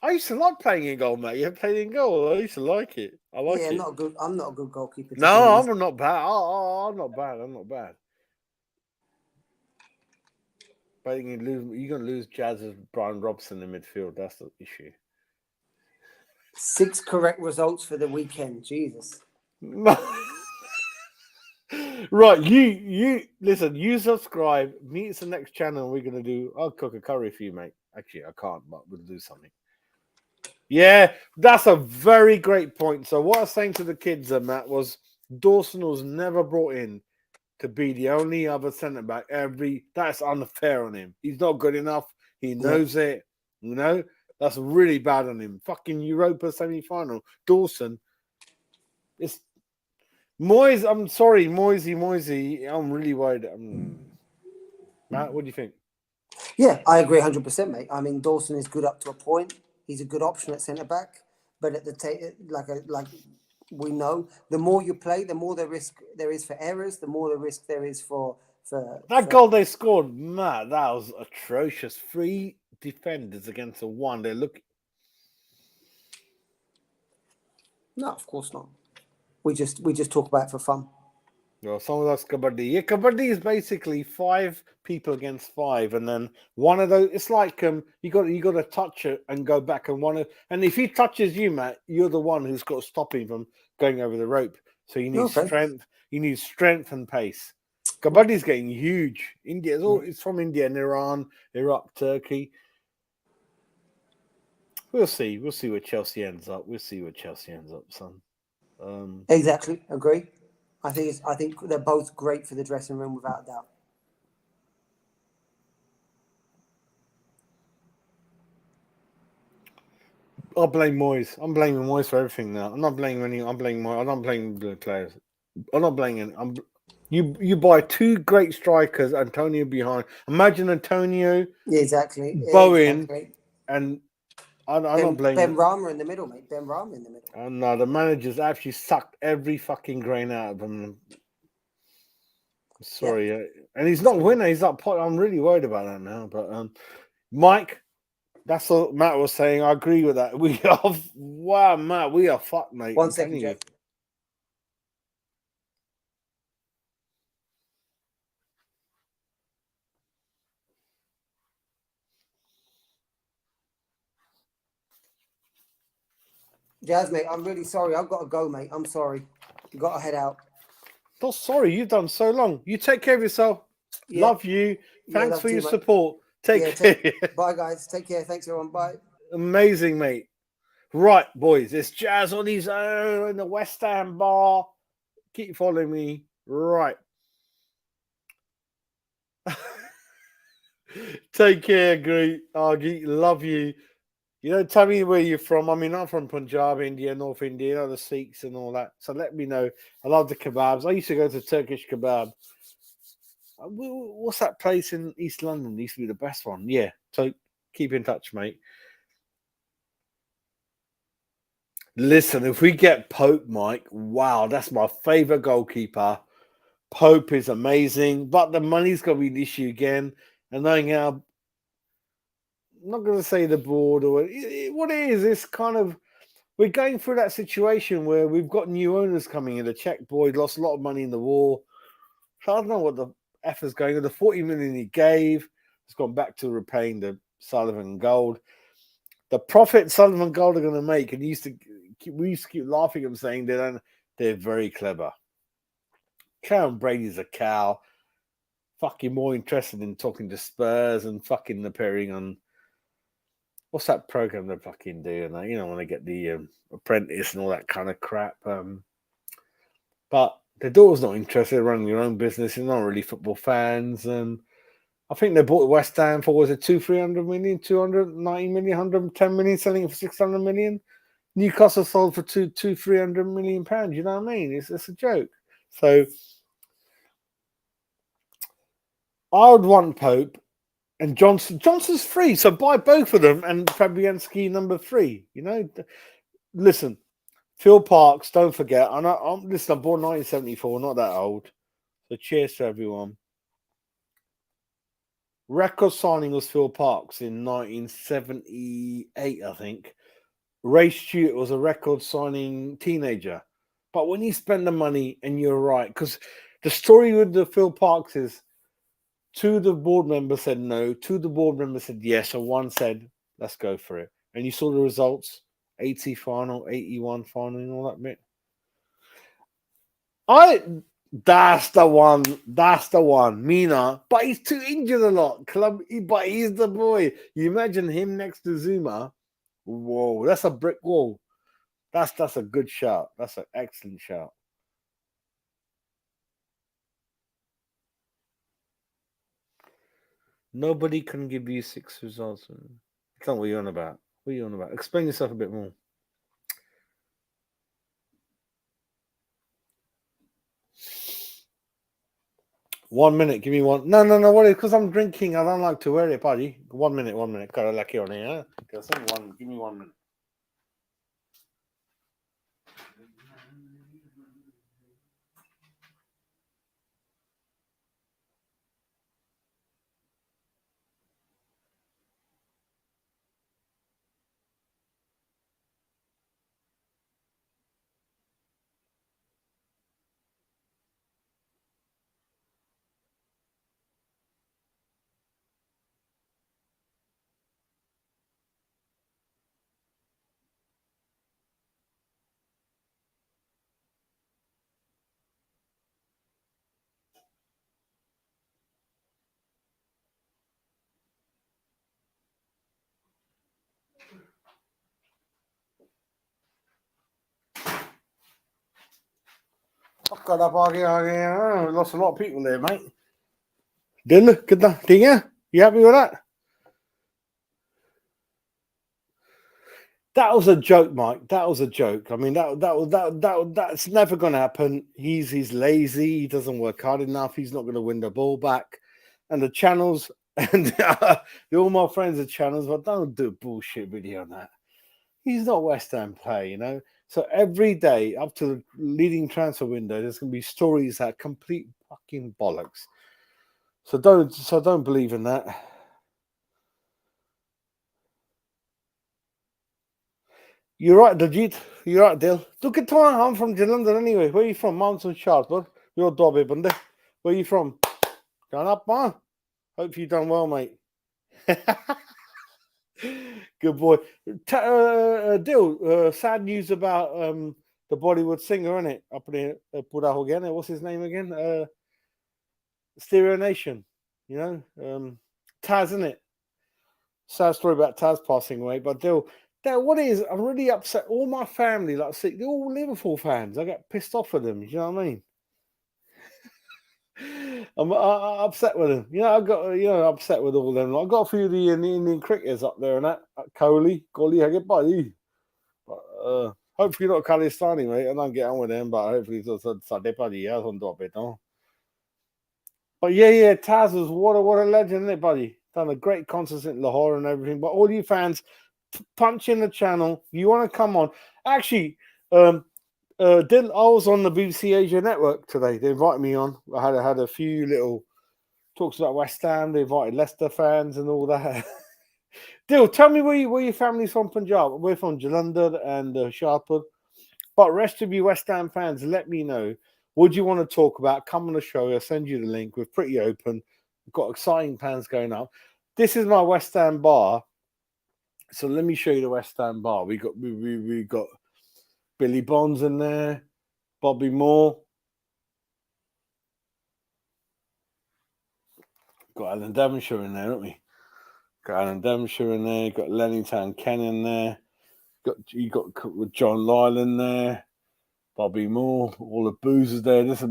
I used to like playing in goal, mate. You have played in goal. I used to like it. I like it. Not good. I'm not a good goalkeeper. No, I'm not bad. I'm not bad. I'm not bad. But you're gonna lose Jazz's Brian Robson in midfield. That's the issue. 6 correct results for the weekend. Jesus. Right, you listen. You subscribe. Meet us the next channel. We're gonna do. I'll cook a curry for you, mate. Actually, I can't, but we'll do something. Yeah, that's a very great point. So what I was saying to the kids, Matt, was Dawson was never brought in to be the only other centre back. That's unfair on him. He's not good enough. He knows it. You know, that's really bad on him. Fucking Europa semi-final. Dawson. It's Moyes. I'm sorry, Moisey. I'm really worried. Matt, what do you think? Yeah, I agree 100%, mate. I mean, Dawson is good up to a point. He's a good option at centre back, but at the like we know, the more you play, the more the risk there is for errors, the more the risk there is for goal they scored, Matt. That was atrocious. 3 defenders against a 1. They look. No, of course not. We just talk about it for fun. Well, some of that's kabaddi. Yeah, kabaddi is basically 5 people against 5, and then one of those. It's like you got to touch it and go back, and if he touches you, Matt, you're the one who's got to stop him from going over the rope. So you need strength. You need strength and pace. Kabaddi is getting huge. It's from India and Iran, Iraq, Turkey. We'll see. We'll see where Chelsea ends up. Son. Exactly. Agree. I think they're both great for the dressing room, without a doubt. I'll blame Moyes. I'm blaming Moyes for everything now. I'm not blaming any. I'm blaming Moyes. I'm not blaming the players. I'm not blaming. You buy 2 great strikers, Antonio behind. Imagine Antonio, Bowen, and I'm not blaming Ben Rama in the middle, mate. Ben Rama in the middle. And no, the managers actually sucked every fucking grain out of him. Sorry, and he's not winning. He's up. I'm really worried about that now. But Mike, that's what Matt was saying. I agree with that. We are wow, Matt. We are fucked, mate. 1 second, Jeff. Jazz, mate, I'm really sorry. I've got to go, mate. I'm sorry. You got to head out. Not sorry. You've done so long. You take care of yourself. Yeah. Love you. Thanks for your support. Take care. Bye, guys. Take care. Thanks, everyone. Bye. Amazing, mate. Right, boys. It's Jazz on his own in the West Ham bar. Keep following me. Right. Take care, great Argy. Love you. You know, tell me where you're from. I mean, I'm from Punjab, India, North India, the Sikhs and all that. So let me know. I love the kebabs. I used to go to Turkish kebab. What's that place in East London? It used to be the best one. Yeah. So keep in touch, mate. Listen, if we get Pope, Mike, wow, that's my favourite goalkeeper. Pope is amazing, but the money's got to be the issue again. And knowing how, I'm not going to say the board or what it is, it's kind of, we're going through that situation where we've got new owners coming in. The Czech boy lost a lot of money in the war. So I don't know what the F is going on. The 40 million he gave has gone back to repaying the Sullivan Gold. The profit Sullivan Gold are going to make, and we used to keep laughing at them saying they're very clever. Karen Brady's a cow. Fucking more interested in talking to Spurs and fucking appearing on what's that program they fucking do? And you know, when they get the Apprentice and all that kind of crap. But the daughter's not interested in running your own business. They're not really football fans. And I think they bought West Ham for, was it 300 million, 290 million, 110 million, selling it for 600 million. Newcastle sold for 300 million pounds. You know what I mean? It's a joke. So I would want Pope and Johnson. Johnson's free, so buy both of them and Fabianski number 3. You know, listen, Phil Parks. Don't forget. I'm born 1974, not that old. So cheers to everyone. Record signing was Phil Parks in 1978, I think. Ray Stewart was a record signing teenager. But when you spend the money, and you're right, because the story with the Phil Parks is 2 of the board members said no, 2 of the board members said yes, and 1 said, let's go for it. And you saw the results, 80 final, 81 final, and all that bit. That's the one. Mina, but he's too injured a lot. But he's the boy. You imagine him next to Zuma. Whoa, that's a brick wall. That's a good shout. That's an excellent shout. Nobody can give you 6 results. That's not what you're on about. What are you on about? Explain yourself a bit more. One minute, give me one. No, what? Because I'm drinking. I don't like to wear it, buddy. 1 minute. Got a lucky on here. Give me 1 minute. Fuck up, I lost a lot of people there, mate. Dylan, good enough. You happy with that? That was a joke, Mike. That was a joke. I mean, that's never going to happen. He's lazy. He doesn't work hard enough. He's not going to win the ball back. And the channels, and all my friends are channels, but don't do a bullshit video on that. He's not West Ham player, you know. So every day up to the leading transfer window, there's going to be stories that are complete fucking bollocks. So don't believe in that. You're right, Dajit. You're right, Dale. Look at time. I'm from London anyway. Where are you from? Mountain Shard, bud. You're Dobby, Bundy. Where are you from? Going up, man. Hope you've done well, mate. Good boy. Dil, sad news about the Bollywood singer, isn't it? Up in Puraho again. What's his name again? Stereo Nation. You know? Taz, isn't it? Sad story about Taz passing away. But Dil, what it is, I'm really upset. All my family, like, see, they're all Liverpool fans. I get pissed off with them. You know what I mean? I'm upset with them. You know, I got upset with all of them. I got a few of the Indian cricketers up there and that. Kohli, I get buddy. But hopefully not Khalistani, mate. I don't get on with them, but hopefully it's Sadepa Diaz on top of it, no? But yeah, Taz was what a legend, isn't it, buddy? Done a great concert in Lahore and everything. But all you fans, punch in the channel. You want to come on? Actually, I was on the BBC Asia Network today. They invited me on. I had a few little talks about West Ham. They invited Leicester fans and all that. Dil, tell me where your family's from, Punjab. We're from Jalandhar and Shahpur. But rest of you West Ham fans, let me know. What do you want to talk about? Come on the show. I'll send you the link. We're pretty open. We've got exciting plans going up. This is my West Ham bar. So let me show you the West Ham bar. We got Billy Bonds in there, Bobby Moore. Got Alan Devonshire in there, haven't we? Got Alan Devonshire in there. Got Lenny Town Ken in there. You got John Lyle in there. Bobby Moore. All the boozers there. This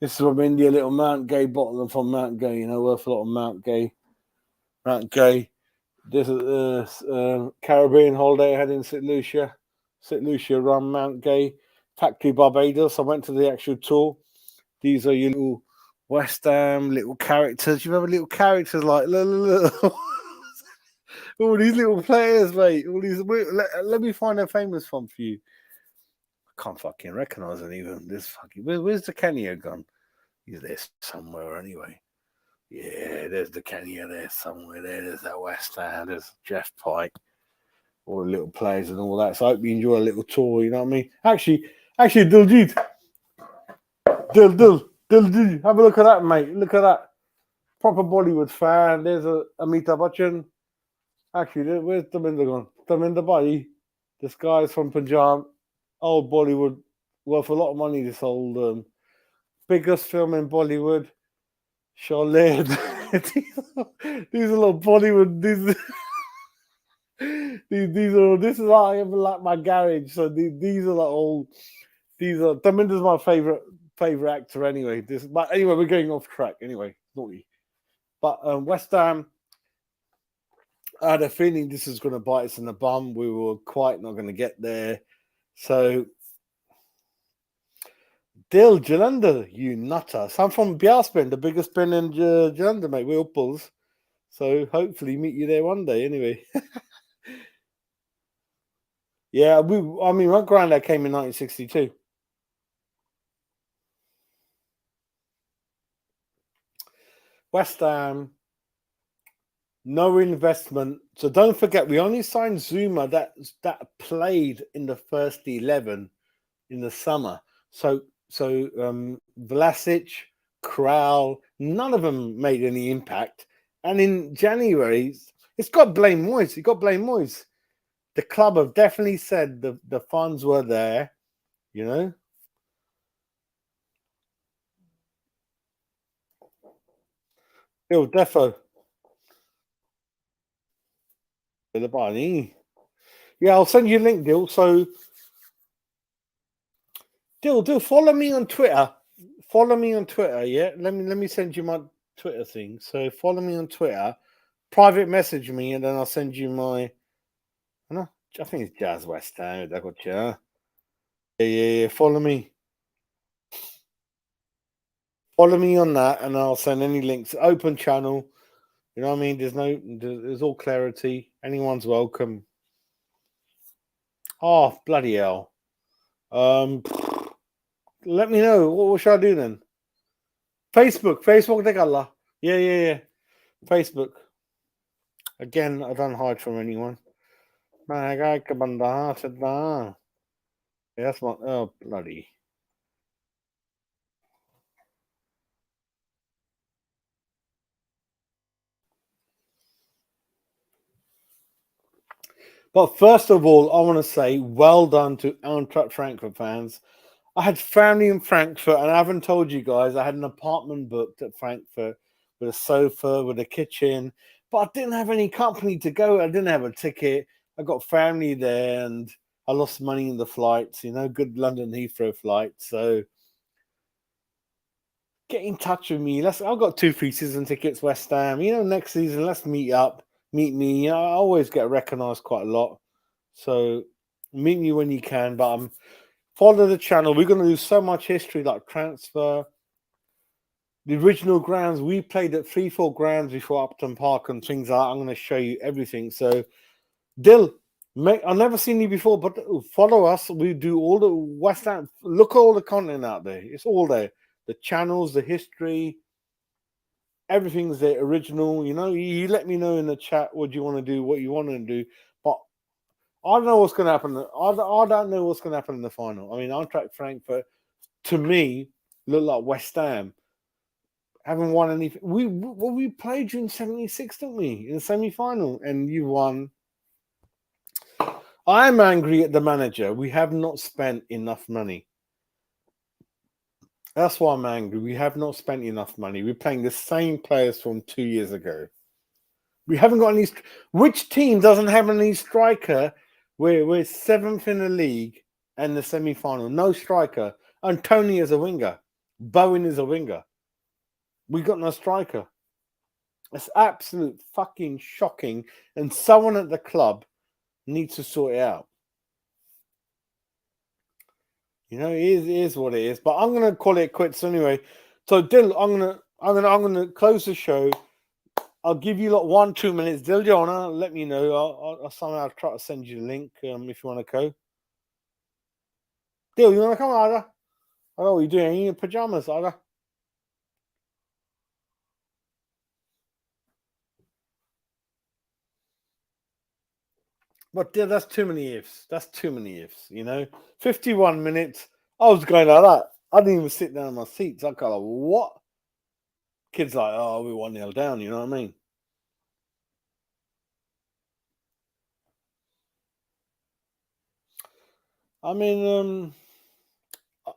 is from India. Little Mount Gay bottle from Mount Gay. You know, worth a lot of Mount Gay. Mount Gay. This is Caribbean holiday I had in St. Lucia. St. Lucia rum, Mount Gay. Factory Barbados. I went to the actual tour. These are your little West Ham little characters. You remember little characters like all these little players, mate. All these. Let me find a famous one for you. I can't fucking recognise it even. This fucking. Where's the Kenya gone? He's there somewhere anyway. Yeah, there's the Kenya there somewhere. There's that West Ham. There's Jeff Pike. All the little players and all that. So I hope you enjoy a little tour. You know what I mean? Actually, Diljit. Dil, have a look at that, mate. Look at that. Proper Bollywood fan. There's a Amitabh Bachchan. Actually, where's Daminder gone? Daminder Bhai. This guy's from Punjab. Old Bollywood. Worth a lot of money, this old biggest film in Bollywood. Sholay. These are little Bollywood. This is how I ever like my garage. So these are like old. These are Daminder's my favorite actor anyway. But anyway, we're getting off track anyway. Naughty. But West Ham, I had a feeling this was going to bite us in the bum. We were quite not going to get there. So, Dil Jalandhar, you nutter. So I'm from Biaspin, the biggest bin in Jalandhar, mate. We're Uppals. So hopefully meet you there one day anyway. Yeah, my granddad came in 1962. West Ham, no investment. So don't forget, we only signed Zuma that played in the first 11 in the summer. So Vlasic, Crowell, none of them made any impact. And in January, it's got blame Moyes. You got blame Moyes. The club have definitely said the funds were there, you know. Bill Defo. Yeah, I'll send you a link, Dil. So, Dil, follow me on Twitter. Follow me on Twitter, yeah? Let me send you my Twitter thing. So, follow me on Twitter. Private message me, and then I'll send you my... I think it's Jazz West Ham. I got you. Yeah. Follow me. Follow me on that, and I'll send any links. Open channel. You know what I mean? There's all clarity. Anyone's welcome. Oh, bloody hell. Let me know. What should I do then? Facebook, Dekalla. Yeah. Facebook. Again, I don't hide from anyone. Yeah, that's my... Oh, bloody... But first of all, I want to say well done to Eintracht Frankfurt fans. I had family in Frankfurt, and I haven't told you guys, I had an apartment booked at Frankfurt with a sofa, with a kitchen, but I didn't have any company to go. I didn't have a ticket. I got family there, and I lost money in the flights, good London Heathrow flight. So get in touch with me. I've got 2 free season tickets, West Ham. Next season, let's meet up. Meet me. I always get recognised quite a lot. So meet me when you can. But follow the channel. We're going to do so much history, like transfer. the original grounds. We played at 3-4 grounds before Upton Park and things like that. I'm going to show you everything. So, Dill, mate, I've never seen you before, but follow us. We do all the West Ham. Look at all the content out there. It's all there. The channels, the history, everything's there, original. You know, you let me know in the chat what you want to do, what you want to do. But I don't know what's going to happen. I don't know what's going to happen in the final. I mean, Eintracht Frankfurt, to me, look like West Ham. Haven't won anything. We played you in 76, didn't we? In the semi-final, and you won. I'm angry at the manager. We have not spent enough money. That's why I'm angry. We have not spent enough money. We're playing the same players from 2 years ago. We haven't got any. Which team doesn't have any striker? We're 7th in the league and the semi-final. No striker. And Tony is a winger. Bowen is a winger. We got no striker. It's absolute fucking shocking. And someone at the club needs to sort it out. You know, it is what it is. But I'm gonna call it quits anyway. So Dill, I'm gonna close the show. I'll give you 1-2 minutes. Dill, you wanna let me know? I'll somehow try to send you the link if you want to go. Dill, you wanna come, Ada? I know what you're doing. Are you in your pajamas, Ada? But Dill, that's too many ifs. That's too many ifs. You know, 51 minutes. I was going like that. I didn't even sit down in my seats. I kind of what? Kids like, oh, we 1-0 down. You know what I mean?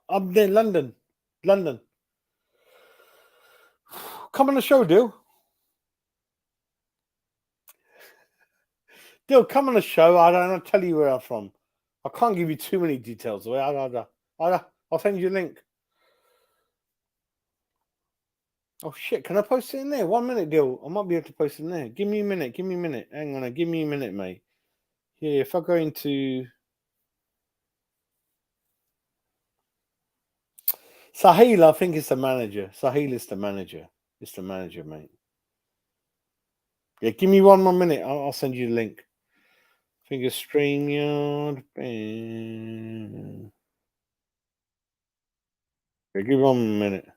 I'm there, London. Come on the show, Dill. Dill, come on the show. I don't tell you where I'm from. I can't give you too many details. I'll send you a link. Oh shit! Can I post it in there? 1 minute, Dill. I might be able to post it in there. Give me a minute. Hang on. Give me a minute, mate. Yeah, if I go into Sahil, I think it's the manager. Sahil is the manager. It's the manager, mate. Yeah, give me 1 more minute. I'll send you the link. I think it's StreamYard. Yeah, give me 1 minute.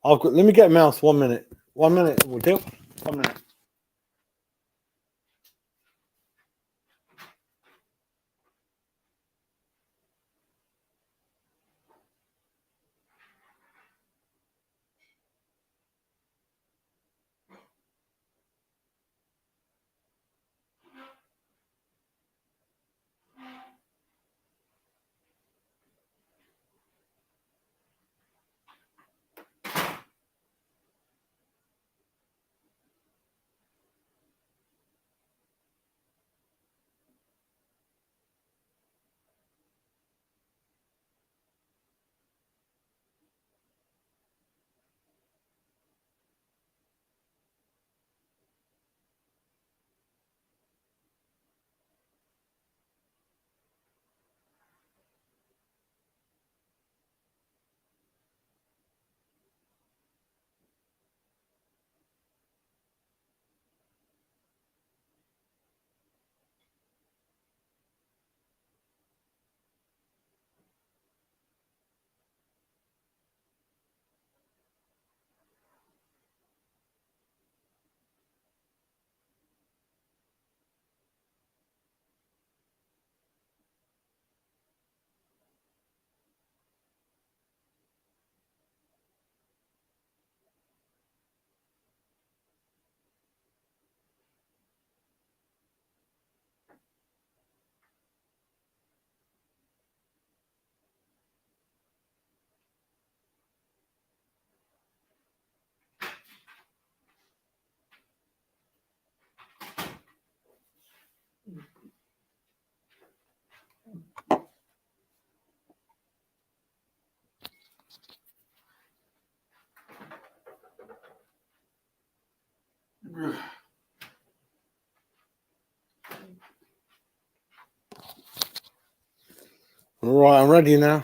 Let me get a mouse. 1 minute. 1 minute. We'll do. 1 minute. Right, I'm ready now.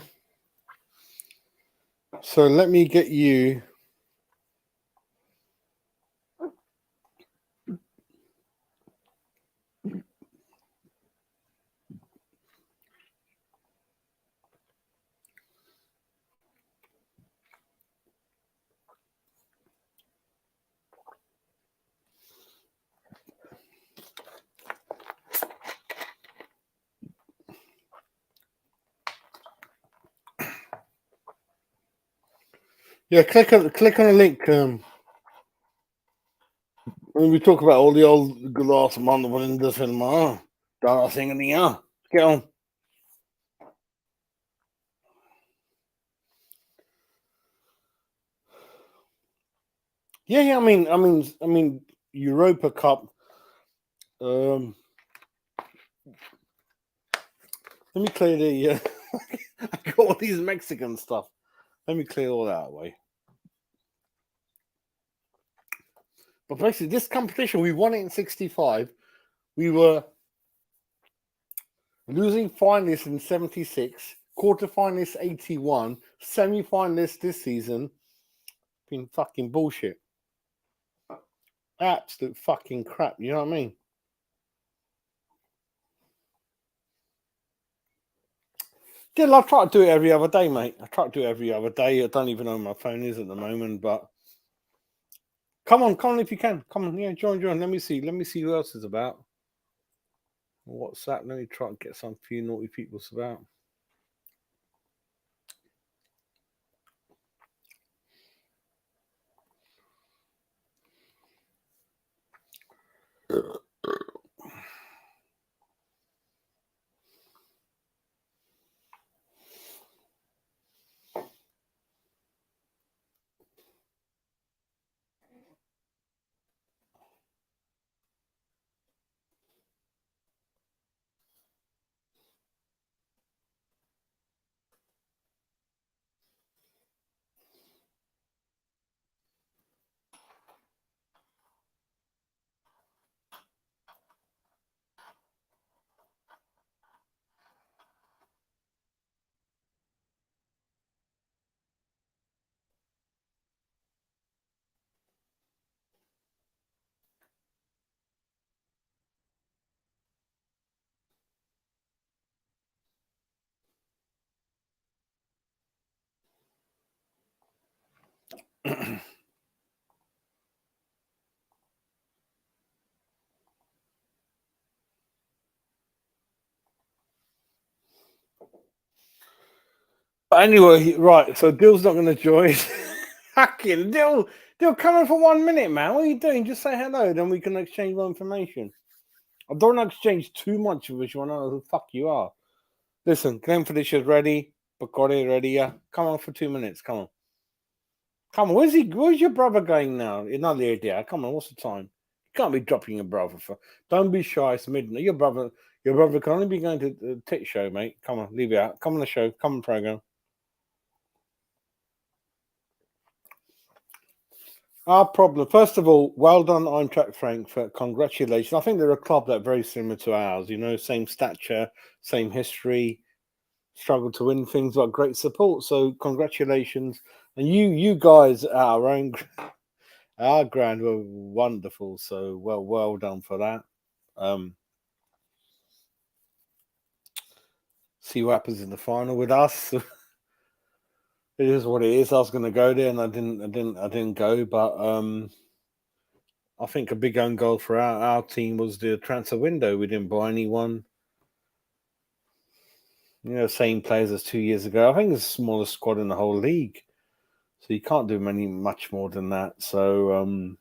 So let me get you. Yeah, click on a link. When we talk about all the old glass man in the film, that thing in the air. Get on. Yeah. I mean, Europa Cup. Let me clear the. I got all these Mexican stuff. Let me clear all that away. But basically, this competition, we won it in '65. We were losing finalists in '76, quarterfinalists '81, semi-finalists this season. Been fucking bullshit. Absolute fucking crap. You know what I mean? Still, I try to do it every other day, mate. I try to do it every other day. I don't even know where my phone is at the moment, but come on if you can. Come on, yeah, join. Let me see who else is about. WhatsApp. Let me try and get some few naughty people's about. But anyway, right. So Dill's not going to join. Fucking Dill, come in for 1 minute, man. What are you doing? Just say hello, then we can exchange more information. I don't want to exchange too much of it. You want to know who the fuck you are. Listen, Glenn Felicia's ready. Bakori ready. Yeah, come on for 2 minutes. Come on. Where's he? Where's your brother going now? You're not there, dear. Come on. What's the time? You can't be dropping your brother for. Don't be shy. It's midnight. Your brother can only be going to the tit show, mate. Come on, leave it out. Come on the show. Come on program. Our problem, first of all, well done, Eintracht Frankfurt. Congratulations. I think they're a club that very similar to ours. You know, same stature, same history. Struggle to win things, but great support. So congratulations, and you guys at our ground were wonderful. So well done for that. See what happens in the final with us. It is what it is. I was going to go there, and I didn't go. But I think a big own goal for our team was the transfer window. We didn't buy anyone. You know, same players as 2 years ago. I think it's the smallest squad in the whole league. So you can't do much more than that. So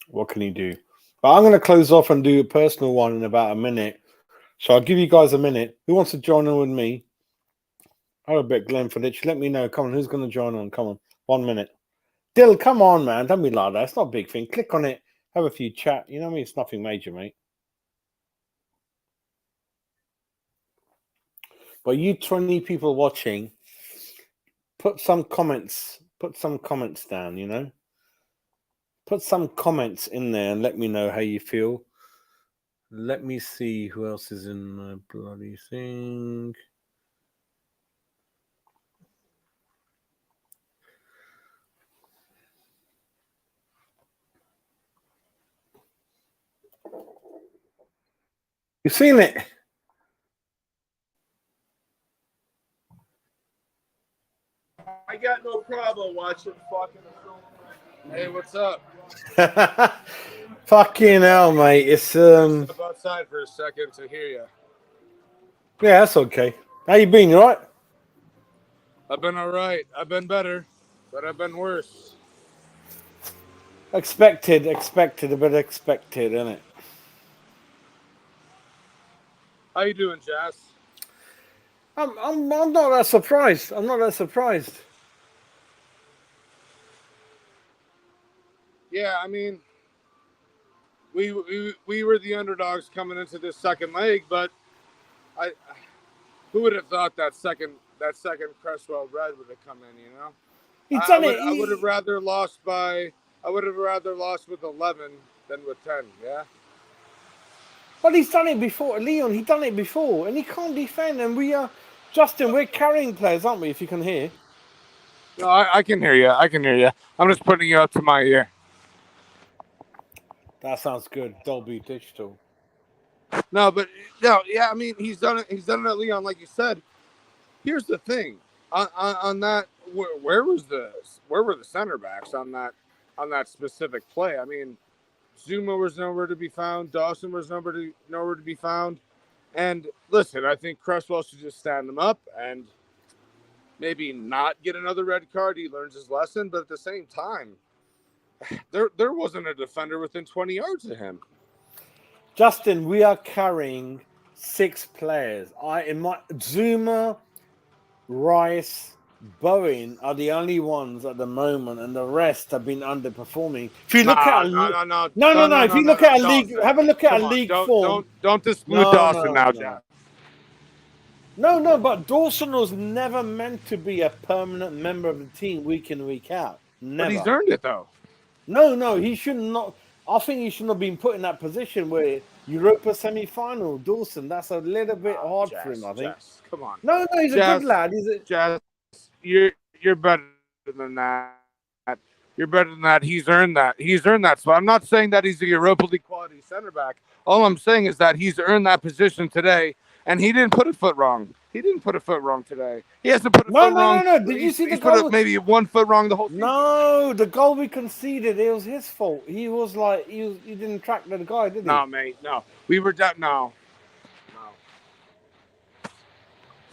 what can you do? But I'm going to close off and do a personal one in about a minute. So I'll give you guys a minute. Who wants to join in with me? Have a bit, Glenn Fitch. Let me know. Come on, who's going to join on? Come on, 1 minute. Dill, come on, man. Don't be like that. It's not a big thing. Click on it. Have a few chat. You know what I mean? It's nothing major, mate. But you 20 people watching, put some comments down, you know? Put some comments in there and let me know how you feel. Let me see who else is in my bloody thing. You seen it? I got no problem watching fucking. Hey, what's up? Fucking hell, mate. It's Step outside for a second to hear you. yeah, that's okay. How you been? You all right? I've been all right. I've been better, but I've been worse. Expected, a bit expected, isn't it? How you doing, Jazz? I'm not that surprised. I'm not that surprised. Yeah, I mean, we were the underdogs coming into this second leg, but who would have thought that second Cresswell red would have come in? You know, He's I done would it. I would have rather lost by I would have rather lost with 11 than with 10. Yeah. But he's done it before, Leon. He's done it before, and he can't defend. And we are, Justin. We're carrying players, aren't we? If you can hear. No, I can hear you. I can hear you. I'm just putting you up to my ear. That sounds good. Dolby Digital. No, but no, yeah. I mean, he's done it. He's done it at Leon, like you said. Here's the thing. On that, where were the center backs on that specific play? I mean, Zuma was nowhere to be found. Dawson was nowhere to be found. And listen, I think Cresswell should just stand them up and maybe not get another red card. He learns his lesson, but at the same time, there wasn't a defender within 20 yards of him. Justin, we are carrying 6 players. Zuma, Rice, Bowen are the only ones at the moment, and the rest have been underperforming. If you look at no. If you look at a league, have a look at a league form. Don't dispute Dawson now, Jack. No, but Dawson was never meant to be a permanent member of the team week in, week out. Never. But he's earned it, though. No, he should not. I think he shouldn't have been put in that position where Europa semi-final. Dawson, that's a little bit hard for him, I think. Come on. No, he's a good lad. You're better than that. You're better than that. He's earned that. He's earned that. So I'm not saying that he's a Europa League quality center back. All I'm saying is that he's earned that position today, and he didn't put a foot wrong. He didn't put a foot wrong today. He hasn't put a foot wrong. No. Did you see the goal? Put maybe 1 foot wrong the whole season. No, the goal we conceded, it was his fault. He was like, he didn't track the guy, did he? No, mate, no. We were down. No.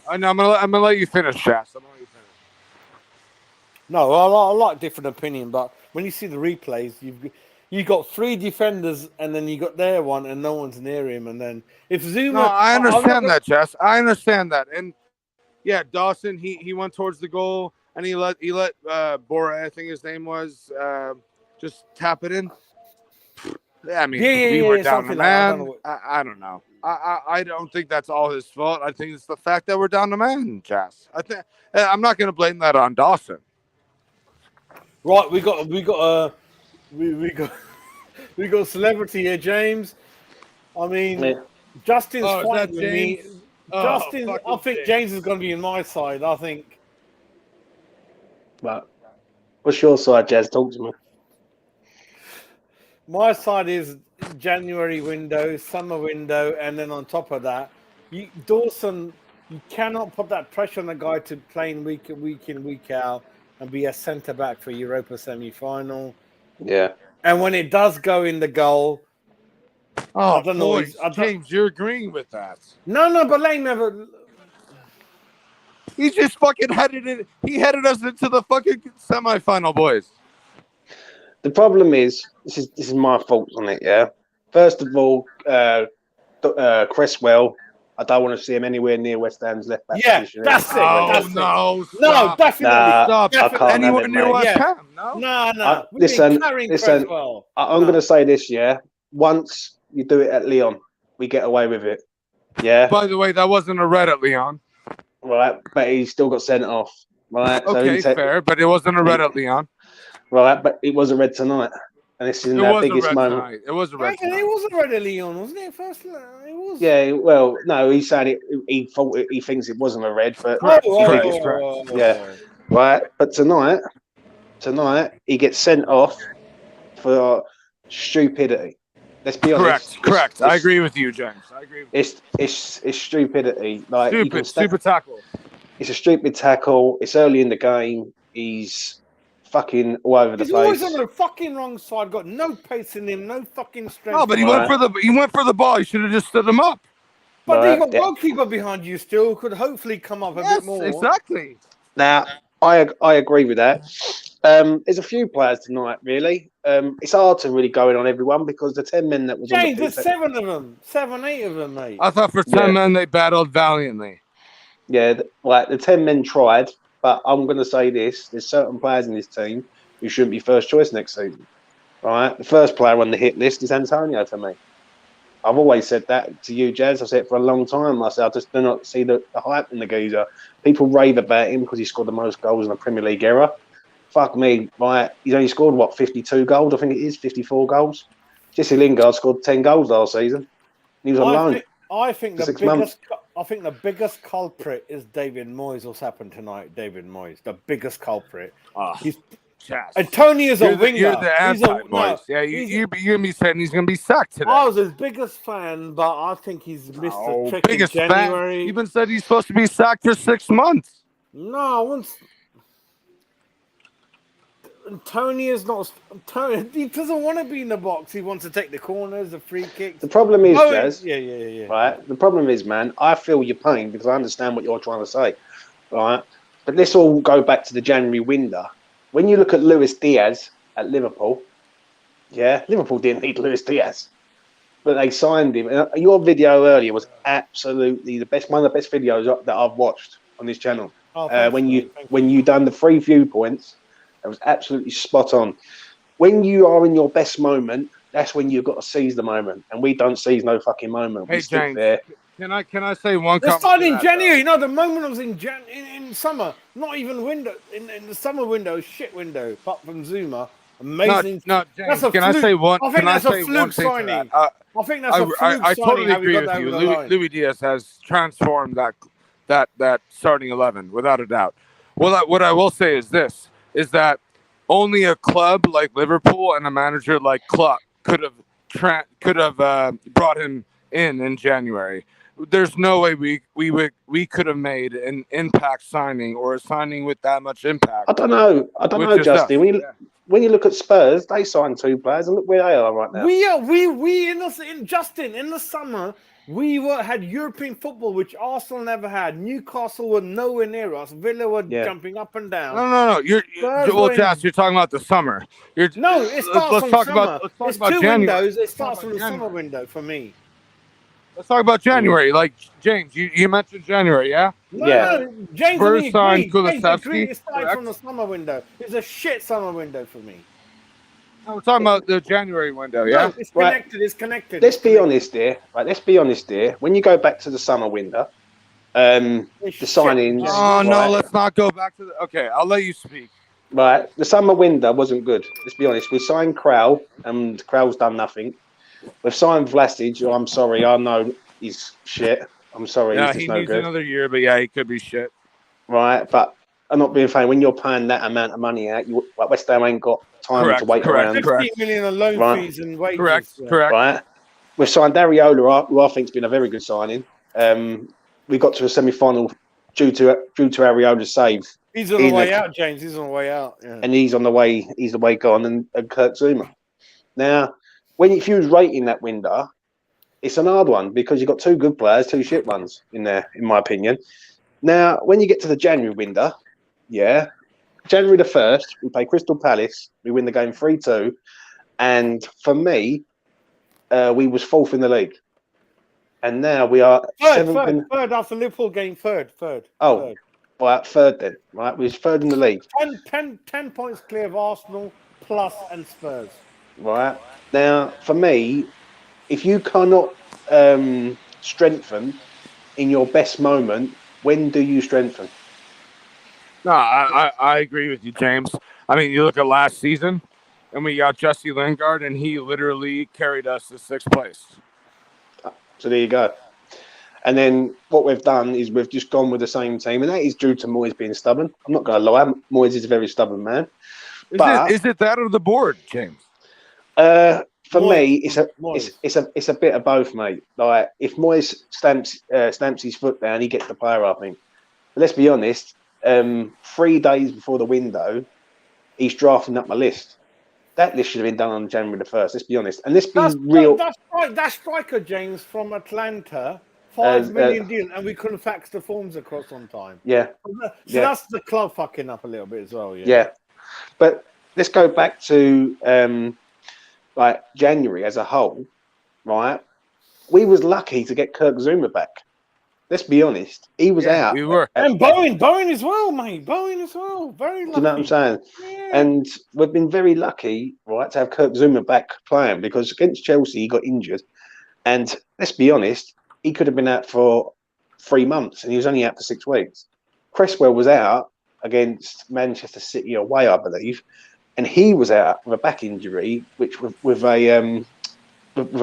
I'm gonna let you finish, Chas. No, I like different opinion, but when you see the replays, you've got 3 defenders, and then you got their one, and no one's near him, and then if Zuma, no, I understand that, Chas. I understand that, and yeah, Dawson, he went towards the goal, and he let Bora, I think his name was, just tap it in. I mean, we were down to man. I don't know. I don't think that's all his fault. I think it's the fact that we're down to man, Chas. I'm not going to blame that on Dawson. Right, we got celebrity here, James. I mean, Justin's fighting with me. Justin, I think James is going to be in my side. I think. But what's your side, Jazz? Talk to me. My side is January window, summer window, and then on top of that, Dawson, you cannot put that pressure on the guy to playing week in, week out and be a centre back for Europa semi-final. Yeah. And when it does go in the goal, I don't know. James, you're agreeing with that. No, but let him have a. He just fucking headed it. He headed us into the fucking semi-final, boys. The problem is, this is my fault on it, yeah? First of all, Cresswell, I don't want to see him anywhere near West Ham's left back position. That's it. No, definitely. I can't anywhere near West Ham, no? No. Listen, I'm going to say this, yeah? Once you do it at Lyon, we get away with it, yeah? By the way, that wasn't a red at Lyon. Right, but he still got sent off, right? Okay, fair, but it wasn't a red at Lyon. Right, but it was a red tonight. and this is in It their was a biggest red moment. tonight. It was a red Actually, tonight. it was a red at Leon, wasn't it? First, it was. Yeah, well, no, he's saying it. He thought he thinks it wasn't a red, but Correct, Oh, yeah, right. But tonight he gets sent off for stupidity. Let's be honest. Correct. I agree with you, James. I agree. It's stupidity. Like you can Stupid tackle. It's a stupid tackle. It's early in the game. He's fucking all over the He's place. always on the fucking wrong side. Got no pace in him, no fucking strength. No, but he went for the ball. He should have just stood him up. But you got goalkeeper behind you still. Could hopefully come up a bit more. Exactly. Now, I agree with that. There's a few players tonight, really. It's hard to really go in on everyone because the 10 men that was James, on the there's 7 of them. 7, 8 of them, mate. I thought for 10 men they battled valiantly. Yeah, like the 10 men tried, but I'm going to say this: there's certain players in this team who shouldn't be first choice next season. Right, the first player on the hit list is Antonio for me. I've always said that to you, Jazz. I've said it for a long time. I said I just do not see the hype in the geezer. People rave about him because he scored the most goals in the Premier League era. Fuck me, right? He's only scored, 52 goals? I think it is, 54 goals. Jesse Lingard scored 10 goals last season. He was on loan. I think the biggest culprit is David Moyes. What's happened tonight, David Moyes? The biggest culprit. And Tony is a winger. You're the anti-Moyes. You're going to be saying he's going to be sacked today. I was his biggest fan, but I think he's missed the trick biggest in January. Fan. Even said he's supposed to be sacked for 6 months. No, Tony is not. Tony, he doesn't want to be in the box. He wants to take the corners, the free kicks. The problem is, Jazz. Yeah. Right. The problem is, man. I feel your pain because I understand what you're trying to say. Right. But let's all go back to the January window. When you look at Luis Diaz at Liverpool, Liverpool didn't need Luis Diaz, but they signed him. And your video earlier was absolutely one of the best videos that I've watched on this channel. When you done the 3 viewpoints. It was absolutely spot on. When you are in your best moment, that's when you've got to seize the moment, and we don't seize no fucking moment. Hey, we stick James, there. Can I say one? It started in January. No, the moment was in summer. Not even window in the summer window. Shit window. Apart from Zuma, amazing. No, James, can I say one? I think that's a fluke signing. I think that's a fluke signing. I totally agree with you. Luis Diaz has transformed that starting 11 without a doubt. Well, what I will say is this. Is that only a club like Liverpool and a manager like Klopp could have brought him in January. There's no way we could have made an impact signing or a signing with that much impact. I don't know, Justin. When you look at Spurs, they signed 2 players, and look where they are right now. We in the summer. We had European football, which Arsenal never had. Newcastle were nowhere near us. Villa were jumping up and down. No. Jazz, you're talking about the summer. It starts from summer. It's 2 windows. It starts from the summer window for me. Let's talk about January. Like, James, you mentioned January, yeah? No, James Spurs signed Kulusevski. It started from the summer window. It's a shit summer window for me. No, we're talking about the January window, yeah? No, it's connected. It's connected. Let's be honest here. Right, let's be honest here. When you go back to the summer window, the signings. Oh, no, let's not go back to the. Okay, I'll let you speak. Right, the summer window wasn't good. Let's be honest. We signed Crowell, and Crowell's done nothing. We've signed Vlasic. Oh, I'm sorry. I know he's shit. I'm sorry. Yeah, he's he no needs good. another year, but yeah, he could be shit. Right, but I'm not being funny. When you're paying that amount of money out, West Ham ain't got time to wait around. 50 million on loan fees and wages. Correct. Right. We've signed Dariola, who I think's been a very good signing. We got to a semi-final due to Ariola's save. He's on the way out, James. He's on the way out. Yeah. And he's on the way. He's the way gone. And Kurt Zuma. Now, if you was rating that window, it's an hard one because you've got 2 good players, 2 shit ones in there, in my opinion. Now, when you get to the January window, January the 1st, we play Crystal Palace. We win the game 3-2. And for me, we was 4th in the league. And now we are third after Liverpool game, third. Oh, third. Well, 3rd then, right? We was 3rd in the league. 10 points clear of Arsenal, plus and Spurs. Right. Now, for me, if you cannot strengthen in your best moment, when do you strengthen? No, I agree with you, James. I mean, you look at last season. and we got Jesse Lingard, and he literally carried us to 6th place. So there you go. And then what we've done is we've just gone with the same team, and that is due to Moyes being stubborn. I'm not going to lie, Moyes is a very stubborn man. Is it that or the board, James? For Moyes. me, Moyes. it's a bit of both, mate. Like if Moyes stamps his foot down, he gets the player, I think. But let's be honest. 3 days before the window, he's drafting up my list. That list should have been done on January the 1st. Let's be honest. And let's be real. That's right. That striker, James, from Atlanta, 5 million deal, and we couldn't fax the forms across on time. Yeah. So that's the club fucking up a little bit as well. Yeah. But let's go back to like January as a whole, right? We was lucky to get Kirk Zuma back. Let's be honest. He was out. We were. And Bowen as well, mate. Bowen as well. Very lucky. Do you know what I'm saying? Yeah. And we've been very lucky, right, to have Kirk Zuma back playing because against Chelsea he got injured. And let's be honest, he could have been out for 3 months and he was only out for 6 weeks. Cresswell was out against Manchester City away, I believe, and he was out with a back injury, which with a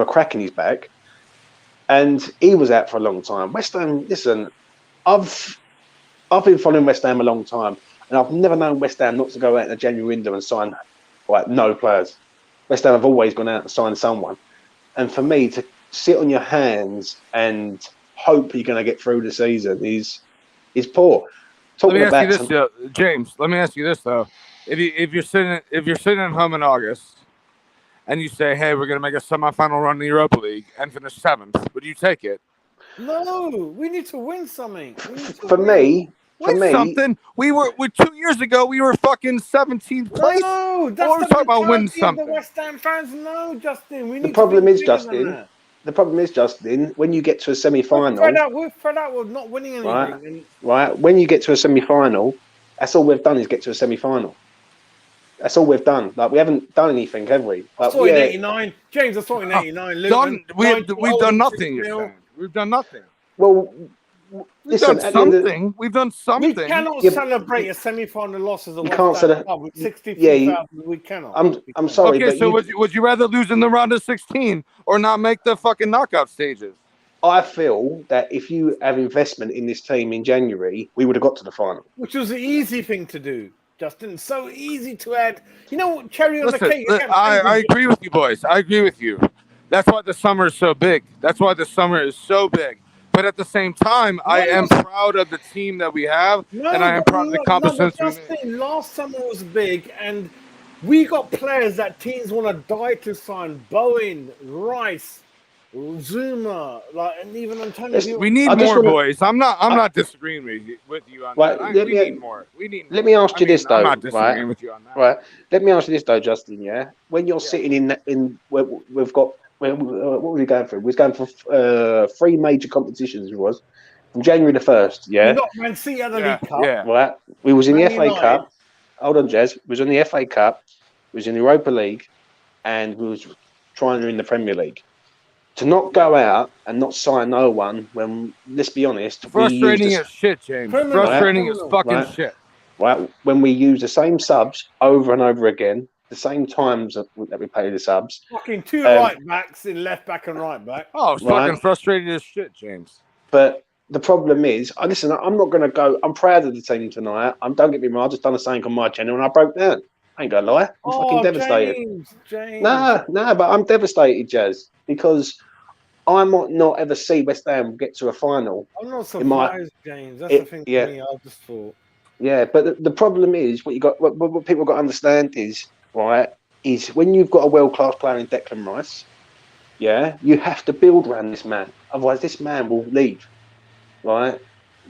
crack in his back. And he was out for a long time. West Ham, listen, I've been following West Ham a long time, and I've never known West Ham not to go out in the January window and sign no players. West Ham have always gone out and signed someone. And for me to sit on your hands and hope you're going to get through the season is poor. Let me ask you this, James. Let me ask you this though: if you're sitting at home in August, and you say, "Hey, we're going to make a semifinal run in the Europa League and finish 7th," would you take it? No, we need to win something. For me, something. We were 2 years ago. We were fucking 17th place. No, that's we're talking about win something. The West Ham fans, no, Justin. We need the problem to is, Justin. The problem is, Justin, when you get to a semi-final, we're fed up with not winning anything. Right. When you get to a semi-final, that's all we've done is get to a semi-final. That's all we've done. Like we haven't done anything, have we? I saw in '89, James. I saw in '89. We've done nothing. We've done nothing. Well, listen, we've done something. We cannot celebrate a semi-final loss as a West Ham club with 63,000. We cannot. I'm sorry. Okay, so would you rather lose in the round of 16 or not make the fucking knockout stages? I feel that if you have investment in this team in January, we would have got to the final. Which was the easy thing to do, Justin. So easy to add. You know, cherry on the cake. I agree with you, boys. I agree with you. That's why the summer is so big. But at the same time, I am proud of the team that we have, and I am proud of the accomplishments we made. Last summer was big, and we got players that teams want to die to sign. Bowen, Rice, Zuma, and even Antonio. We need more, boys. I'm not disagreeing with you on that. We need more. Let me ask you this though. I'm not disagreeing with you on that. Right. Let me ask you this though, Justin. Yeah. When you're sitting in we've got. What were we going through? We was going for 3 major competitions. It was from January the 1st. Yeah. We got Man City at the League Cup. Yeah. Right. We was in the FA Cup. Hold on, Jez. We was in the FA Cup. We was in the Europa League, and we was trying to win the Premier League. To not go out and not sign no one when, let's be honest, frustrating as shit, James. Frustrating as fucking shit. Right. When we use the same subs over and over again. The same times that we pay the subs. Fucking 2 right backs in left back and right back. Oh, it's fucking frustrating as shit, James. But the problem is, listen, I'm not going to go. I'm proud of the team tonight. Don't get me wrong. I just done the same on my channel and I broke down. I ain't going to lie. I'm fucking devastated. James. No, but I'm devastated, Jazz, because I might not ever see West Ham get to a final. I'm not surprised, James. That's the thing for me. I just thought. Yeah, but the problem is, what people got to understand is, right, is when you've got a world-class player in Declan Rice, yeah, you have to build around this man. Otherwise, this man will leave, right?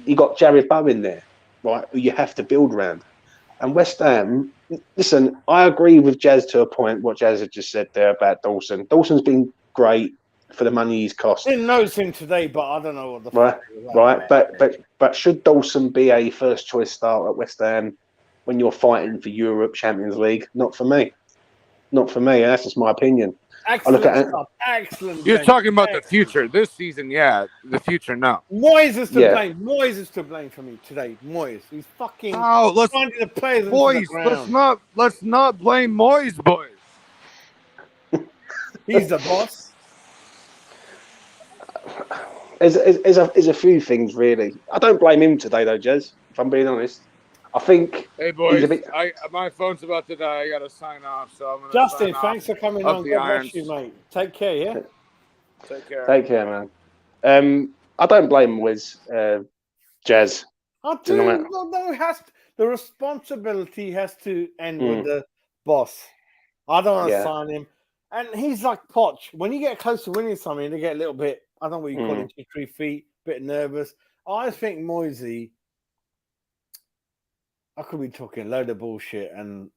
You got Jared Bowen there, right, who you have to build around. And West Ham, listen, I agree with Jazz to a point, what Jazz had just said there about Dawson. Dawson's been great for the money he's cost. I didn't notice him today, but I don't know what the fuck right. But should Dawson be a first-choice start at West Ham when you're fighting for Europe, Champions League? Not for me. Not for me. That's just my opinion. Excellent. You're talking about the future. This season, yeah. The future, no. Moyes is to blame. Moyes is to blame for me today. Moyes. He's fucking finding the players. Boys, let's not blame Moyes, boys. He's the boss. There's a few things really. I don't blame him today though, Jez. If I'm being honest, I think Hey he's boys, a bit. my phone's about to die. I gotta sign off, so I'm gonna Justin, sign off. thanks for coming Up on. the God bless irons. you, mate. Take care, yeah? Take care. Take care, man. I don't blame Wiz, Jazz. I Tonight. do. No, it has to, the responsibility has to end with Mm. the boss. I don't want to Yeah. sign him. And he's like Poch. When you get close to winning something, they get a little bit, I don't know what you call it, 2, 3 feet, bit nervous. I think Moisey, I could be talking a load of bullshit, and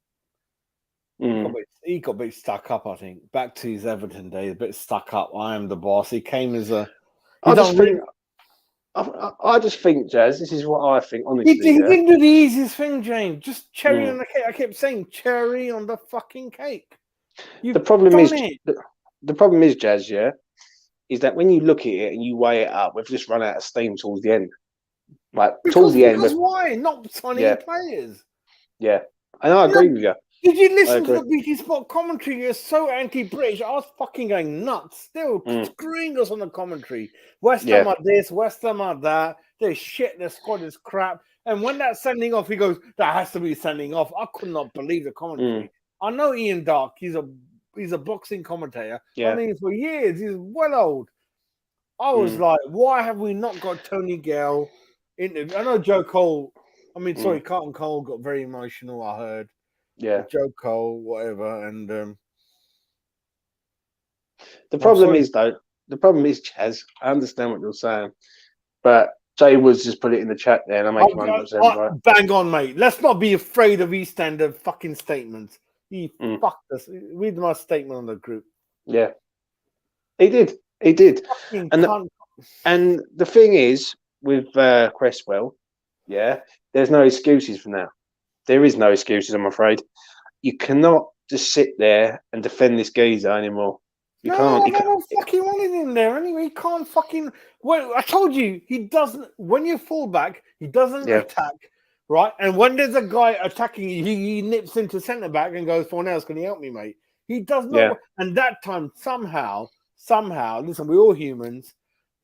he got a bit stuck up, I think. Back to his Everton days, a bit stuck up. I am the boss. He came as a... I just think, Jazz, this is what I think, honestly. He didn't do the easiest thing, James. Just cherry on the cake. I kept saying cherry on the fucking cake. The problem is, Jazz, yeah, is that when you look at it and you weigh it up, we've just run out of steam towards the end. Like towards the end. Because why? Not signing players. Yeah. And I agree with you. Did you listen to the BT Sport commentary? You're so anti-British. I was fucking going nuts. Still screwing us on the commentary. West Ham are this, West Ham are that. They're shit. Their squad is crap. And when that's sending off, he goes, that has to be sending off. I could not believe the commentary. I know Ian Dark. He's a boxing commentator. Yeah. I mean, for years, he's well old. I was like, why have we not got Tony Gale interview? I know Joe Cole. I mean, sorry, Carlton Cole got very emotional, I heard. Yeah. Joe Cole, whatever. And the problem is, Chaz, I understand what you're saying, but Jay Woods just put it in the chat there, and I'm making 100% right. Bang on, mate. Let's not be afraid of EastEnder fucking statements. He fucked us. Read my statement on the group. Yeah. He did. And the thing is, with Cresswell, there's no excuses for now. There is no excuses, I'm afraid. You cannot just sit there and defend this geezer anymore. You can't. I don't fucking want him in there anyway. He can't fucking... Well, I told you, he doesn't... When you fall back, he doesn't attack, right? And when there's a guy attacking you, he nips into centre-back and goes, Fornells, can you help me, mate? He does not... Yeah. And that time, somehow, listen, we're all humans,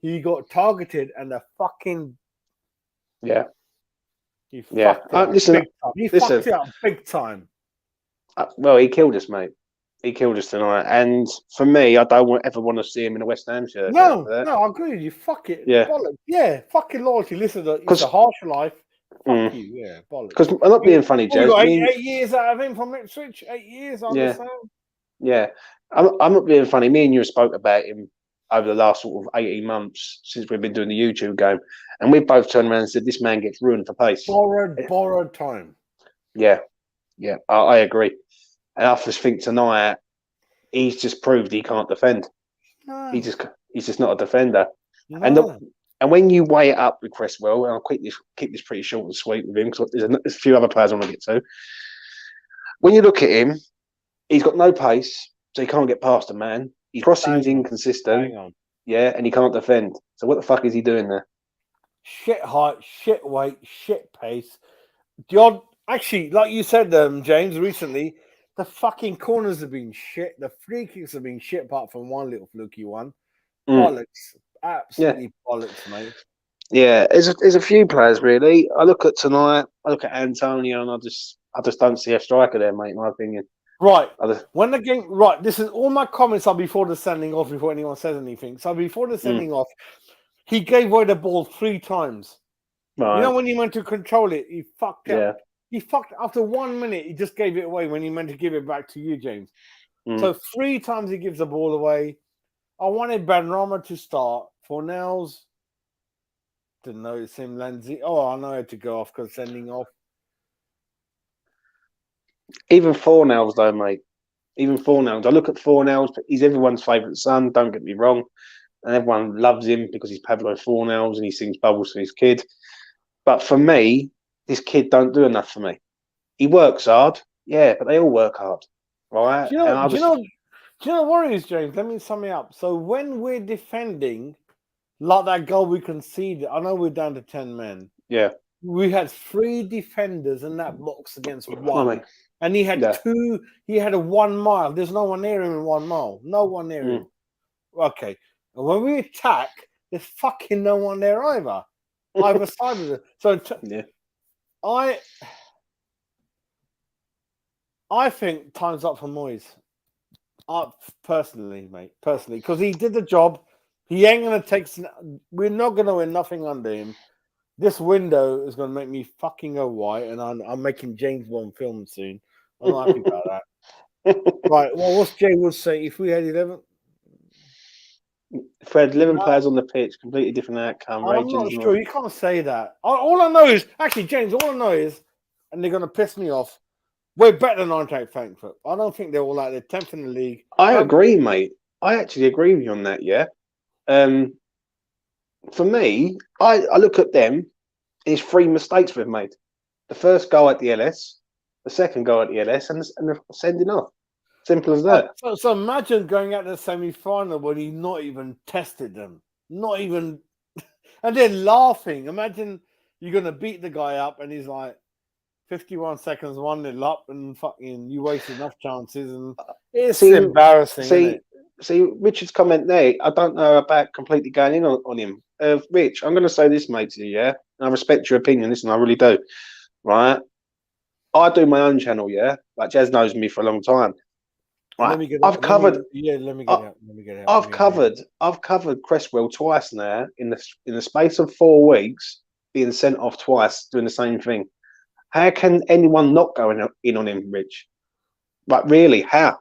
he got targeted and the fucking... Yeah. He fucked it up big time. Well, he killed us, mate. He killed us tonight. And for me, I don't ever want to see him in a West Ham shirt. No, I agree with you. Fuck it. Yeah. Bollocks. Yeah, fucking loyalty. Listen, it's a harsh life. Fuck you. Yeah, bollocks. Because I'm not being funny, Joe. Got 8 years out of him from Ipswich. 8 years, I understand. Yeah. I'm not being funny. Me and you spoke about him over the last sort of 18 months since we've been doing the YouTube game. And we both turned around and said, this man gets ruined for pace. Borrowed time. Yeah. Yeah, I agree. And I just think tonight, he's just proved he can't defend. No. He's just not a defender. No. And when you weigh it up with Cresswell, and I'll keep this pretty short and sweet with him because there's a few other players I want to get to. When you look at him, he's got no pace, so he can't get past a man. His crossing's inconsistent. Yeah, and he can't defend. So what the fuck is he doing there? Shit height, shit weight, shit pace. Actually, like you said, James, recently, the fucking corners have been shit. The free kicks have been shit, apart from one little fluky one. Bollocks. Absolutely bollocks, mate. Yeah, there's a few players, really. I look at tonight, I look at Antonio, and I just don't see a striker there, mate, in my opinion. Right. When the game... Right, this is all my comments are before the sending off, before anyone says anything. So before the sending off, he gave away the ball 3 times. Right. You know, when he went to control it, he fucked up. He fucked after 1 minute. He just gave it away when he meant to give it back to you, James. So 3 times he gives the ball away. I wanted Benrahma to start. Fornells didn't notice him. Lindsay. I know how to go off because sending off. Even Fornells, though, mate. Even Fornells. I look at Fornells. He's everyone's favourite son. Don't get me wrong, and everyone loves him because he's Pablo Fornells and he sings bubbles to his kid. But for me, this kid don't do enough for me. He works hard, but they all work hard, right? Do you know what it is, James? Let me sum it up. So when we're defending, like that goal we conceded, I know we're down to 10 men. Yeah. We had 3 defenders in that box against 1. and he had Yeah. two. He had a 1 mile. There's no one near him in 1 mile. No one near him. Okay, and when we attack, there's fucking no one there either. Either side of it. So Yeah. I think time's up for Moyes. Personally, mate. Personally, because he did the job. He ain't gonna take. We're not gonna win nothing under him. This window is gonna make me fucking go white, and I'm making James Bond film soon. I'm not happy about that. Right. Well, what's Jay Wood say? If we had 11, If we had 11 players on the pitch, completely different outcome. I'm not sure. You can't say that. All I know is actually, James. All I know is, and they're gonna piss me off. We're better than Eintracht Frankfurt. I don't think they're all like they're 10th in the league. I agree, mate. I actually agree with you on that. Yeah. For me, I look at them. There's 3 mistakes we've made. The first goal at the LS, the second goal at the LS, and the sending off. Simple as that. So imagine going out to the semi-final when he not even tested them, not even, and then laughing. Imagine you're gonna beat the guy up, and he's like 51 seconds, 1-0 up, and fucking you wasted enough chances, and it's embarrassing. Isn't it? See, Richard's comment there. I don't know about completely going in on him. Rich, I'm going to say this, mate, to you, yeah? And I respect your opinion. Listen, I really do. Right? I do my own channel, yeah? Like, Jazz knows me for a long time. Right? Let me get I've covered. Let me get out. I've covered Cresswell twice now in the space of 4 weeks, being sent off twice, doing the same thing. How can anyone not go in on him, Rich? Like, really, how?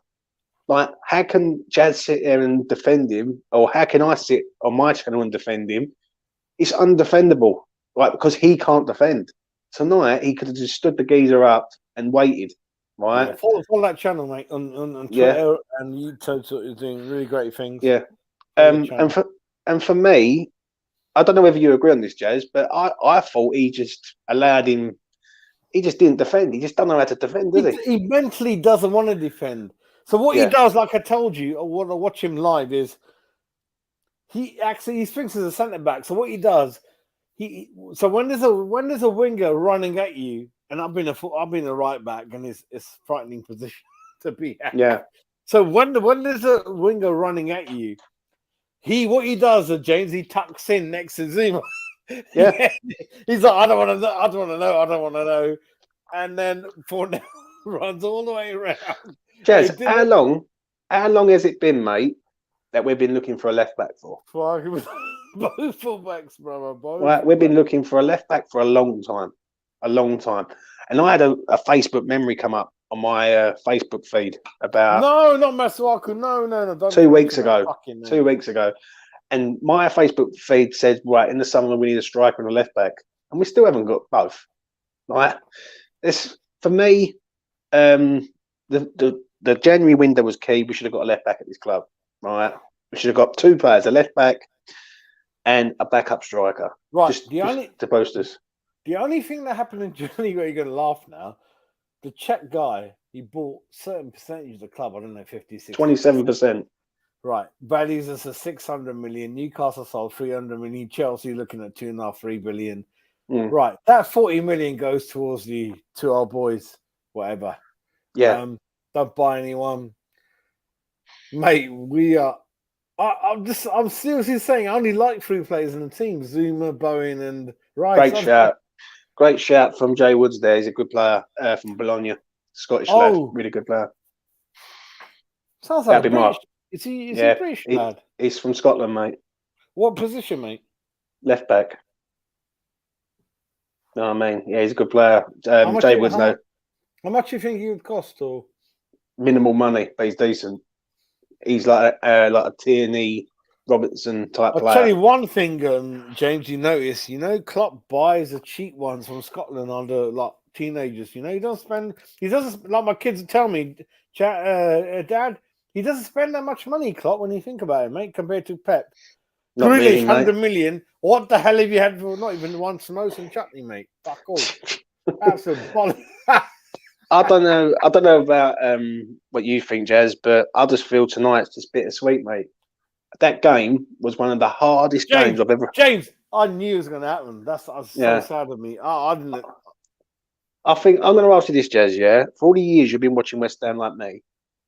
Like, how can Jazz sit there and defend him, or how can I sit on my channel and defend him? It's undefendable, right? Because he can't defend. Tonight, he could have just stood the geezer up and waited, right? Yeah, follow that channel, mate, on Twitter and YouTube. Is doing really great things. Yeah, and for me, I don't know whether you agree on this, Jazz, but I thought he just allowed him. He just didn't defend. He just don't know how to defend, does he? He mentally doesn't want to defend. So what he does, like I told you, or what I watch him live, is he thinks as a centre back. So what he does, when there's a winger running at you, and I've been a right back, and it's frightening position to be at. Yeah. So when there's a winger running at you, what he does, James, he tucks in next to Zuma. Yeah. He's like, I don't want to know. And then Fornell runs all the way around. Jazz, how long has it been, mate, that we've been looking for a left back for? Both fullbacks, brother. Right, we've been looking for a left back for a long time. And I had a Facebook memory come up on my Facebook feed about not Masuaku. No. 2 weeks ago. 2 weeks ago. And my Facebook feed said, right, in the summer we need a striker and a left back. And we still haven't got both. Right? This, for me, the January window was key. We should have got a left back at this club. Right? We should have got 2 players, a left back and a backup striker. Right. Just to boast us. The only thing that happened in Germany where you're going to laugh now, the Czech guy, he bought certain percentage of the club. I don't know, 56. 27%. Right. Values us at 600 million. Newcastle sold 300 million. Chelsea looking at 2.5-3 billion. Right. That 40 million goes towards to our boys, whatever. Yeah. Don't buy anyone. Mate, we are. I'm seriously saying I only like 3 players in the team: Zuma, Bowen, and Rice. Great shout from Jay Woods there. He's a good player from Bologna. Scottish lad. Really good player. Sounds like British. Is he British lad? He's from Scotland, mate. What position, mate? Left back. No, I mean, yeah, he's a good player. Jay Woods, though. How much do you think he would cost? Or minimal money, but he's decent. He's like a Tierney, Robertson type player. I'll tell you one thing, James. You notice, Klopp buys the cheap ones from Scotland under like teenagers. He doesn't like my kids tell me, Dad. He doesn't spend that much money, Klopp, when you think about it, mate, compared to Pep. Not Grealish, really, 100 million. What the hell have you had for not even one samosa and chutney, mate? Fuck off. Absolute bollocks. I don't know about what you think, Jazz, but I just feel tonight's just bittersweet, mate. That game was one of the hardest games I've ever. James, I knew it was going to happen. That's so sad of me. I didn't. I think I'm going to ask you this, Jez. Yeah, for all the years you've been watching West Ham like me,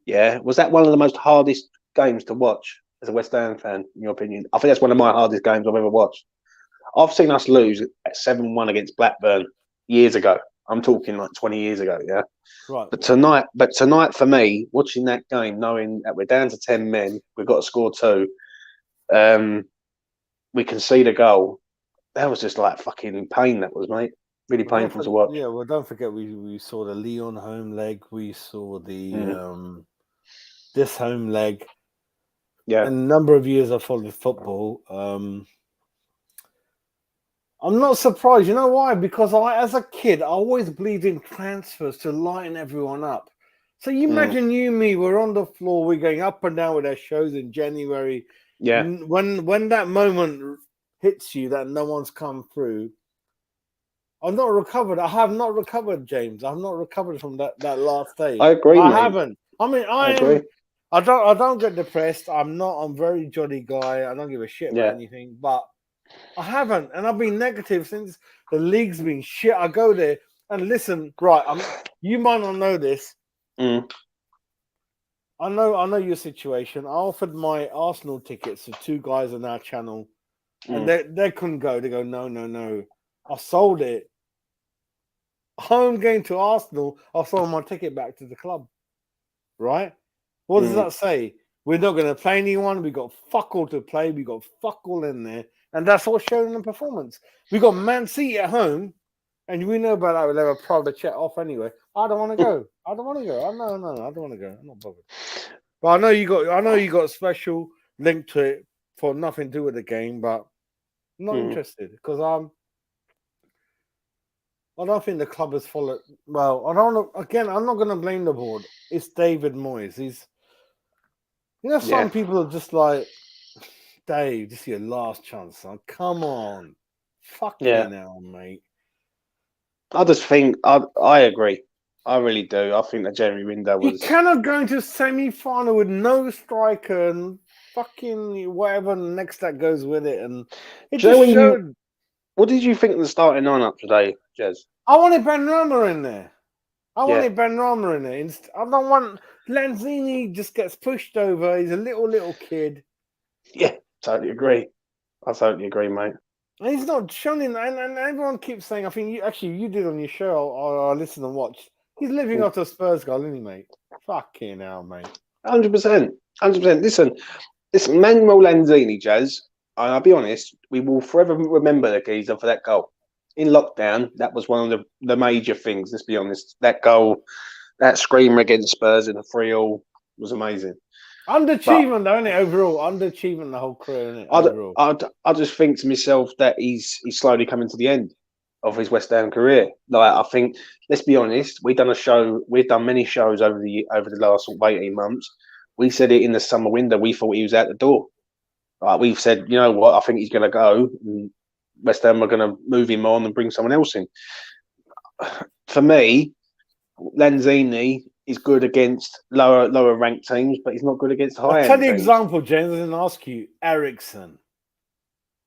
yeah, was that one of the most hardest games to watch as a West Ham fan, in your opinion? I think that's one of my hardest games I've ever watched. I've seen us lose at 7-1 against Blackburn years ago. I'm talking like 20 years ago, yeah. Right. But tonight for me, watching that game, knowing that we're down to 10 men, we've got to score 2, we concede a goal. That was just like fucking pain. That was, mate. Really painful to watch. Yeah, well, don't forget we saw the Leon home leg. We saw the this home leg. Yeah. And a number of years I followed football. I'm not surprised. You know why? Because as a kid, I always believed in transfers to lighten everyone up. So you imagine you and me, we're on the floor, we're going up and down with our shows in January. Yeah. When that moment hits you that no one's come through, I've not recovered. I have not recovered, James. I've not recovered from that last day. I agree, I mate. haven't. I mean, I agree. I don't get depressed. I'm a very jolly guy. I don't give a shit about anything, but I haven't. And I've been negative since the league's been shit. I go there and listen, right, you might not know this. I know your situation. I offered my Arsenal tickets to 2 guys on our channel, and they couldn't go. They go, no. I sold it. Home game to Arsenal, I sold my ticket back to the club. Right? What does that say? We're not going to play anyone. We got fuck all to play. We got fuck all in there. And that's what's shown in the performance. We got Man City at home, and we know about that. We'll have a private chat off anyway. I don't want to go. I don't want to go. No, I don't want to go. I'm not bothered. But I know you got a special link to it for nothing to do with the game, but I'm not interested because I don't think the club has followed. Well, I don't know. Again, I'm not going to blame the board. It's David Moyes. Some people are just like, Dave, this is your last chance, son. Come on. Fuck you now, mate. I just think, I agree. I really do. I think the January window was... You cannot go into semi-final with no striker and fucking whatever next that goes with it. And it just showed... What did you think of the starting lineup today, Jez? I wanted Ben Rama in there. I don't want... Lanzini just gets pushed over. He's a little kid. Yeah, totally agree. I totally agree, mate. And he's not shown in, and everyone keeps saying, I think you did on your show, or I listened and watched. He's living up to a Spurs goal, isn't he, mate? Fucking hell, mate. 100%. 100%. Listen, Manuel Lanzini, Jazz, and I'll be honest, we will forever remember the geezer for that goal. In lockdown, that was one of the major things, let's be honest. That goal, that screamer against Spurs in a 3-3 was amazing. Underachievement, though, isn't it, overall? Underachievement the whole career, isn't it, overall? I just think to myself that he's slowly coming to the end of his West Ham career. Like, I think, let's be honest, we've done many shows over the last 18 months. We said it in the summer window, we thought he was out the door. Like, we've said, you know what, I think he's going to go, and West Ham are going to move him on and bring someone else in. For me, Lanzini is good against lower ranked teams, but he's not good against higher. I'll tell you an example, James, and ask you, Ericsson,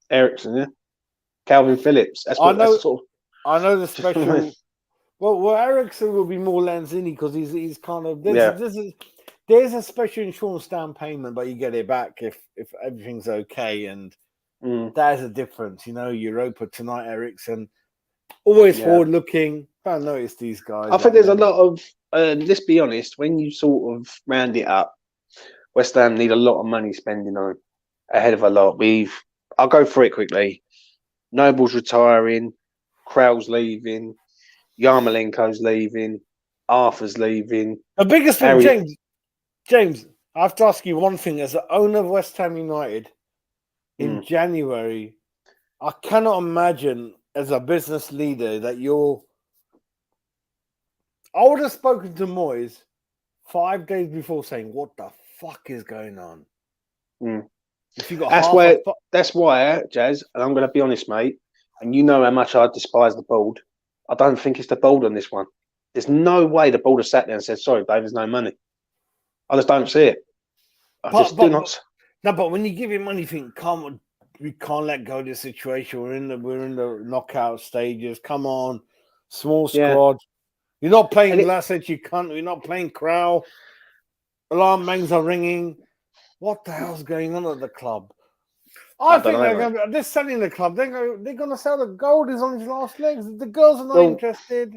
yeah. Calvin Phillips. I know the special. well, Ericsson will be more Lanzini because he's kind of there's a special insurance down payment, but you get it back if everything's okay, and that is a difference. Europa tonight, Ericsson, always forward looking. Don't notice these guys. I think there's a lot of. Let's be honest. When you sort of round it up, West Ham need a lot of money spending on ahead of a lot. I'll go through it quickly. Noble's retiring, Crowell's leaving, Yarmolenko's leaving, Arthur's leaving. The biggest thing, James, I have to ask you one thing. As the owner of West Ham United in January, I cannot imagine as a business leader that I would have spoken to Moyes 5 days before saying, what the fuck is going on? If you got that's why, Jazz, and I'm going to be honest, mate, and you know how much I despise the board. I don't think it's the board on this one. There's no way the board has sat there and said, sorry, Dave, there's no money. I just don't see it. But when you give him money, you think, we can't let go of this situation. We're in the knockout stages. Come on, small squad. You're not playing And it- Lassett, you cunt. You're not playing Crow. Alarm bangs are ringing. What the hell's going on at the club? I don't think know, mate. they're selling the club. They're going to sell the gold. Is on his last legs. The girls are not Well, interested.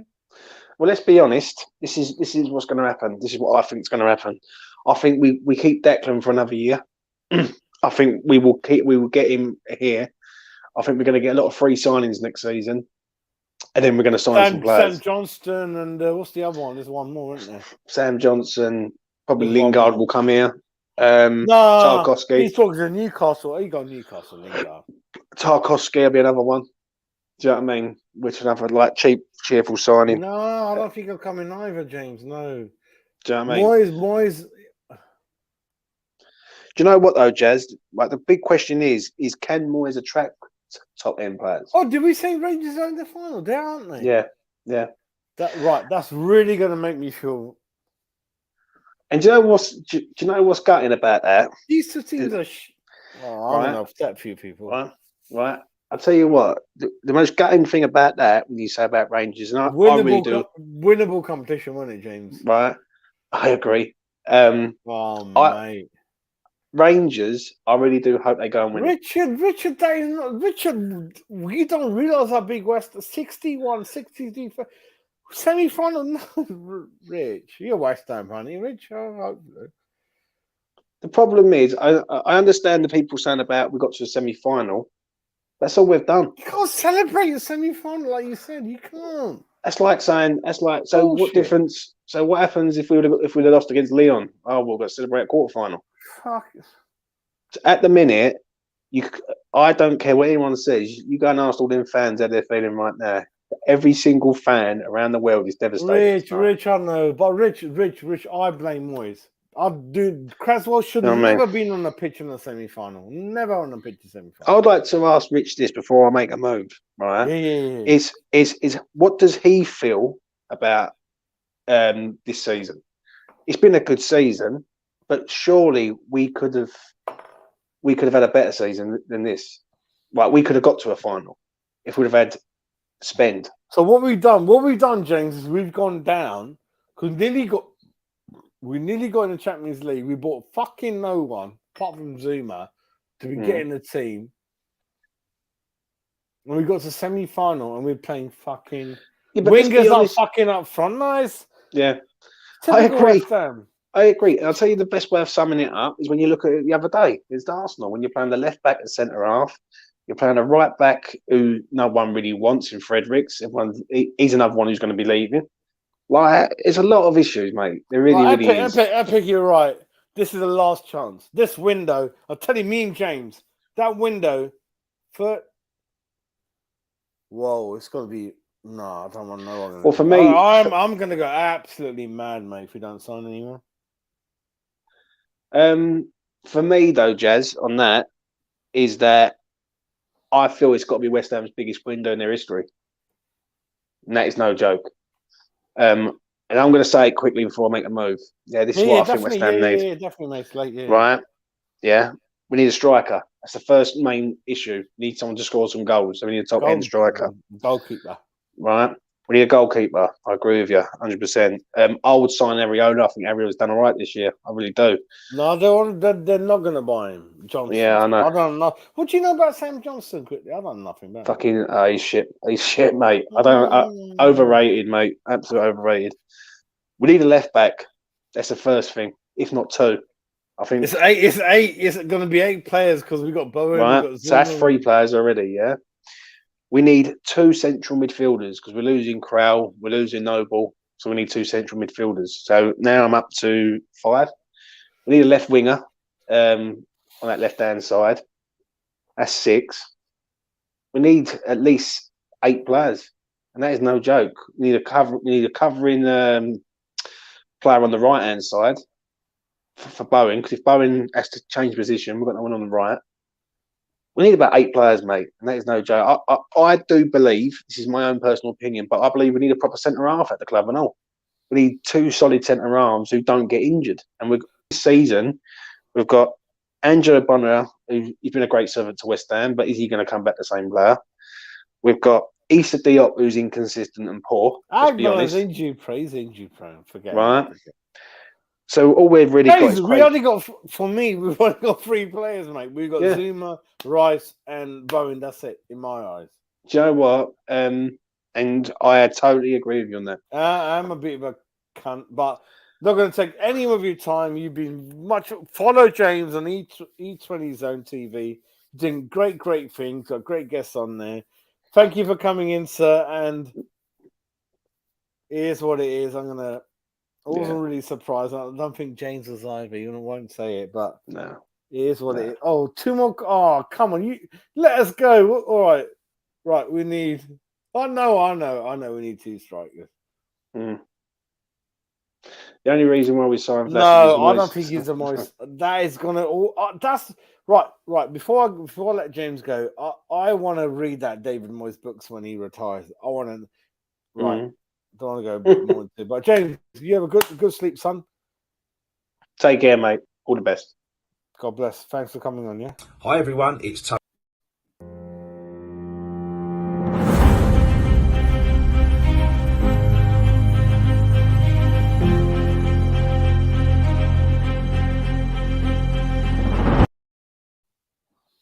Well, let's be honest. This is what's going to happen. This is what I think is going to happen. I think we keep Declan for another year. I think we will get him here. I think we're going to get a lot of free signings next season, and then we're going to sign some players. Sam Johnston and what's the other one? There's one more, isn't there? Sam Johnson, probably There's one Lingard more. will come here. No, Tarkowski. he's talking to Newcastle. He got Newcastle. Lingard. Tarkowski will be another one. Do you know what I mean? Which another like cheap, cheerful signing. No, I don't think he'll come in either, James. No. Do you know what I mean? Moyes. Do you know what though, Jazz? Like the big question is can Moyes attract top end players? Oh, did we say Rangers are in the final? There, aren't they? Yeah. That's really going to make me feel. And do you know what's gutting about that? These two teams are. I'm going to upset a few people. Right. I'll tell you what. The most gutting thing about that, when you say about Rangers, and I really do. Winnable competition, wasn't it, James? Right. I agree. Mate. Rangers, I really do hope they go and win. Richard, that is not Richard. We don't realise how big West 61, 62 semi-final. No, Rich, you're West Ham, honey. Rich, the problem is, I understand the people saying about we got to a semi-final. That's all we've done. You can't celebrate a semi-final like you said. You can't. So Bullshit. what difference? So what happens if we'd have lost against Leon? Oh, we'll go celebrate a quarter-final. Fuck. At the minute, I don't care what anyone says. You go and ask all them fans how they're feeling right now. Every single fan around the world is devastated. Rich, I know, but Rich, I blame Moyes. Cresswell should never been on the pitch in the semi-final. Never on the pitch in the semi-final. I would like to ask Rich this before I make a move. Right? Yeah. Is what does he feel about this season? It's been a good season, but surely we could have had a better season than this. Like we could have got to a final if we'd have had spend. So what we've done, James, is we've gone down because we nearly got in the Champions League. We bought fucking no one apart from Zuma to be getting the team. And we got to semi-final and we're playing fucking wingers are fucking up front, nice. Yeah, Typical I agree. I'll tell you the best way of summing it up is when you look at it the other day. It's Arsenal when you're playing the left back and centre half. You're playing a right back who no one really wants in Fredericks. He's another one who's going to be leaving. Like, it's a lot of issues, mate. There really is. Epic, you're right. This is the last chance. This window, I'll tell you, me and James, that window it's going to be. No, I don't want to know. Well, for me, I'm going to go absolutely mad, mate, if we don't sign anyone. For me, though, Jazz, on that, is that I feel it's got to be West Ham's biggest window in their history. And that is no joke. And I'm going to say it quickly before I make a move. Yeah, this is what I think West Ham needs. Yeah, definitely makes late, yeah. Right? Yeah. We need a striker. That's the first main issue. We need someone to score some goals. So we need a top-end striker. Goalkeeper. Right? We need a goalkeeper. I agree with you 100%. I would sign Ariola. I think Ariola's done all right this year. I really do. No, they're not going to buy him. Johnson. Yeah, I know. I don't know. What do you know about Sam Johnson? Quickly, I don't know nothing about. Fucking, he's shit. He's shit, mate. Overrated, mate. Absolutely overrated. We need a left back. That's the first thing, if not two. I think it's eight. It's going to be 8 players because we got Bowen. Right, so that's 3 players already. Yeah. We need 2 central midfielders because we're losing Crowell, we're losing Noble, so we need 2 central midfielders. So now I'm up to 5. We need a left winger on that left-hand side. That's 6. We need at least 8 players, and that is no joke. We need a covering player on the right-hand side for Bowen, because if Bowen has to change position, we've got no one on the right. We need about 8 players, mate, and that is no joke. I do believe, this is my own personal opinion, but I believe we need a proper centre half at the club and all. We need 2 solid centre halves who don't get injured. And this season, we've got Angelo Bonner, who's been a great servant to West Ham, but is he going to come back the same player? We've got Issa Diop, who's inconsistent and poor. Let's be honest. injury prone. Forget Right. it. So all we've really got is We only got, for me, we've only got 3 players, mate. We've got Zuma, Rice, and Bowen. That's it, in my eyes. Do you know what? And I totally agree with you on that. I'm a bit of a cunt, but not going to take any of your time. You've been follow James on E20 Zone TV. Doing great things. Got great guests on there. Thank you for coming in, sir. And here's what it is. I wasn't really surprised. I don't think James was either. You won't say it, but no, here's what it is. Oh, 2 more. Oh, come on. You let us go. All right. Right. We need. I know. We need 2 strikers. The only reason why we signed No, I don't think he's the most. That is gonna. That's right. Before I let James go, I want to read that David Moyes books when he retires. I want to. Right. Don't want to go a bit more into it. But James, you have a good sleep, son. Take care, mate. All the best. God bless. Thanks for coming on. Yeah. Hi everyone, it's Tony.